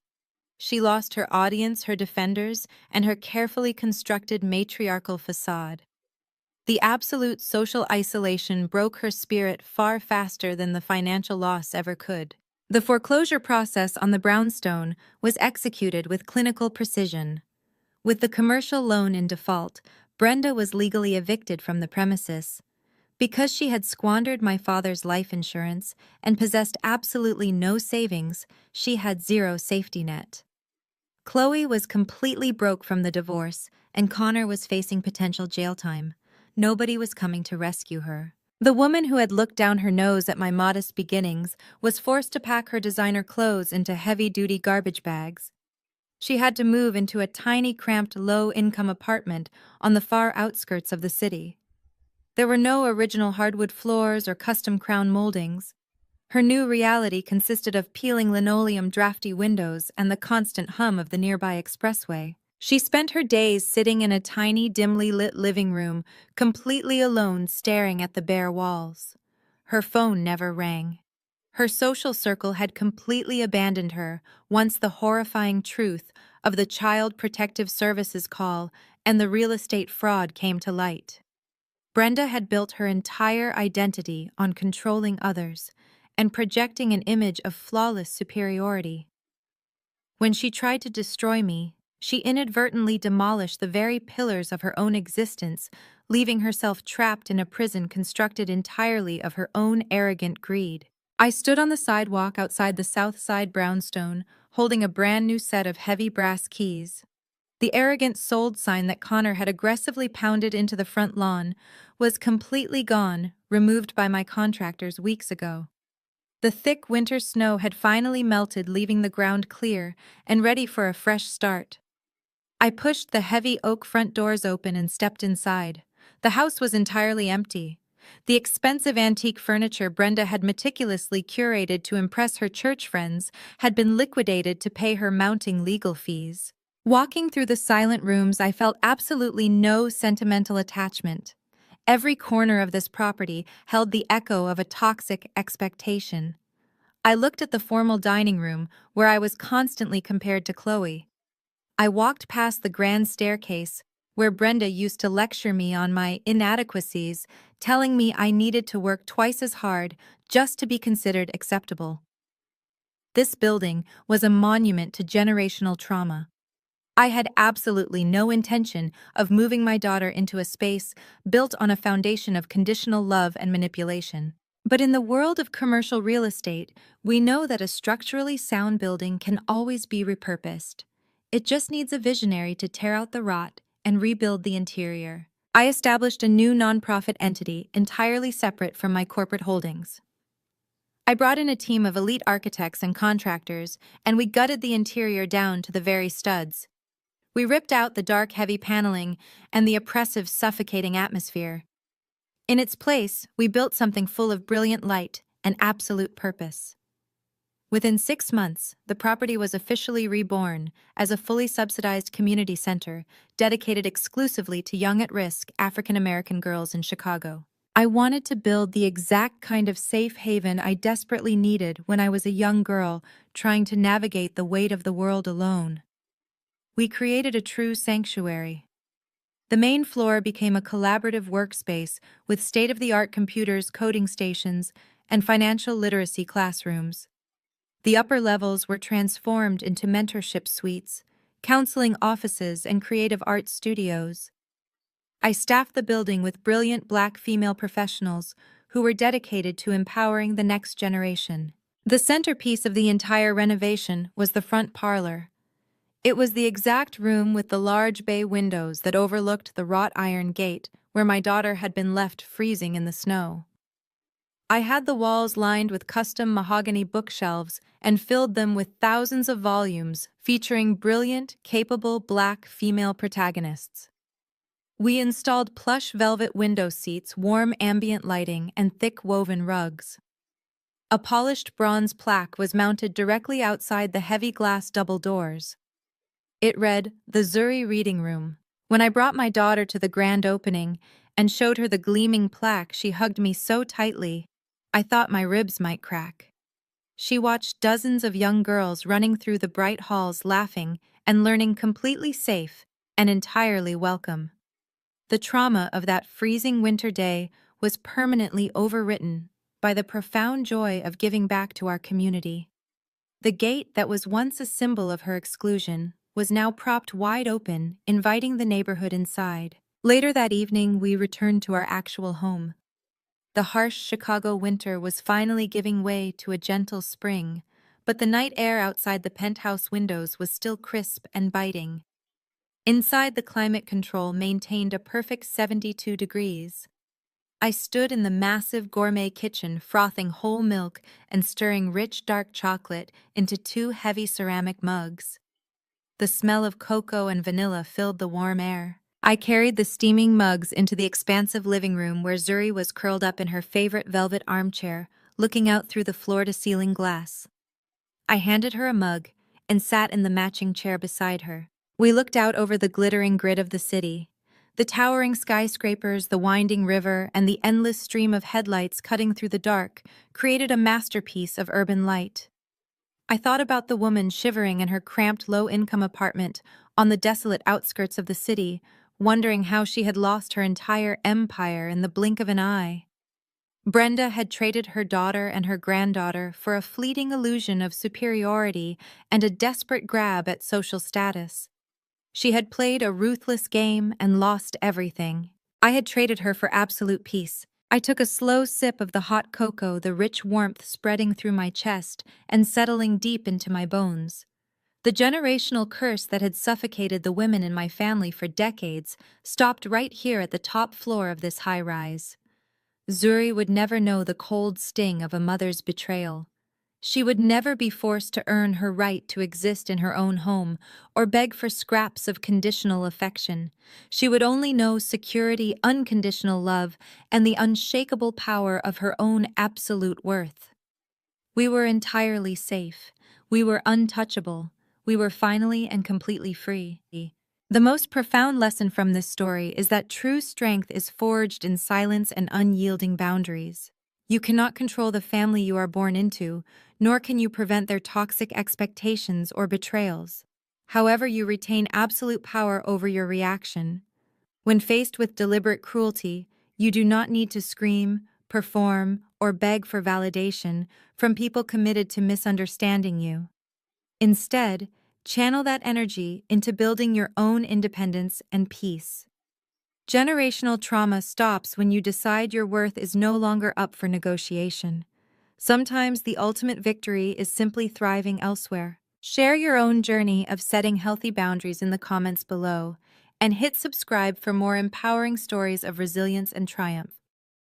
She lost her audience, her defenders, and her carefully constructed matriarchal facade. The absolute social isolation broke her spirit far faster than the financial loss ever could. The foreclosure process on the brownstone was executed with clinical precision. With the commercial loan in default, Brenda was legally evicted from the premises. Because she had squandered my father's life insurance and possessed absolutely no savings, she had zero safety net. Chloe was completely broke from the divorce, and Connor was facing potential jail time. Nobody was coming to rescue her. The woman who had looked down her nose at my modest beginnings was forced to pack her designer clothes into heavy-duty garbage bags. She had to move into a tiny, cramped, low-income apartment on the far outskirts of the city. There were no original hardwood floors or custom crown moldings. Her new reality consisted of peeling linoleum, drafty windows, and the constant hum of the nearby expressway. She spent her days sitting in a tiny, dimly lit living room, completely alone, staring at the bare walls. Her phone never rang. Her social circle had completely abandoned her once the horrifying truth of the Child Protective Services call and the real estate fraud came to light. Brenda had built her entire identity on controlling others and projecting an image of flawless superiority. When she tried to destroy me, she inadvertently demolished the very pillars of her own existence, leaving herself trapped in a prison constructed entirely of her own arrogant greed. I stood on the sidewalk outside the South Side brownstone, holding a brand new set of heavy brass keys. The arrogant sold sign that Connor had aggressively pounded into the front lawn was completely gone, removed by my contractors weeks ago. The thick winter snow had finally melted, leaving the ground clear and ready for a fresh start. I pushed the heavy oak front doors open and stepped inside. The house was entirely empty. The expensive antique furniture Brenda had meticulously curated to impress her church friends had been liquidated to pay her mounting legal fees. Walking through the silent rooms, I felt absolutely no sentimental attachment. Every corner of this property held the echo of a toxic expectation. I looked at the formal dining room, where I was constantly compared to Chloe. I walked past the grand staircase, where Brenda used to lecture me on my inadequacies, telling me I needed to work twice as hard just to be considered acceptable. This building was a monument to generational trauma. I had absolutely no intention of moving my daughter into a space built on a foundation of conditional love and manipulation. But in the world of commercial real estate, we know that a structurally sound building can always be repurposed. It just needs a visionary to tear out the rot and rebuild the interior. I established a new nonprofit entity entirely separate from my corporate holdings. I brought in a team of elite architects and contractors, and we gutted the interior down to the very studs. We ripped out the dark, heavy paneling and the oppressive, suffocating atmosphere. In its place, we built something full of brilliant light and absolute purpose. Within 6 months, the property was officially reborn as a fully subsidized community center dedicated exclusively to young at-risk African-American girls in Chicago. I wanted to build the exact kind of safe haven I desperately needed when I was a young girl trying to navigate the weight of the world alone. We created a true sanctuary. The main floor became a collaborative workspace with state-of-the-art computers, coding stations, and financial literacy classrooms. The upper levels were transformed into mentorship suites, counseling offices, and creative art studios. I staffed the building with brilliant Black female professionals who were dedicated to empowering the next generation. The centerpiece of the entire renovation was the front parlor. It was the exact room with the large bay windows that overlooked the wrought iron gate where my daughter had been left freezing in the snow. I had the walls lined with custom mahogany bookshelves and filled them with thousands of volumes featuring brilliant, capable Black female protagonists. We installed plush velvet window seats, warm ambient lighting, and thick woven rugs. A polished bronze plaque was mounted directly outside the heavy glass double doors. It read, "The Zuri Reading Room." When I brought my daughter to the grand opening and showed her the gleaming plaque, she hugged me so tightly, I thought my ribs might crack. She watched dozens of young girls running through the bright halls laughing and learning completely safe and entirely welcome. The trauma of that freezing winter day was permanently overwritten by the profound joy of giving back to our community. The gate that was once a symbol of her exclusion was now propped wide open, inviting the neighborhood inside. Later that evening, we returned to our actual home. The harsh Chicago winter was finally giving way to a gentle spring, but the night air outside the penthouse windows was still crisp and biting. Inside, the climate control maintained a perfect 72 degrees. I stood in the massive gourmet kitchen, frothing whole milk and stirring rich dark chocolate into 2 heavy ceramic mugs. The smell of cocoa and vanilla filled the warm air. I carried the steaming mugs into the expansive living room where Zuri was curled up in her favorite velvet armchair, looking out through the floor-to-ceiling glass. I handed her a mug and sat in the matching chair beside her. We looked out over the glittering grid of the city. The towering skyscrapers, the winding river, and the endless stream of headlights cutting through the dark created a masterpiece of urban light. I thought about the woman shivering in her cramped, low-income apartment on the desolate outskirts of the city, wondering how she had lost her entire empire in the blink of an eye. Brenda had traded her daughter and her granddaughter for a fleeting illusion of superiority and a desperate grab at social status. She had played a ruthless game and lost everything. I had traded her for absolute peace. I took a slow sip of the hot cocoa, the rich warmth spreading through my chest and settling deep into my bones. The generational curse that had suffocated the women in my family for decades stopped right here at the top floor of this high-rise. Zuri would never know the cold sting of a mother's betrayal. She would never be forced to earn her right to exist in her own home or beg for scraps of conditional affection. She would only know security, unconditional love, and the unshakable power of her own absolute worth. We were entirely safe. We were untouchable. We were finally and completely free. The most profound lesson from this story is that true strength is forged in silence and unyielding boundaries. You cannot control the family you are born into, nor can you prevent their toxic expectations or betrayals. However, you retain absolute power over your reaction. When faced with deliberate cruelty, you do not need to scream, perform, or beg for validation from people committed to misunderstanding you. Instead, channel that energy into building your own independence and peace. Generational trauma stops when you decide your worth is no longer up for negotiation. Sometimes the ultimate victory is simply thriving elsewhere. Share your own journey of setting healthy boundaries in the comments below, and hit subscribe for more empowering stories of resilience and triumph.